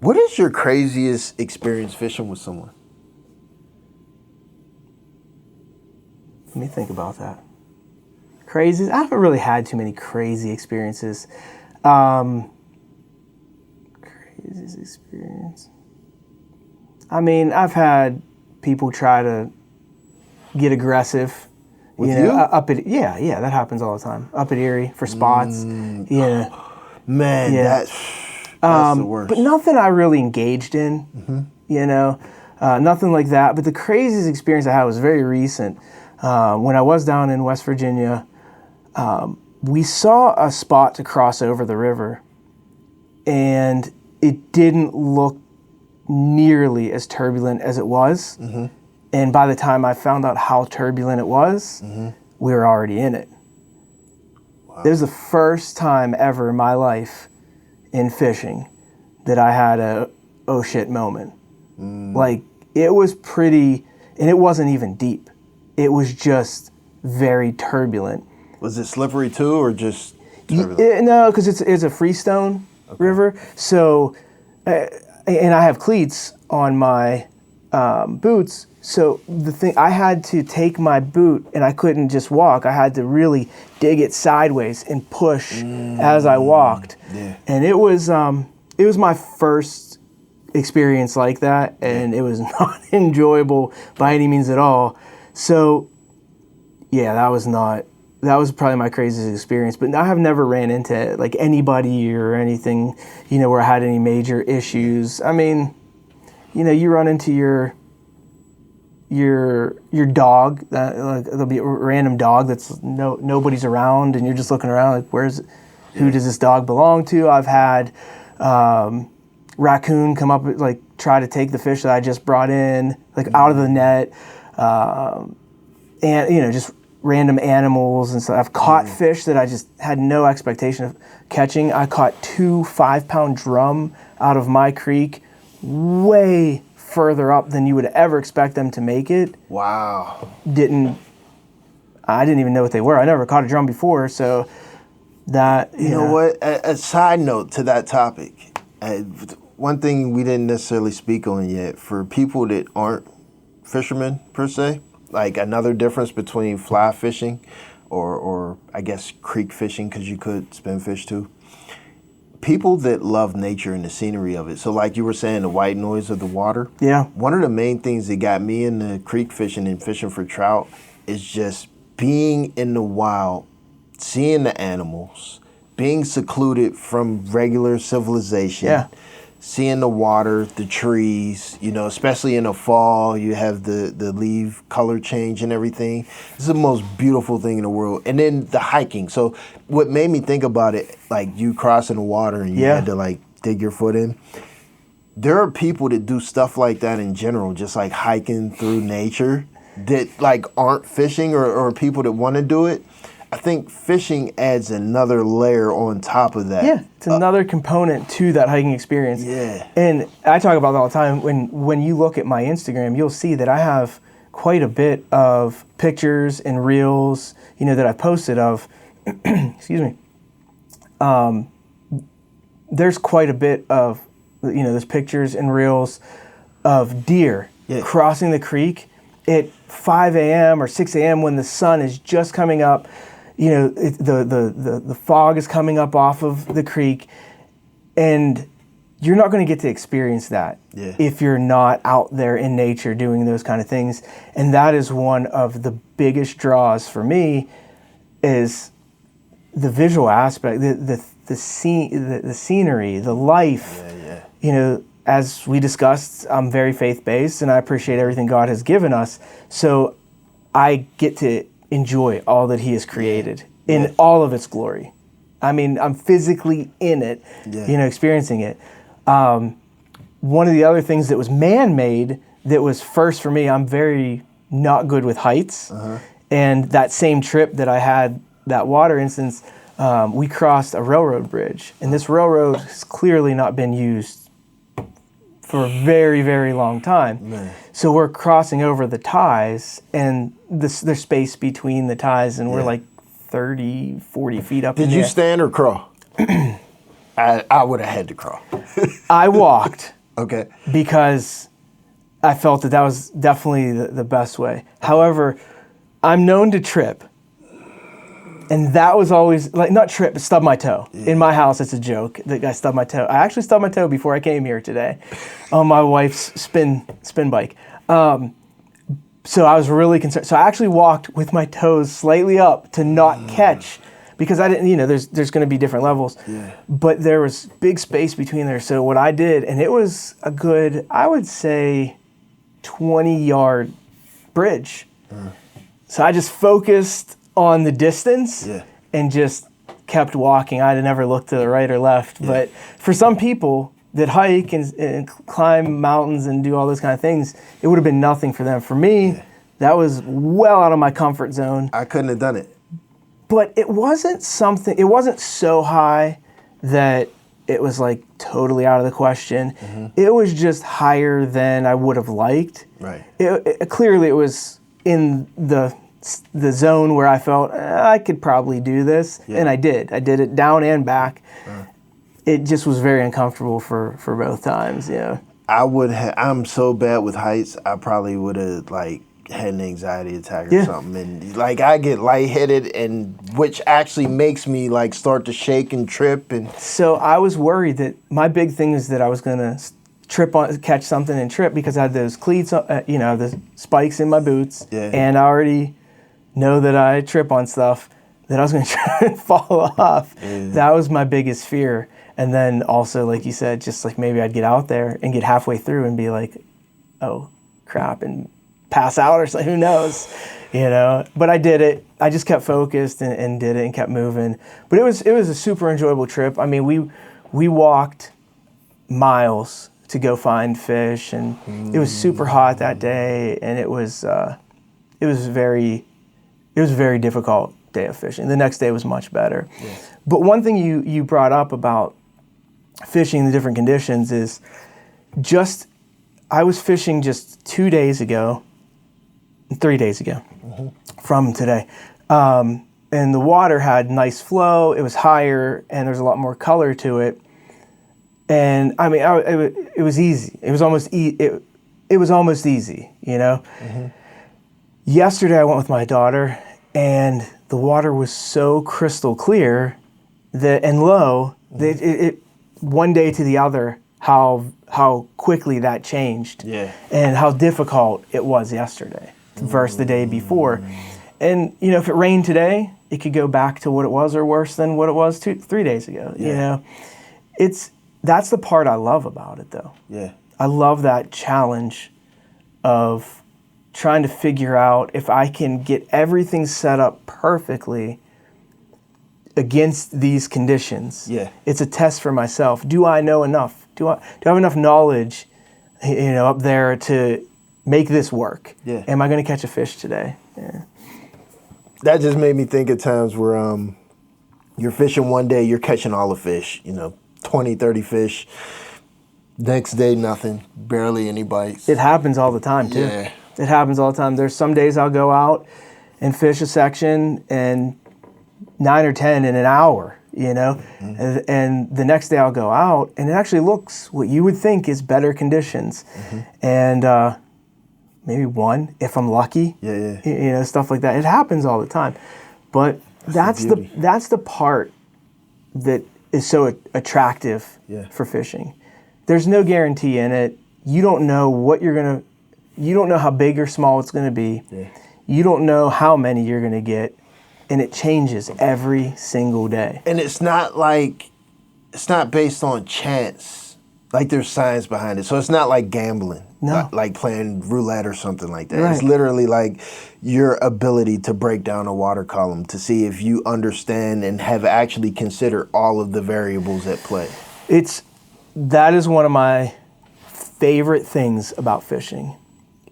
What is your craziest experience fishing with someone? Let me think about that. Crazy? I haven't really had too many crazy experiences. Craziest experience. I mean, I've had people try to get aggressive. With you? Up at yeah, that happens all the time. Up at Erie for spots. Yeah. Man, Yeah. that's the worst. But nothing I really engaged in, nothing like that. But the craziest experience I had was very recent. When I was down in West Virginia, we saw a spot to cross over the river, and it didn't look nearly as turbulent as it was. And by the time I found out how turbulent it was, we were already in it. Wow. It was the first time ever in my life in fishing that I had a oh shit moment. Like, it was pretty, and it wasn't even deep. It was just very turbulent. Was it slippery too, or just turbulent? No, because it's a freestone river. So, and I have cleats on my boots. So the thing, I had to take my boot, and I couldn't just walk. I had to really dig it sideways and push as I walked. Yeah. And it was my first experience like that, and it was not enjoyable by any means at all. So, yeah, that was probably my craziest experience. But I have never ran into like anybody or anything, where I had any major issues. I mean, you run into your dog, like there'll be a random dog that's nobody's around, and you're just looking around like, who does this dog belong to? I've had raccoon come up, like try to take the fish that I just brought in, like out of the net, and just random animals and stuff. I've caught fish that I just had no expectation of catching. I caught 2 5-pound drum out of my creek, way further up than you would ever expect them to make it. Wow. I didn't even know what they were. I never caught a drum before, so that... You know what? A side note to that topic. One thing we didn't necessarily speak on yet, for people that aren't fishermen per se, like another difference between fly fishing or I guess creek fishing, because you could spin fish too. People that love nature and the scenery of it. So like you were saying, the white noise of the water. Yeah. One of the main things that got me into creek fishing and fishing for trout is just being in the wild, seeing the animals, being secluded from regular civilization, seeing the water, the trees, especially in the fall, you have the leaf color change and everything. It's the most beautiful thing in the world. And then the hiking. So what made me think about it, like you crossing the water and you had to like dig your foot in. There are people that do stuff like that in general, just like hiking through nature, that like aren't fishing or people that want to do it. I think fishing adds another layer on top of that. Yeah, it's another component to that hiking experience. Yeah. And I talk about that all the time. When you look at my Instagram, you'll see that I have quite a bit of pictures and reels, that I've posted of, excuse me. There's quite a bit of, there's pictures and reels of deer crossing the creek at 5 a.m. or 6 a.m. when the sun is just coming up. The fog is coming up off of the creek, and you're not going to get to experience that if you're not out there in nature doing those kind of things. And that is one of the biggest draws for me, is the visual aspect, the scenery, the life. As we discussed, I'm very faith-based, and I appreciate everything God has given us. So I get to enjoy all that He has created in all of its glory. I mean, I'm physically in it, experiencing it. One of the other things that was man-made that was first for me, I'm very not good with heights. And that same trip that I had, that water instance, we crossed a railroad bridge. And this railroad has clearly not been used for a very, very long time. Man. So we're crossing over the ties, and there's space between the ties, and we're like 30, 40 feet up in the air. Did you stand or crawl? I would have had to crawl. I walked. Okay. Because I felt that was definitely the best way. However, I'm known to trip. And that was always, like, not trip, but stub my toe. In my house, it's a joke that I stubbed my toe. I actually stubbed my toe before I came here today on my wife's spin bike. So I was really concerned. So I actually walked with my toes slightly up to not catch, because I didn't, there's going to be different levels. Yeah. But there was big space between there. So what I did, and it was a good, I would say, 20-yard bridge. So I just focused on the distance and just kept walking. I had never looked to the right or left. But for some people that hike and climb mountains and do all those kind of things, it would have been nothing for them. For me, that was well out of my comfort zone. I couldn't have done it. But it wasn't so high that it was like totally out of the question. It was just higher than I would have liked. Right. Clearly it was in the zone where I felt I could probably do this, and I did. I did it down and back. It just was very uncomfortable for both times. I'm so bad with heights. I probably would have had an anxiety attack or something, and I get lightheaded, and which actually makes me start to shake and trip. And so I was worried that my big thing is that I was gonna catch something and trip, because I had those cleats, the spikes in my boots, and I already know that I trip on stuff, that I was gonna try and fall off. That was my biggest fear. And then also, like you said, just maybe I'd get out there and get halfway through and be like, oh crap, and pass out or something, who knows, But I did it. I just kept focused and did it and kept moving. But it was a super enjoyable trip. I mean, we walked miles to go find fish, and it was super hot that day, and it was a very difficult day of fishing. The next day was much better. But one thing you brought up about fishing in the different conditions is I was fishing just 3 days ago from today. And the water had nice flow, it was higher, and there's a lot more color to it. And I mean, it was easy. It was almost easy, Yesterday I went with my daughter, and the water was so crystal clear and low that it one day to the other, how quickly that changed, and how difficult it was yesterday versus the day before. And if it rained today, it could go back to what it was or worse than what it was 3 days ago. That's the part I love about it, though. I love that challenge of trying to figure out if I can get everything set up perfectly against these conditions. It's a test for myself. Do I know enough? Do I have enough knowledge, up there to make this work? Am I going to catch a fish today? That just made me think of times where you're fishing one day, you're catching all the fish, 20, 30 fish. Next day, nothing, barely any bites. It happens all the time, too. It happens all the time. There's some days I'll go out and fish a section and 9 or 10 in an hour, and the next day I'll go out and it actually looks what you would think is better conditions, and maybe one if I'm lucky, stuff like that. It happens all the time, but that's the part that is so attractive for fishing. There's no guarantee in it. You don't know you don't know how big or small it's gonna be. You don't know how many you're gonna get. And it changes every single day. And it's not based on chance. There's science behind it. So it's not like gambling. No. Like playing roulette or something like that. Right. It's literally your ability to break down a water column to see if you understand and have actually considered all of the variables at play. That is one of my favorite things about fishing,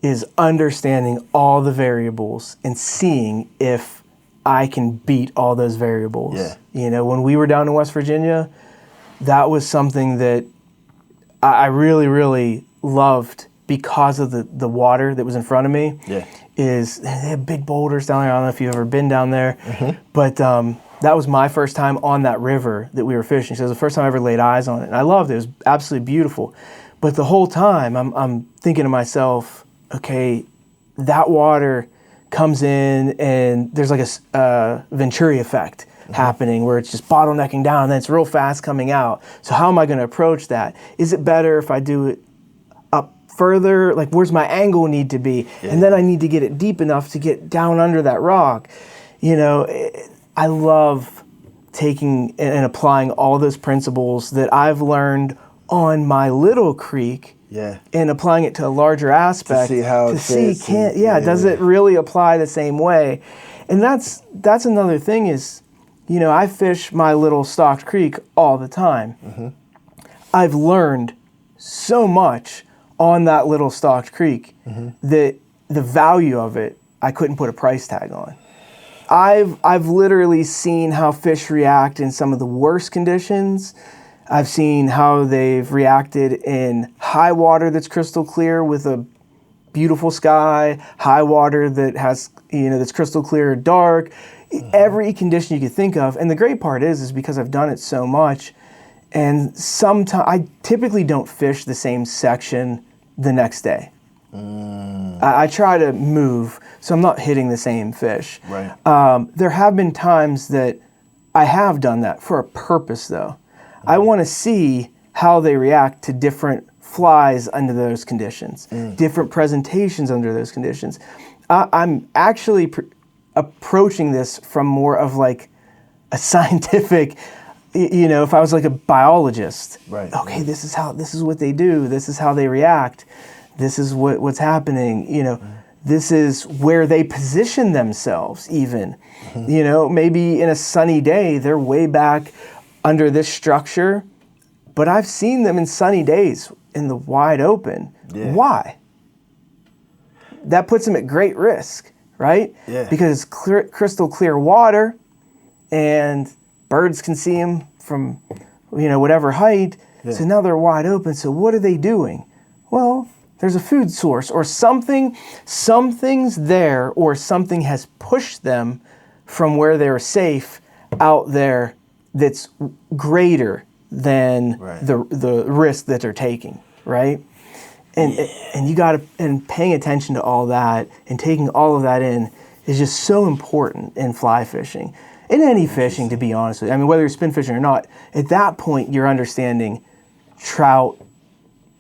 is understanding all the variables and seeing if I can beat all those variables. When we were down in West Virginia, that was something that I really, really loved because of the water that was in front of me. Is they have big boulders down there. I don't know if you've ever been down there, but that was my first time on that river that we were fishing. So it was the first time I ever laid eyes on it, and I loved it. It was absolutely beautiful. But the whole time I'm thinking to myself, okay, that water comes in and there's a Venturi effect happening where it's just bottlenecking down and then it's real fast coming out. So how am I going to approach that? Is it better if I do it up further, like where's my angle need to be? Yeah. And then I need to get it deep enough to get down under that rock. You know, I love taking and applying all those principles that I've learned on my little creek and applying it to a larger aspect to see how it fits does it really apply the same way? And that's another thing is, you know, I fish my little stocked creek all the time. Mm-hmm. I've learned so much on that little stocked creek that the value of it, I couldn't put a price tag on. I've literally seen how fish react in some of the worst conditions. I've seen how they've reacted in high water that's crystal clear with a beautiful sky, high water that has, you know, that's crystal clear or dark, every condition you could think of. And the great part is because I've done it so much, and sometimes I typically don't fish the same section the next day. I try to move, so I'm not hitting the same fish. Right. There have been times that I have done that for a purpose, though. I want to see how they react to different flies under those conditions, different presentations under those conditions. I'm actually approaching this from more of like a scientific, you know, if I was like a biologist. Right. Okay, this is what they do. This is how they react. This is what's happening, you know. This is where they position themselves even. You know, maybe in a sunny day, they're way back under this structure, but I've seen them in sunny days in the wide open. Yeah. Why? That puts them at great risk, right? Yeah. Because it's crystal clear water and birds can see them from, you know, whatever height. Yeah. So now they're wide open. So what are they doing? Well, there's a food source or something's there, or something has pushed them from where they're safe out there that's greater than the risk that they're taking, right? And you got to, and paying attention to all that and taking all of that in is just so important in fly fishing. In any fishing, to be honest with you. I mean, whether you're spin fishing or not, at that point you're understanding trout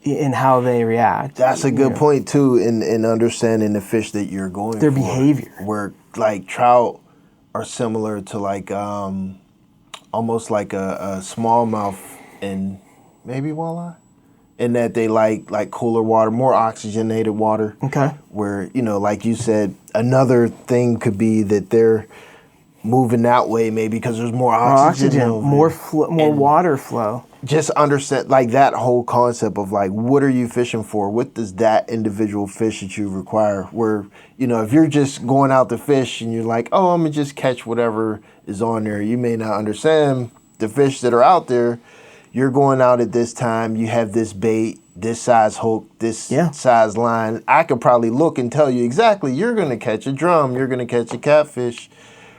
in how they react. That's a good point too, in understanding the fish that you're going their for. Behavior. Where like trout are similar to like almost like a smallmouth and maybe walleye, in that they like cooler water, more oxygenated water. Okay. Where, you know, like you said, another thing could be that they're moving that way maybe because there's more oxygen, more water flow. Just understand like that whole concept of like, what are you fishing for? What does that individual fish that you require? Where, you know, if you're just going out to fish and you're like, oh, I'm gonna just catch whatever is on there, you may not understand the fish that are out there. You're going out at this time, you have this bait, this size hook, this size line. I could probably look and tell you exactly, you're gonna catch a drum, you're gonna catch a catfish.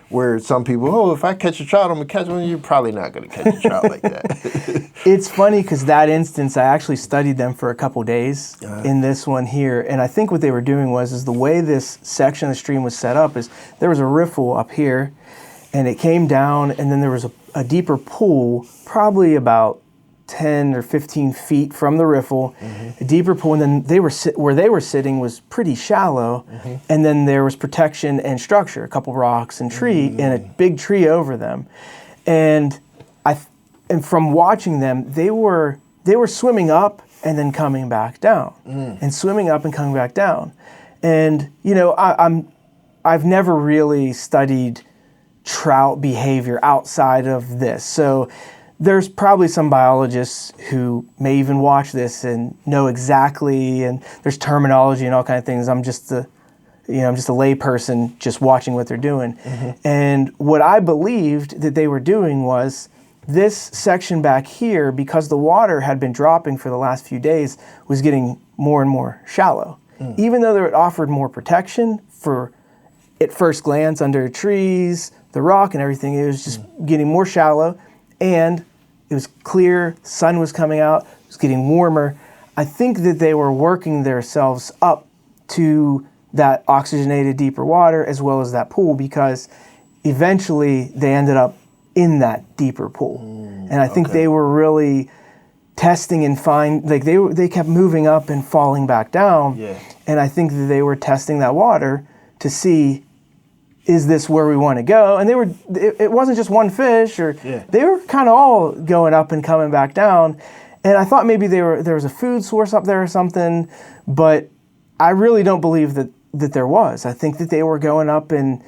Where some people, oh, if I catch a trout, I'm going to catch one. You're probably not going to catch a trout like that. It's funny because that instance, I actually studied them for a couple days in this one here. And I think what they were doing is the way this section of the stream was set up is there was a riffle up here and it came down and then there was a deeper pool, probably about 10 or 15 feet from the riffle, a deeper pool, and then where they were sitting was pretty shallow, and then there was protection and structure, a couple rocks and tree, and a big tree over them. And from watching them, they were swimming up and then coming back down, and swimming up and coming back down. And you know, I've never really studied trout behavior outside of this, so there's probably some biologists who may even watch this and know exactly, and there's terminology and all kinds of things. I'm just a layperson just watching what they're doing. And what I believed that they were doing was this section back here, because the water had been dropping for the last few days, was getting more and more shallow. Even though it offered more protection for, at first glance, under trees, the rock and everything, it was just getting more shallow. And it was clear, sun was coming out, it was getting warmer. I think that they were working themselves up to that oxygenated deeper water as well as that pool, because eventually they ended up in that deeper pool. And I think they were really testing and they kept moving up and falling back down. Yeah. And I think that they were testing that water to see, is this where we want to go? And it wasn't just one fish, or they were kind of all going up and coming back down. And I thought maybe there was a food source up there or something, but I really don't believe that there was. I think that they were going up and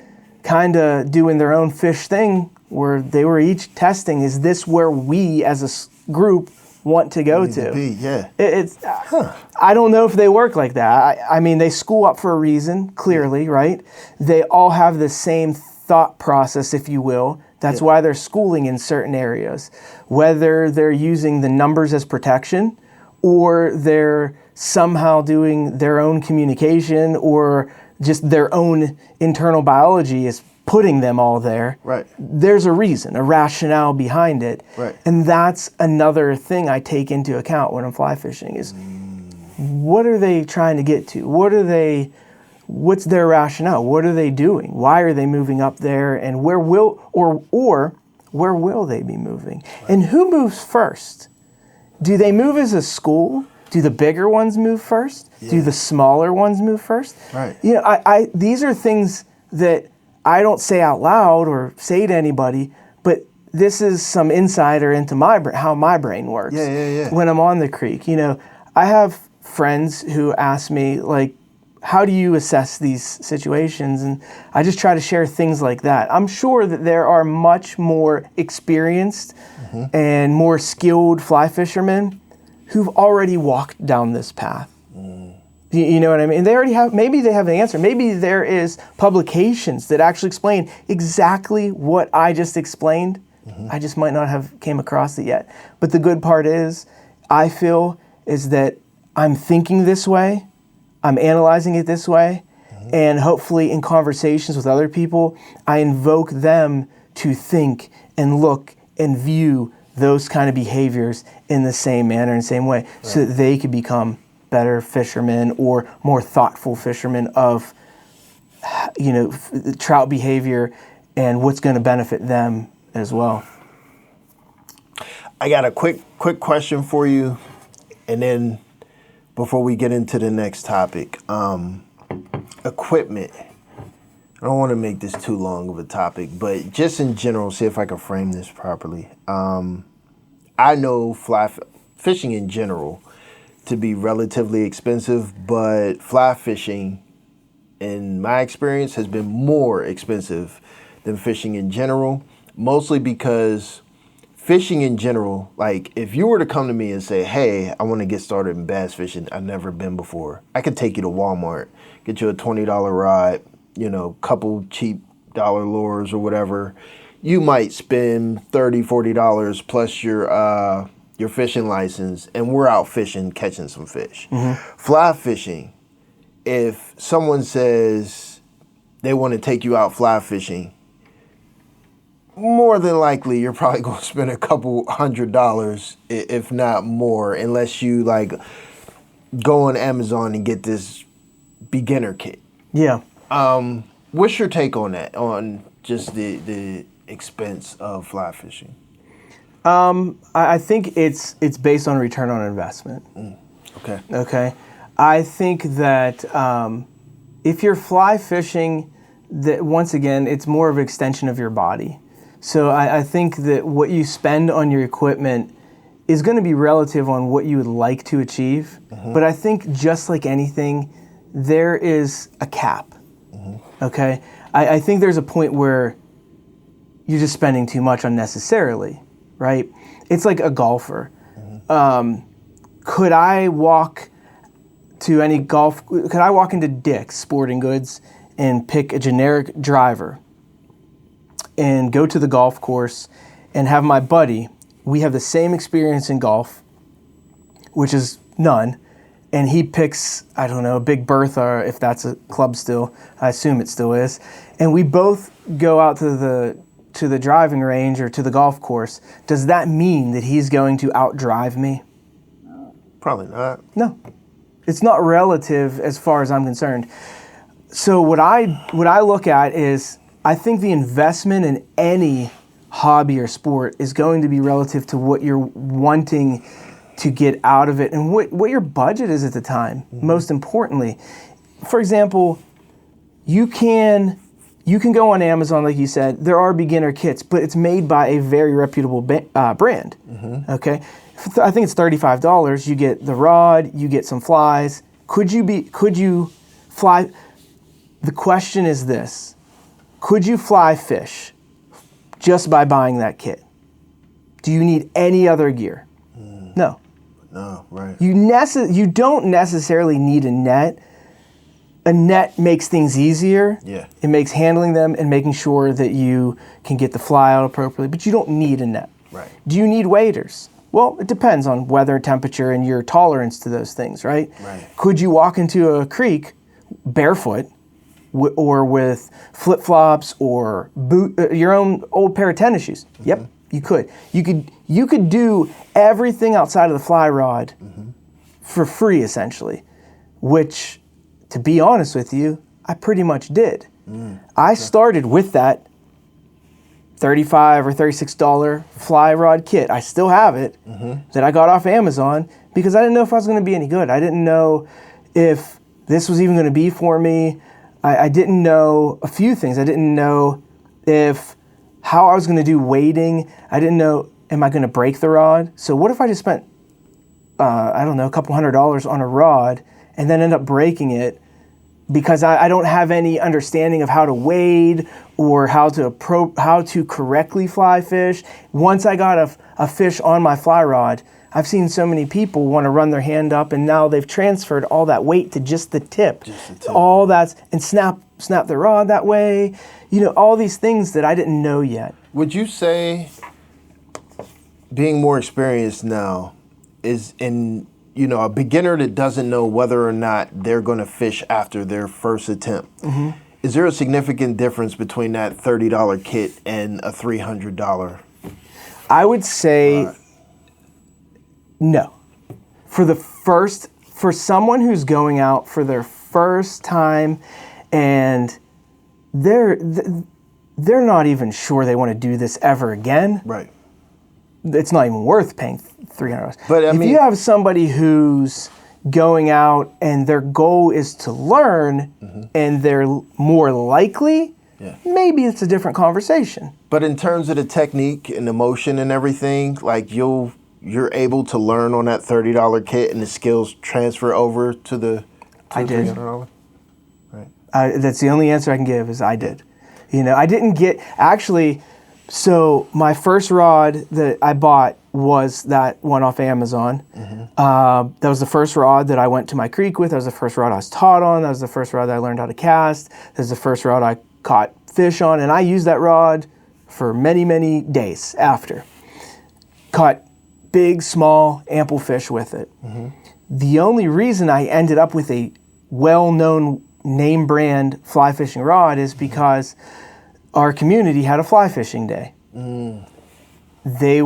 kind of doing their own fish thing, where they were each testing, is this where we as a group want to go to? I don't know if they work like that. I mean, they school up for a reason, clearly, right? They all have the same thought process, if you will. That's why they're schooling in certain areas. Whether they're using the numbers as protection, or they're somehow doing their own communication, or just their own internal biology is putting them all there. Right. There's a reason, a rationale behind it. Right. And that's another thing I take into account when I'm fly fishing is, what are they trying to get to? What's their rationale? What are they doing? Why are they moving up there? And where will they be moving? Right. And who moves first? Do they move as a school? Do the bigger ones move first? Yeah. Do the smaller ones move first? Right. You know, these are things that I don't say out loud or say to anybody, but this is some insider into how my brain works. When I'm on the creek. You know, I have friends who ask me, like, how do you assess these situations? And I just try to share things like that. I'm sure that there are much more experienced and more skilled fly fishermen who've already walked down this path. You know what I mean? They already have, maybe they have an answer. Maybe there is publications that actually explain exactly what I just explained. I just might not have came across it yet. But the good part is, I feel, is that I'm thinking this way, I'm analyzing it this way, and hopefully in conversations with other people, I invoke them to think and look and view those kind of behaviors in the same manner and same way, so that they could become better fishermen or more thoughtful fishermen of, you know, trout behavior and what's going to benefit them as well. I got a quick question for you, and then before we get into the next topic, equipment. I don't want to make this too long of a topic, but just in general, see if I can frame this properly. I know fly fishing in general to be relatively expensive, but fly fishing, in my experience, has been more expensive than fishing in general, mostly because fishing in general, like if you were to come to me and say, hey, I want to get started in bass fishing, I've never been before, I could take you to Walmart, get you a $20 rod, you know, couple cheap dollar lures or whatever. You might spend $30, $40 plus your fishing license, and we're out fishing, catching some fish. Fly fishing, if someone says they want to take you out fly fishing, more than likely you're probably going to spend a couple $100, if not more, unless you like go on Amazon and get this beginner kit. Yeah. What's your take on that, on just the expense of fly fishing? I think it's based on return on investment. Okay. I think that if you're fly fishing, that once again, it's more of an extension of your body. So I think that what you spend on your equipment is going to be relative on what you would like to achieve. But I think just like anything, there is a cap. Okay? I think there's a point where you're just spending too much unnecessarily, right? It's like a golfer. Could I walk into Dick's Sporting Goods and pick a generic driver and go to the golf course and have my buddy, we have the same experience in golf, which is none, and he picks, I don't know, a Big Bertha, if that's a club still, I assume it still is, and we both go out to the driving range or to the golf course, does that mean that he's going to outdrive me? Probably not. No. It's not relative as far as I'm concerned. So what I look at is, I think the investment in any hobby or sport is going to be relative to what you're wanting to get out of it and what your budget is at the time, most importantly. For example, you can go on Amazon, like you said. There are beginner kits, but it's made by a very reputable brand. Okay, I think it's $35. You get the rod, you get some flies. Could you fly? The question is this: could you fly fish just by buying that kit? Do you need any other gear? No. No, right. You don't necessarily need a net. A net makes things easier. Yeah. It makes handling them and making sure that you can get the fly out appropriately, but you don't need a net. Right. Do you need waders? Well, it depends on weather, temperature, and your tolerance to those things, right? Right. Could you walk into a creek barefoot or with flip-flops or your own old pair of tennis shoes? Yep, you could. You could do everything outside of the fly rod for free, essentially, which, to be honest with you, I pretty much did. I started with that $35 or $36 fly rod kit. I still have it that I got off Amazon because I didn't know if I was going to be any good. I didn't know if this was even going to be for me. I didn't know a few things. I didn't know how I was going to do wading. I didn't know, am I going to break the rod? So what if I just spent, I don't know, a couple $100s on a rod and then end up breaking it because I don't have any understanding of how to wade or how to correctly fly fish. Once I got a fish on my fly rod, I've seen so many people want to run their hand up and now they've transferred all that weight to just the tip. All that's, and snap the rod that way. You know, all these things that I didn't know yet. Would you say being more experienced now is a beginner that doesn't know whether or not they're going to fish after their first attempt? Is there a significant difference between that $30 kit and a $300? I would say no. For someone who's going out for their first time and they're not even sure they want to do this ever again. Right. It's not even worth paying $300. But I mean, if you have somebody who's going out and their goal is to learn and they're more likely, maybe it's a different conversation. But in terms of the technique and the motion and everything, like you're able to learn on that $30 kit and the skills transfer over to the $300? Right. That's the only answer I can give is I did. I didn't get, actually, so my first rod that I bought was that one off Amazon. That was the first rod that I went to my creek with. That was the first rod I was taught on. That was the first rod that I learned how to cast. That was the first rod I caught fish on. And I used that rod for many, many days after. Caught big, small, ample fish with it. The only reason I ended up with a well-known name brand fly fishing rod is because our community had a fly fishing day. They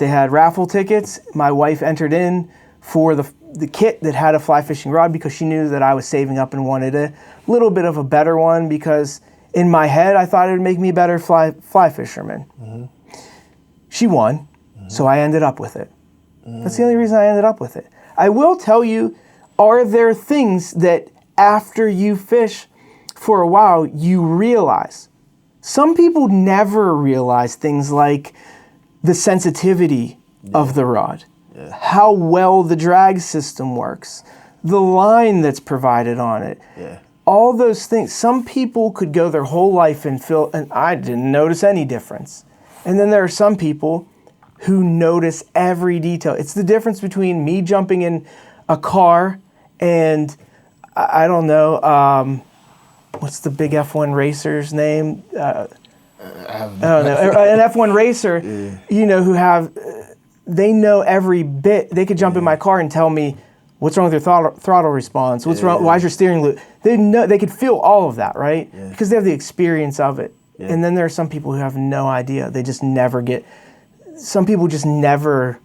had raffle tickets. My wife entered in for the kit that had a fly fishing rod because she knew that I was saving up and wanted a little bit of a better one because in my head I thought it would make me a better fly fisherman. She won, so I ended up with it. That's the only reason I ended up with it. I will tell you, are there things that after you fish for a while you realize? Some people never realize things like the sensitivity of the rod, how well the drag system works, the line that's provided on it, all those things. Some people could go their whole life and I didn't notice any difference. And then there are some people who notice every detail. It's the difference between me jumping in a car and, I don't know, what's the big F1 racer's name? I don't know. An F1 racer, they know every bit. They could jump in my car and tell me, what's wrong with your throttle response? What's wrong? Why is your steering loop? They could feel all of that, right? Because they have the experience of it. And then there are some people who have no idea. They just never get. Some people just never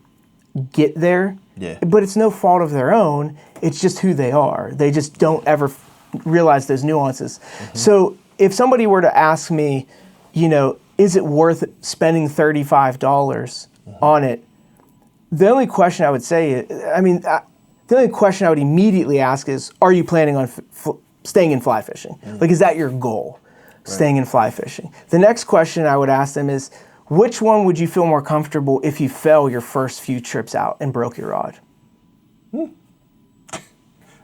get there. But it's no fault of their own. It's just who they are. They just don't ever realize those nuances. So if somebody were to ask me, is it worth spending $35 on it? the only question I would say, the only question I would immediately ask is, are you planning on staying in fly fishing? Like, is that your goal, staying in fly fishing? The next question I would ask them is, which one would you feel more comfortable if you fell your first few trips out and broke your rod?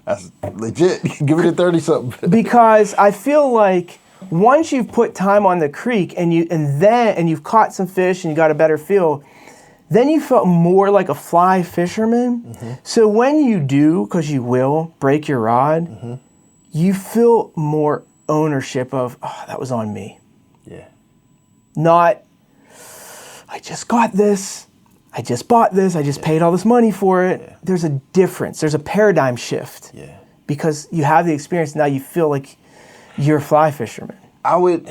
That's legit. Give it a 30-something. Because I feel like once you've put time on the creek and you've caught some fish and you got a better feel, then you felt more like a fly fisherman. Mm-hmm. So when you do, because you will, break your rod, you feel more ownership of, oh, that was on me. Yeah. Not, I just got this, I just bought this, I just paid all this money for it. Yeah. There's a difference. There's a paradigm shift. Yeah. Because you have the experience, now you feel like you're a fly fisherman. I would,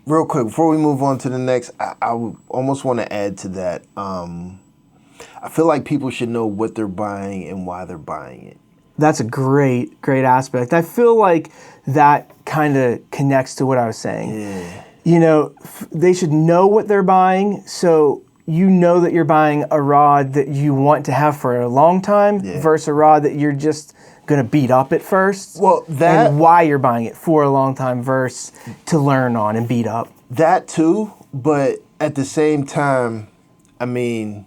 real quick, before we move on to the next, I would almost want to add to that. I feel like people should know what they're buying and why they're buying it. That's a great aspect. I feel like that kind of connects to what I was saying. Yeah. You know, they should know what they're buying, so you know that you're buying a rod that you want to have for a long time versus a rod that you're just going to beat up at first. Well, and why you're buying it for a long time versus to learn on and beat up. That too, but at the same time, I mean,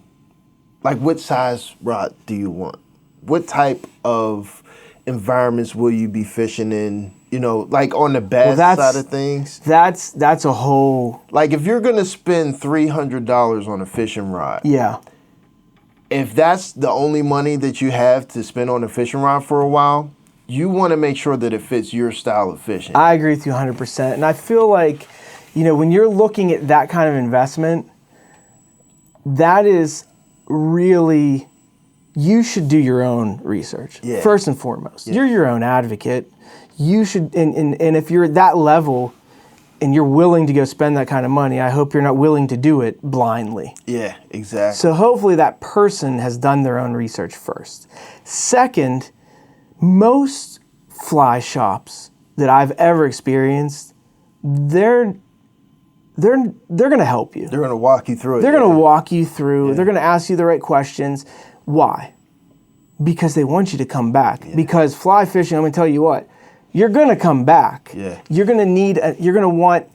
like, what size rod do you want? What type of environments will you be fishing in? You know, like on the bass side of things. That's a whole... Like, if you're going to spend $300 on a fishing rod. Yeah. If that's the only money that you have to spend on a fishing rod for a while, you want to make sure that it fits your style of fishing. I agree with you 100%. And I feel like, you know, when you're looking at that kind of investment, that is really... You should do your own research, first and foremost. Yeah. You're your own advocate. You should, and if you're at that level and you're willing to go spend that kind of money, I hope you're not willing to do it blindly. Yeah, exactly. So hopefully that person has done their own research first. Second, most fly shops that I've ever experienced, they're going to help you. They're going to walk you through it. They're going to walk you through. Yeah. They're going to ask you the right questions. Why? Because they want you to come back. Yeah. Because fly fishing, I'm going to tell you what, you're going to come back. Yeah. You're going to want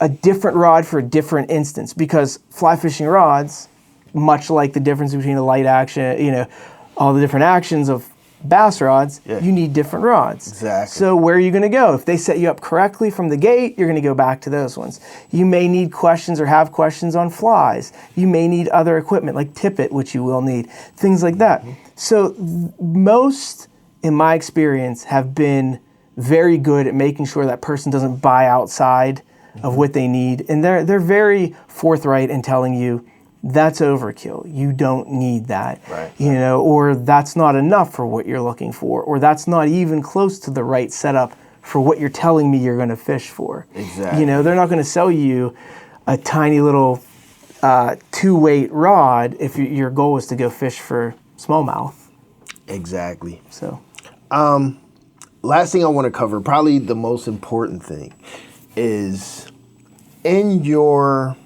a different rod for a different instance, because fly fishing rods, much like the difference between a light action, you know, all the different actions of bass rods, you need different rods. Exactly. So where are you going to go? If they set you up correctly from the gate, you're going to go back to those ones. You may need questions or have questions on flies. You may need other equipment like tippet, which you will need, things like that. So most, in my experience, have been very good at making sure that person doesn't buy outside of what they need. And they're very forthright in telling you, that's overkill. You don't need that, you know, or that's not enough for what you're looking for, or that's not even close to the right setup for what you're telling me you're going to fish for. Exactly. You know, they're not going to sell you a tiny little 2-weight rod if your goal is to go fish for smallmouth. Exactly. So, last thing I want to cover, probably the most important thing, is in your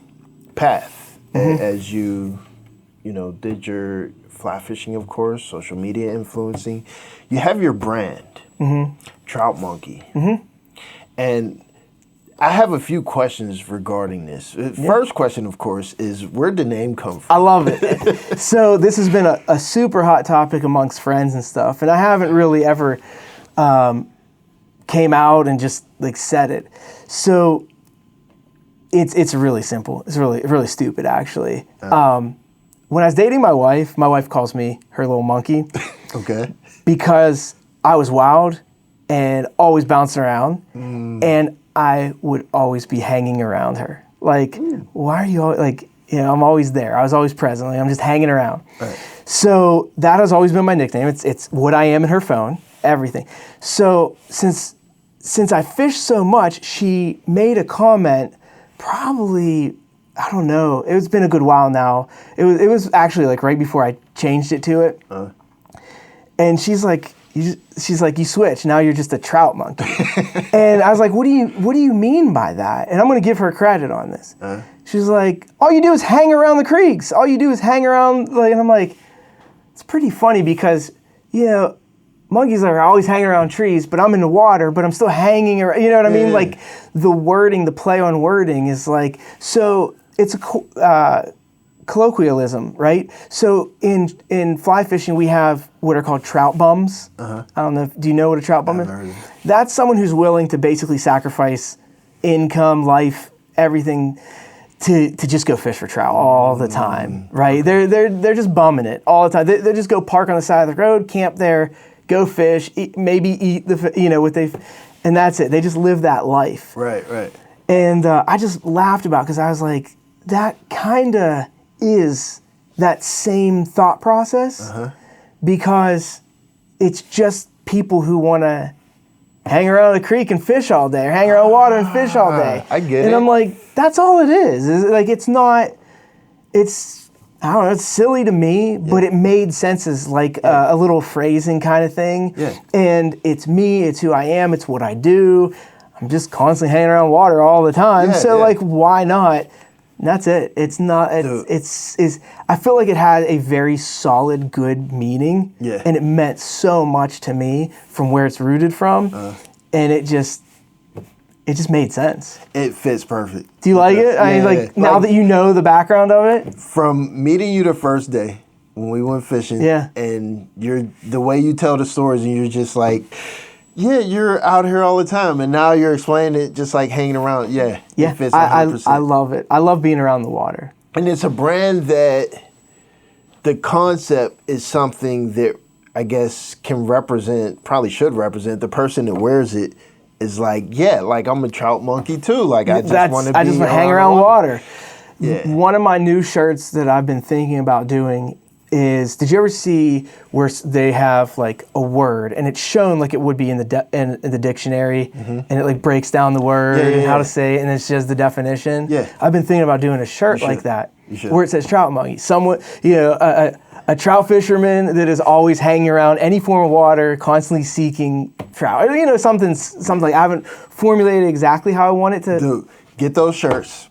path. As you did your fly fishing, of course, social media influencing, you have your brand, Trout Monkey. And I have a few questions regarding this. First question, of course, is where'd the name come from? I love it. So this has been a super hot topic amongst friends and stuff, and I haven't really ever came out and just like said it. So it's really simple. It's really stupid, actually. When I was dating my wife calls me her little monkey. Okay. Because I was wild and always bouncing around, and I would always be hanging around her. Like, why are you always, like, you know, I'm always there. I was always present. Like, I'm just hanging around. Right. So that has always been my nickname. It's what I am in her phone, everything. So since I fish so much, she made a comment. Probably, I don't know, it's been a good while now. It was actually like right before I changed it to it. And she's like, she's like, you switch. Now you're just a trout monkey. And I was like, what do you mean by that? And I'm going to give her credit on this. She's like, all you do is hang around the creeks. All you do is hang around. Like, and I'm like, it's pretty funny because, you know, monkeys are always hanging around trees, but I'm in the water, but I'm still hanging around. You know what I mean? Like the wording, the play on wording is like, so it's a colloquialism, right? So in fly fishing, we have what are called trout bums. I don't know. Do you know what a trout bum is? That's someone who's willing to basically sacrifice income, life, everything to just go fish for trout all the time, right? They're just bumming it all the time. They just go park on the side of the road, camp there, go fish, maybe eat and that's it. They just live that life. Right. And I just laughed about it because I was like, that kind of is that same thought process because it's just people who want to hang around a creek and fish all day, or hang around water and fish all day. I get it. And I'm like, that's all it is. Like, it's not, I don't know, it's silly to me, but it made sense as like a little phrasing kind of thing. Yeah. And it's me, it's who I am, it's what I do. I'm just constantly hanging around water all the time. Like, why not? And that's it. It's not, it's I feel like it had a very solid, good meaning. Yeah. And it meant so much to me from where it's rooted from. And it just made sense. It fits perfect. Do you like it? I mean, like, now that you know the background of it? From meeting you the first day when we went fishing, and the way you tell the stories, and you're just like, yeah, you're out here all the time, and now you're explaining it just like hanging around. Yeah, it fits 100%. I love it. I love being around the water. And it's a brand that the concept is something that I guess probably should represent the person that wears it. Is like, yeah, like I'm a trout monkey too. Like I just want to hang around water. Yeah. One of my new shirts that I've been thinking about doing is, did you ever see where they have like a word and it's shown like it would be in the dictionary, and it like breaks down the word and how to say it, and it's just the definition? Yeah. I've been thinking about doing a shirt like that, where it says trout monkey. Someone, a trout fisherman that is always hanging around any form of water, constantly seeking trout. Something like, I haven't formulated exactly how I want it to. Dude, get those shirts.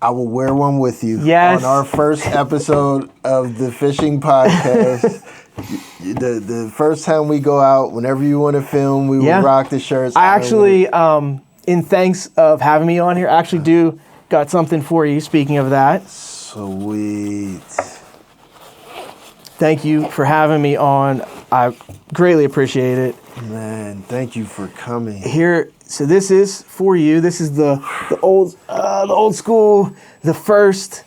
I will wear one with you on our first episode of the fishing podcast. The first time we go out, whenever you want to film, we will rock the shirts. I actually, in thanks of having me on here, I actually got something for you, speaking of that. Sweet. Thank you for having me on. I greatly appreciate it. Man, thank you for coming. Here, so this is for you. This is the old school, the first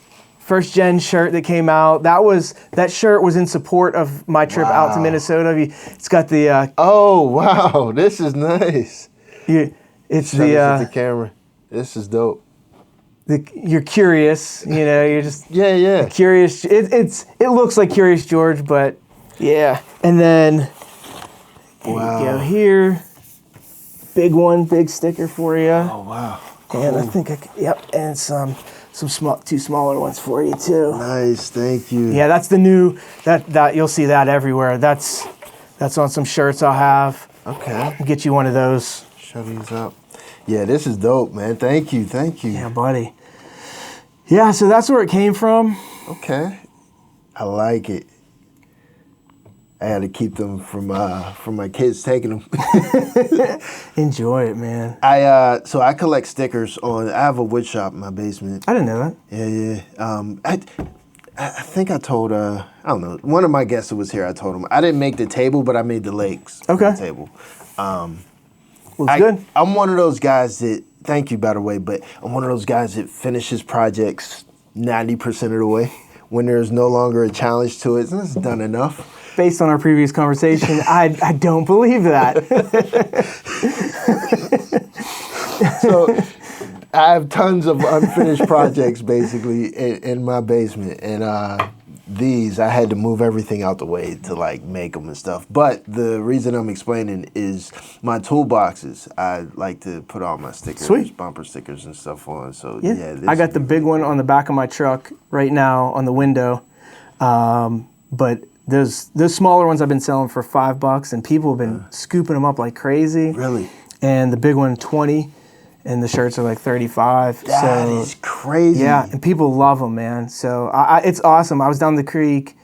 gen shirt that came out. That shirt was in support of my trip out to Minnesota. It's got the oh wow, this is nice. It's the camera. This is dope. You're curious, you're just curious. It looks like Curious George, but yeah. And then you go here, big sticker for you. Oh wow! Cool. And I think and some two smaller ones for you too. Nice, thank you. Yeah, that's the new that you'll see that everywhere. That's on some shirts I'll have. Okay. I'll get you one of those. Show these up. Yeah, this is dope, man. Thank you. Yeah, buddy. Yeah, so that's where it came from. Okay. I like it. I had to keep them from my kids taking them. Enjoy it, man. So I collect stickers I have a wood shop in my basement. I didn't know that. Yeah. I think I told I don't know, one of my guests that was here, I told him I didn't make the table, but I made the legs for the table. Looks good. I'm one of those guys that, thank you by the way, but I'm one of those guys that finishes projects 90% of the way when there's no longer a challenge to it. It's done enough. Based on our previous conversation, I don't believe that. So I have tons of unfinished projects basically in my basement, and I had to move everything out the way to like make them and stuff. But the reason I'm explaining is my toolboxes. I like to put all my stickers, bumper stickers and stuff on. So yeah, I got the big one on the back of my truck right now on the window, but Those smaller ones I've been selling for $5, and people have been scooping them up like crazy. Really? And the big one, 20, and the shirts are like 35. That is crazy. Yeah, and people love them, man. So it's awesome. I was down the creek.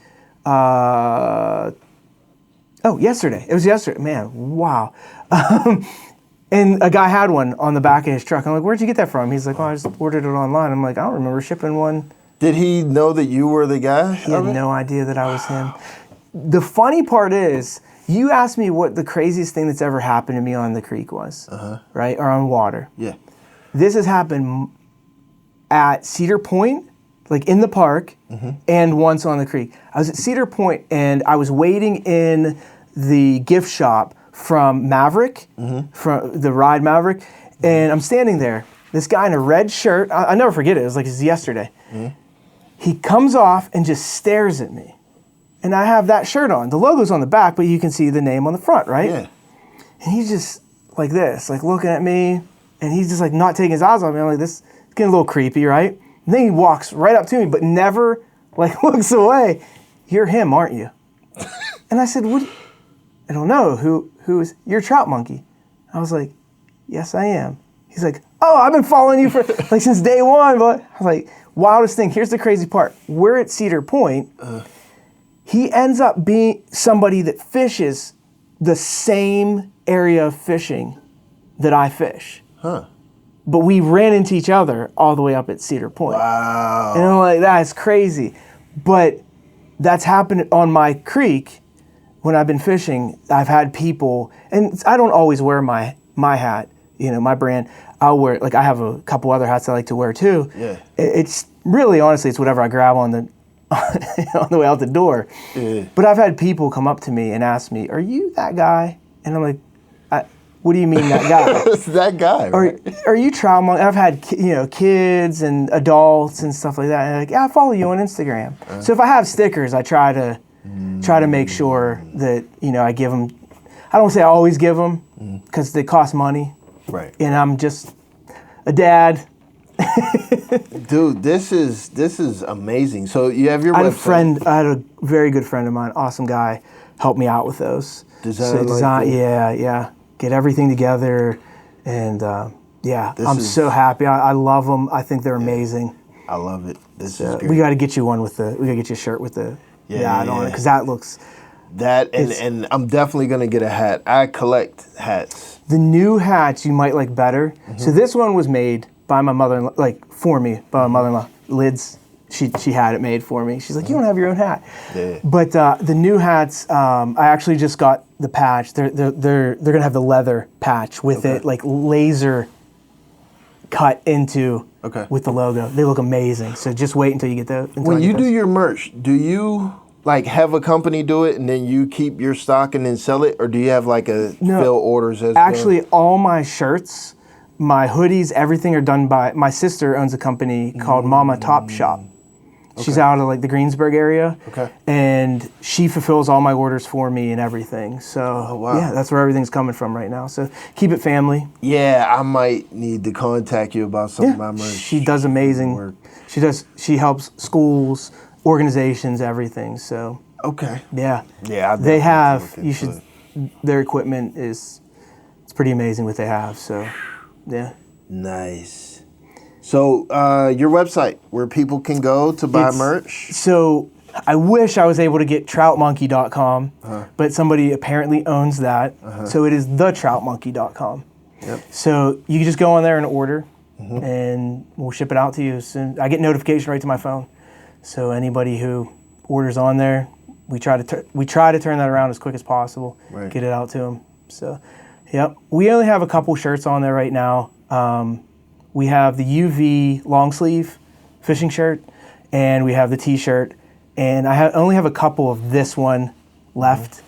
Yesterday. It was yesterday. Man, wow. And a guy had one on the back of his truck. I'm like, where'd you get that from? He's like, oh, I just ordered it online. I'm like, I don't remember shipping one. Did he know that you were the guy? He had no idea that I was him. The funny part is, you asked me what the craziest thing that's ever happened to me on the creek was, right? Or on water. Yeah. This has happened at Cedar Point, like in the park, and once on the creek. I was at Cedar Point, and I was waiting in the gift shop from Maverick, from the ride Maverick, and I'm standing there. This guy in a red shirt, I never forget it, it was like yesterday. He comes off and just stares at me. And I have that shirt on. The logo's on the back, but you can see the name on the front, right? Yeah. And he's just like this, like looking at me, and he's just like not taking his eyes off me. I'm like, this is getting a little creepy, right? And then he walks right up to me, but never like looks away. You're him, aren't you? And I said, what? I don't know. Who is, you're Trout Monkey. I was like, yes, I am. He's like, oh, I've been following you for like since day one. But I was like, wildest thing. Here's the crazy part. We're at Cedar Point. He ends up being somebody that fishes the same area of fishing that I fish. Huh. But we ran into each other all the way up at Cedar Point. Wow. And I'm like, that's crazy. But that's happened on my creek when I've been fishing. I've had people, and I don't always wear my hat, my brand. I'll wear, like I have a couple other hats I like to wear too. Yeah. It's really, honestly, it's whatever I grab on the on the way out the door. Yeah. But I've had people come up to me and ask me, are you that guy? And I'm like, what do you mean that guy? It's that guy, right? Are you Trout Monkey? I've had kids and adults and stuff like that. And they're like, yeah, I follow you on Instagram. So if I have stickers, I try to make sure that I give them. I don't say I always give them because they cost money. Right. And I'm just a dad. Dude, this is amazing. So you have your website. I had a very good friend of mine, awesome guy, help me out with those. Design. Yeah. Get everything together, and I'm so happy. I love them. I think they're amazing. I love it. This is great. We got to get you one we got to get you a shirt with the ad on it, because that looks. And I'm definitely gonna get a hat. I collect hats. The new hats you might like better. So this one was made by my mother-in-law, for me, by my mother-in-law. Lids, she had it made for me. She's like, you don't have your own hat. Yeah. But the new hats, I actually just got the patch. They're gonna have the leather patch with it, like laser cut into with the logo. They look amazing. So just wait until you get those. When you do your merch, do you have a company do it and then you keep your stock and then sell it, or do you have fill orders as actually well? All my shirts, my hoodies, everything are done by my sister. Owns a company called Mama Top Shop. She's out of the Greensburg area, and she fulfills all my orders for me and everything. So yeah, that's where everything's coming from right now. So keep it family. Yeah, I might need to contact you about some of my merch. She does amazing work. She helps schools, organizations, everything. So yeah. They have. You should. Their equipment it's pretty amazing what they have. So yeah. Nice. So your website, where people can go to buy merch? So I wish I was able to get troutmonkey.com, but somebody apparently owns that. So it is thetroutmonkey.com. Yep. So you can just go on there and order, and we'll ship it out to you soon. I get notification right to my phone. So anybody who orders on there, we try to turn that around as quick as possible, get it out to them. So, yep. We only have a couple shirts on there right now. We have the UV long sleeve fishing shirt, and we have the T-shirt, and I only have a couple of this one left,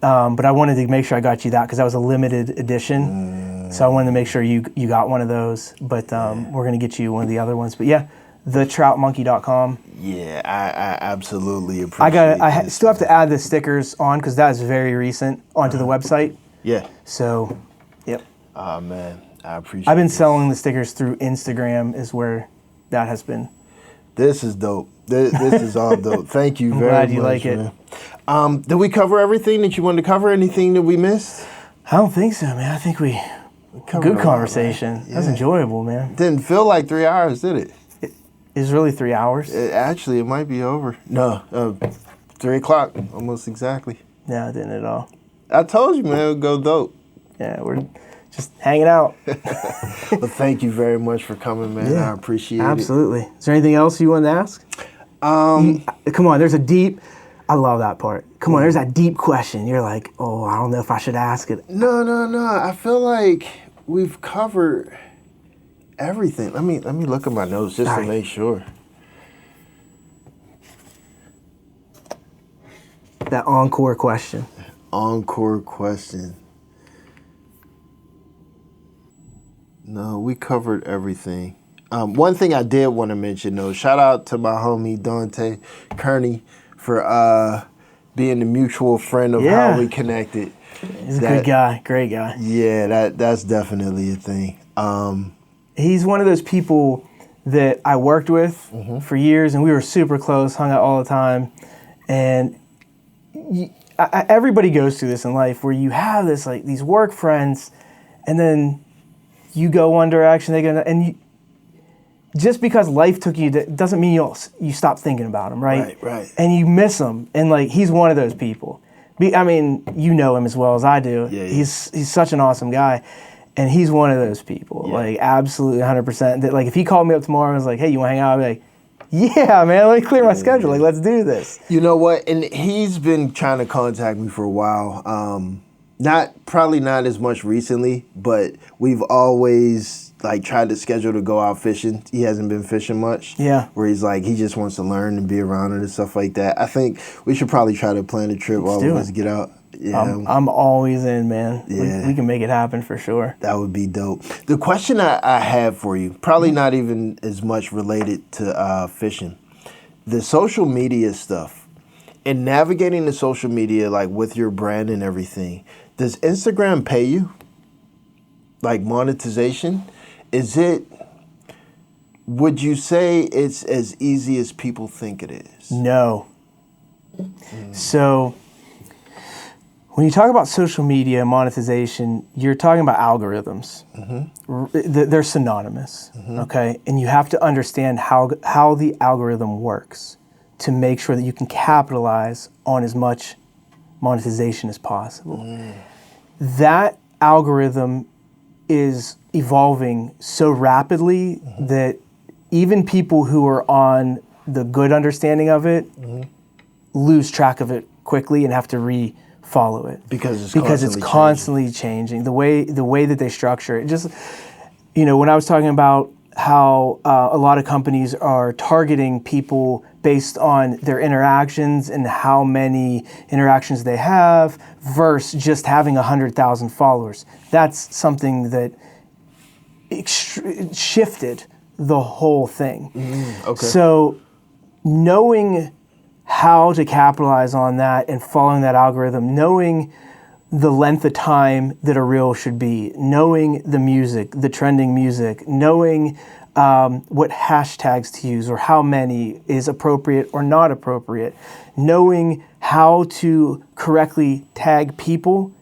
but I wanted to make sure I got you that because that was a limited edition, so I wanted to make sure you got one of those, but we're going to get you one of the other ones. But yeah, thetroutmonkey.com. Yeah, I absolutely appreciate I still have to add the stickers on because that is very recent onto the website. Yeah. So, yep. Oh, man. I appreciate it. I've been selling the stickers through Instagram is where that has been. This is dope. This is all dope. Thank you very glad you much, like it. man. Did we cover everything that you wanted to cover? Anything that we missed? I don't think so, man. I think we covered good a lot, conversation. man. That was Yeah. enjoyable, man. Didn't feel like 3 hours, did it? It was really 3 hours. Actually, it might be over. No, 3 o'clock, almost exactly. No, it didn't at all. I told you, man, it would go dope. Yeah, we're just hanging out. But thank you very much for coming, man. I appreciate it. Absolutely. Is there anything else you want to ask? Come on, there's a deep, I love that part. Come on, there's that deep question. You're like, oh, I don't know if I should ask it. No. I feel like we've covered everything. Let me look at my notes just to make sure. That encore question. Encore question. No, we covered everything. One thing I did want to mention, though, shout out to my homie Dante Kearney for being the mutual friend of how we connected. He's a good guy, great guy. Yeah, that's definitely a thing. He's one of those people that I worked with for years, and we were super close, hung out all the time. And everybody goes through this in life where you have this like these work friends, and then you go one direction, they go, and just because life took you, doesn't mean you stop thinking about them, right? Right. And you miss them, and like he's one of those people. I mean, you know him as well as I do. Yeah. He's such an awesome guy, and he's one of those people, like absolutely 100%. That like if he called me up tomorrow and was like, "Hey, you want to hang out?" I'd be like, "Yeah, man, let me clear my schedule. Like, let's do this." You know what? And he's been trying to contact me for a while. Probably not as much recently, but we've always like tried to schedule to go out fishing. He hasn't been fishing much. Yeah. Where he's like, he just wants to learn and be around it and stuff like that. I think we should probably try to plan a trip while of us get out. Yeah. I'm always in, man. Yeah. We can make it happen for sure. That would be dope. The question I have for you, probably not even as much related to fishing, the social media stuff and navigating the social media, like with your brand and everything. Does Instagram pay you? Like monetization? Would you say it's as easy as people think it is? No. So when you talk about social media monetization, you're talking about algorithms. They're synonymous, okay? And you have to understand how the algorithm works to make sure that you can capitalize on as much monetization as possible. That algorithm is evolving so rapidly that even people who are on the good understanding of it lose track of it quickly and have to re-follow it because it's constantly changing. The way that they structure it. Just when I was talking about how a lot of companies are targeting people based on their interactions and how many interactions they have versus just having 100,000 followers. That's something that shifted the whole thing. Okay. So knowing how to capitalize on that and following that algorithm, knowing the length of time that a reel should be, knowing the music, the trending music, knowing what hashtags to use or how many is appropriate or not appropriate, knowing how to correctly tag people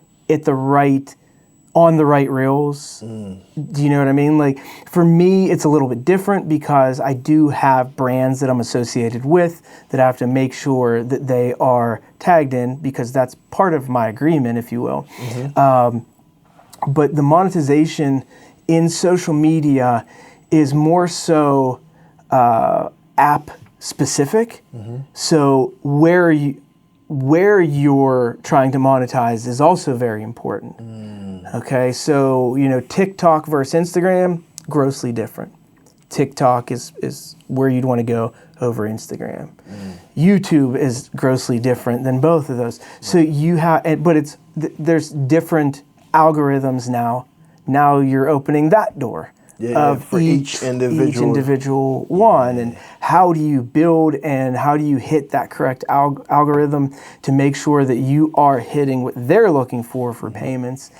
on the right reels. Do you know what I mean? Like for me, it's a little bit different because I do have brands that I'm associated with that I have to make sure that they are tagged in because that's part of my agreement, if you will. But the monetization in social media is more so app specific. So where you're trying to monetize is also very important. Okay, so TikTok versus Instagram, grossly different. TikTok is where you'd want to go over Instagram. YouTube is grossly different than both of those. So you have, but there's different algorithms now. Now you're opening that door. For each individual one, and how do you build and how do you hit that correct algorithm to make sure that you are hitting what they're looking for payments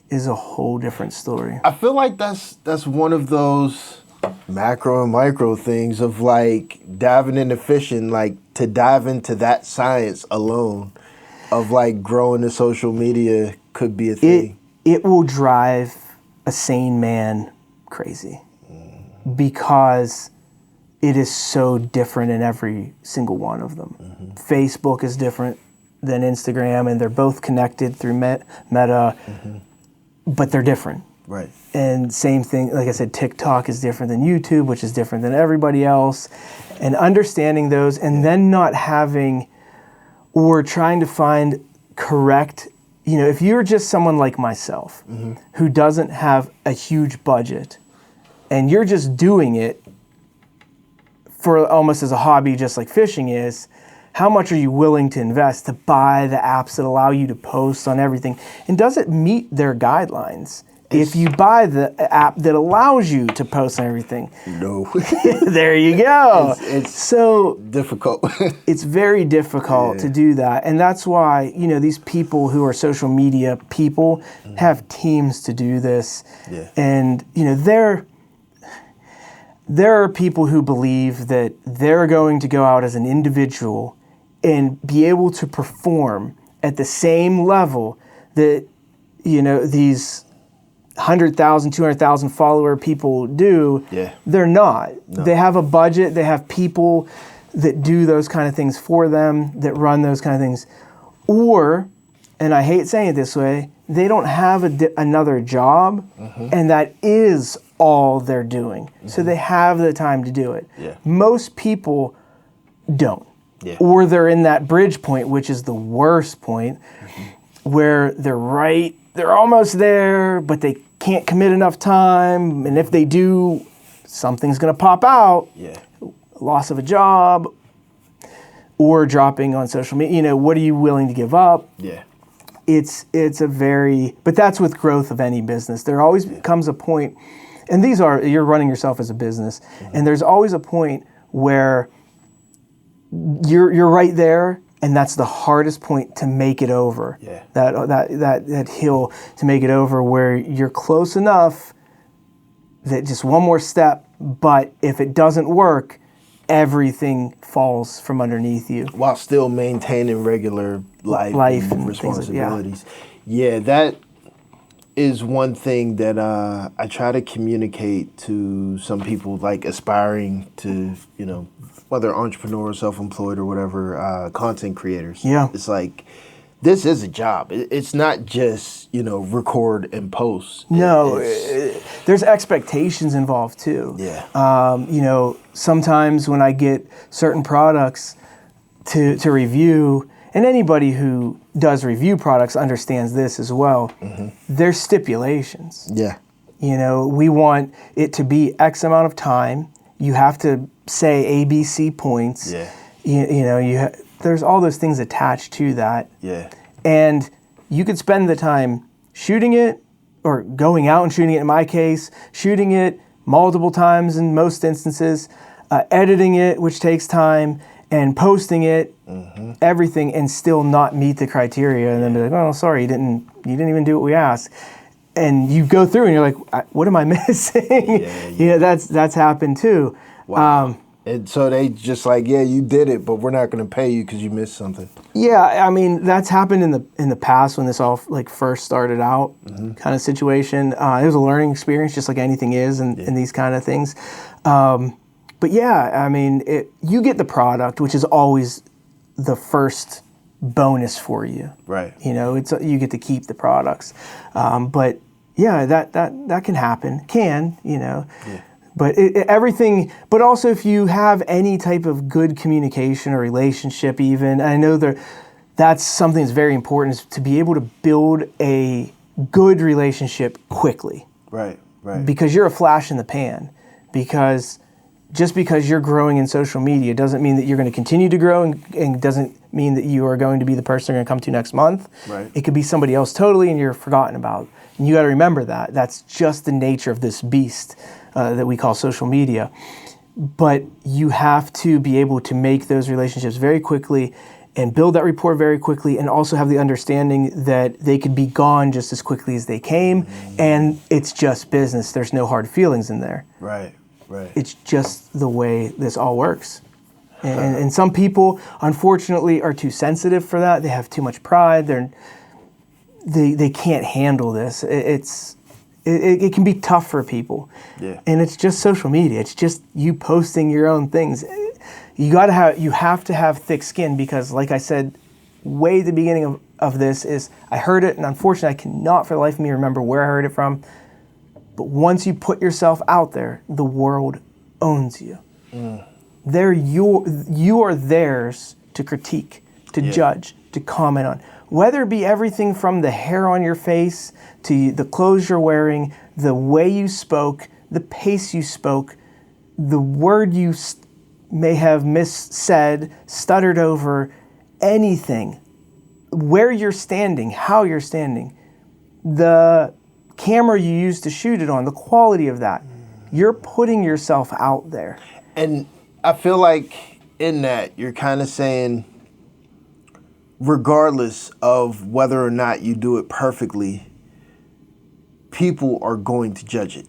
is a whole different story. I feel like that's one of those macro and micro things of like diving into fishing, like to dive into that science alone of like growing the social media could be a thing. It will drive a sane man crazy because it is so different in every single one of them. Facebook is different than Instagram, and they're both connected through Meta, but they're different. Right. And same thing, like I said, TikTok is different than YouTube, which is different than everybody else. And understanding those and then not having or trying to find correct, if you're just someone like myself who doesn't have a huge budget and you're just doing it for almost as a hobby, just like fishing is, how much are you willing to invest to buy the apps that allow you to post on everything? And does it meet their guidelines? If you buy the app that allows you to post on everything. No. There you go. It's so difficult. It's very difficult to do that. And that's why, these people who are social media people have teams to do this. Yeah. And, there are people who believe that they're going to go out as an individual and be able to perform at the same level that, these 100,000, 200,000 follower people do. Yeah. They're not. No. They have a budget. They have people that do those kind of things for them, that run those kind of things. Or, and I hate saying it this way, they don't have another job, and that is all they're doing. So they have the time to do it. Yeah. Most people don't. Yeah. Or they're in that bridge point, which is the worst point, where they're almost there, but they can't commit enough time. And if they do, something's going to pop out. Yeah. Loss of a job or dropping on social media. What are you willing to give up? Yeah. It's but that's with growth of any business. There always comes a point, and you're running yourself as a business, and there's always a point where you're right there, and that's the hardest point to make it over. Yeah. That hill to make it over, where you're close enough that just one more step, but if it doesn't work, everything falls from underneath you. While still maintaining regular life and responsibilities. Yeah, that is one thing that I try to communicate to some people like aspiring to, whether entrepreneurs, self-employed or whatever, content creators. Yeah. It's like, this is a job. It's not just, record and post. No, there's expectations involved too. Yeah. Sometimes when I get certain products to review, and anybody who does review products understands this as well, there's stipulations. Yeah. We want it to be X amount of time. You have to say ABC points. Yeah. There's all those things attached to that. Yeah. And you could spend the time shooting it, or going out and shooting it in my case, shooting it multiple times in most instances, editing it, which takes time, and posting it, everything, and still not meet the criteria, and then be like, oh, sorry, you didn't even do what we asked. And you go through and you're like, what am I missing? Yeah. That's happened too. Wow. And so they just like, yeah, you did it, but we're not going to pay you because you missed something. Yeah, I mean, that's happened in the past when this all first started out, kind of situation. It was a learning experience, just like anything is in these kind of things. But yeah, I mean, you get the product, which is always the first bonus for you. Right. You get to keep the products. But yeah, that can happen. Yeah. But everything, but also if you have any type of good communication or relationship even, I know that's something that's very important, is to be able to build a good relationship quickly. Right. Because you're a flash in the pan. Because just because you're growing in social media doesn't mean that you're going to continue to grow, and doesn't mean that you are going to be the person they're going to come to next month. Right. It could be somebody else totally, and you're forgotten about. And you got to remember that. That's just the nature of this beast that we call social media. But you have to be able to make those relationships very quickly and build that rapport very quickly, and also have the understanding that they could be gone just as quickly as they came, and it's just business. There's no hard feelings in there. Right. Right. It's just the way this all works. And some people, unfortunately, are too sensitive for that. They have too much pride. They can't handle this. It can be tough for people. Yeah. And it's just social media. It's just you posting your own things. You have to have thick skin because, like I said, way at the beginning of this is I heard it, and unfortunately, I cannot for the life of me remember where I heard it from. But once you put yourself out there, the world owns you. You are theirs to critique, to judge, to comment on. Whether it be everything from the hair on your face to the clothes you're wearing, the way you spoke, the pace you spoke, the word you may have missaid, stuttered over, anything, where you're standing, how you're standing, the camera you use to shoot it on, the quality of that, you're putting yourself out there. And I feel like in that you're kind of saying, regardless of whether or not you do it perfectly, people are going to judge it.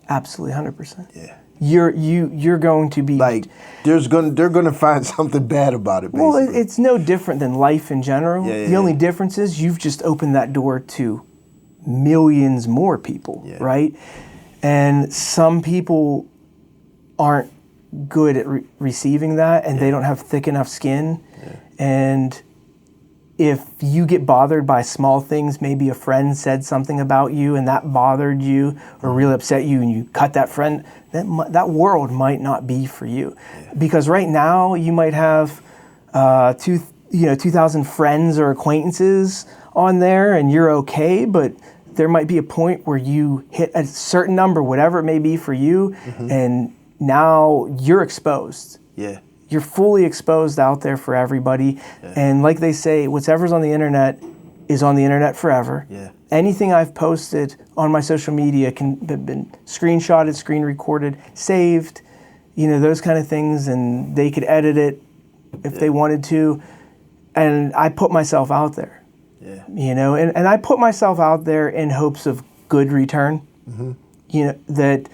Absolutely, 100%. Yeah. You're going to be like they're gonna find something bad about it. Basically. Well, it's no different than life in general. Yeah, the only difference is you've just opened that door to millions more people, right? And some people aren't good at receiving that, and they don't have thick enough skin. And if you get bothered by small things, maybe a friend said something about you and that bothered you or really upset you, and you cut that friend, that world might not be for you. Because right now you might have 2,000 friends or acquaintances on there and you're okay, but there might be a point where you hit a certain number, whatever it may be for you, and now you're exposed. Yeah. You're fully exposed out there for everybody. And like they say, whatever's on the internet is on the internet forever. Anything I've posted on my social media can have been screenshotted, screen recorded, saved, those kind of things, and they could edit it if they wanted to. And I put myself out there. And I put myself out there in hopes of good return. That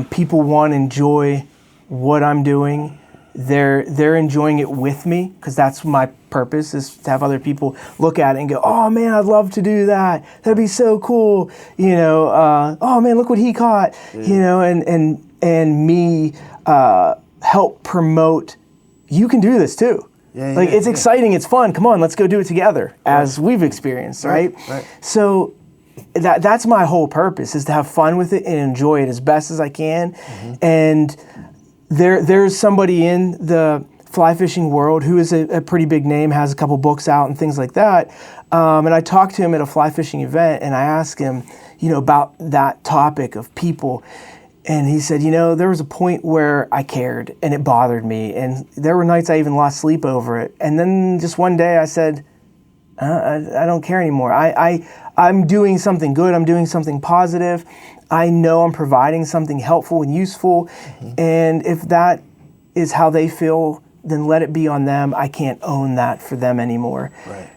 people want to enjoy what I'm doing. They're enjoying it with me, because that's my purpose, is to have other people look at it and go, oh man, I'd love to do that. That'd be so cool. Oh man, look what he caught. And me help promote, you can do this too. It's exciting, it's fun. Come on, let's go do it together, as we've experienced, right? So that's my whole purpose, is to have fun with it and enjoy it as best as I can. And there's somebody in the fly fishing world who is a pretty big name, has a couple books out and things like that. And I talked to him at a fly fishing event, and I asked him, about that topic of people. And he said, there was a point where I cared and it bothered me. And there were nights I even lost sleep over it. And then just one day I said, I don't care anymore. I'm doing something good. I'm doing something positive. I know I'm providing something helpful and useful. And if that is how they feel, then let it be on them. I can't own that for them anymore.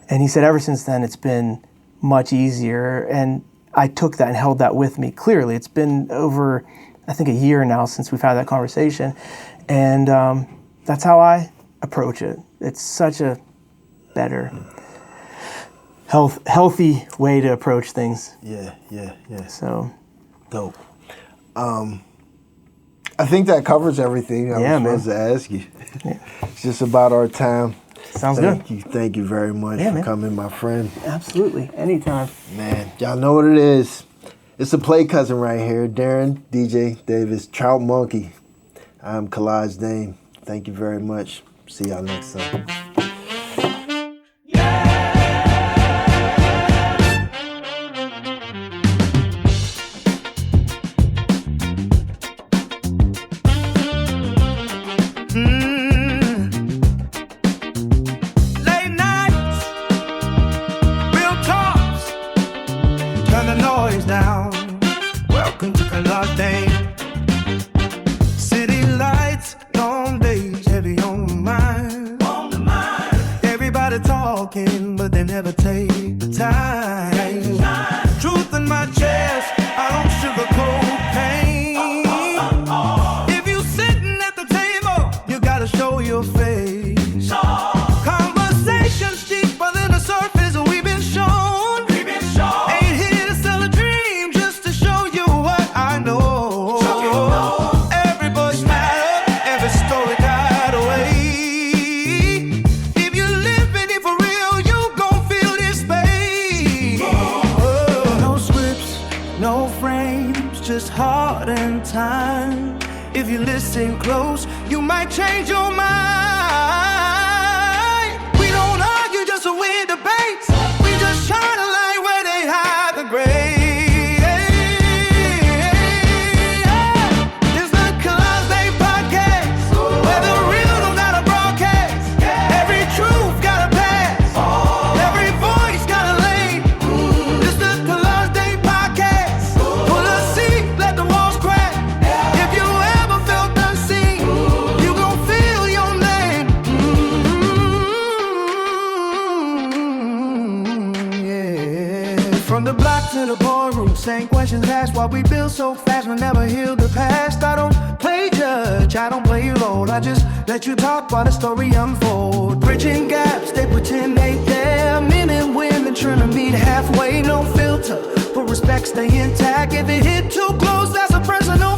And he said ever since then, it's been much easier. And I took that and held that with me. Clearly, it's been over, I think, a year now since we've had that conversation. And that's how I approach it. It's such a better, healthy way to approach things. So dope. I think that covers everything I was supposed to ask you. It's just about our time. Sounds good. Thank you very much for coming, my friend. Absolutely. Anytime. Man, y'all know what it is. It's a play cousin right here. Darin, DJ Davis, Trout Monkey. I'm Kalaj Dame. Thank you very much. See y'all next time. Late nights, real talks, turn the noise down. Welcome to Kalaj Dame. City lights, long days, heavy on the mind. Everybody talking, but they never take the time. Truth in my chest, I don't sugarcoat pain. if you listen close, you might change your mind. We don't argue just to win debates. We just shine a light where they hide the grave. It's the Kalaj Dame podcast, where the real don't gotta broadcast. Every truth gotta pass. Every voice gotta lane. It's the Kalaj Dame podcast. Pull a seat, let the walls crack. If you ever felt unseen, you gon' feel your name. Yeah. From the block to the boardroom, same questions asked. Why we build so fast, we never heal the past. I don't play judge, I don't play your role. I just let you talk while the story unfolds. Bridging gaps, they pretend they there. Men and women trying to meet halfway, no filter. For respect, stay intact. If it hit too close, that's a personal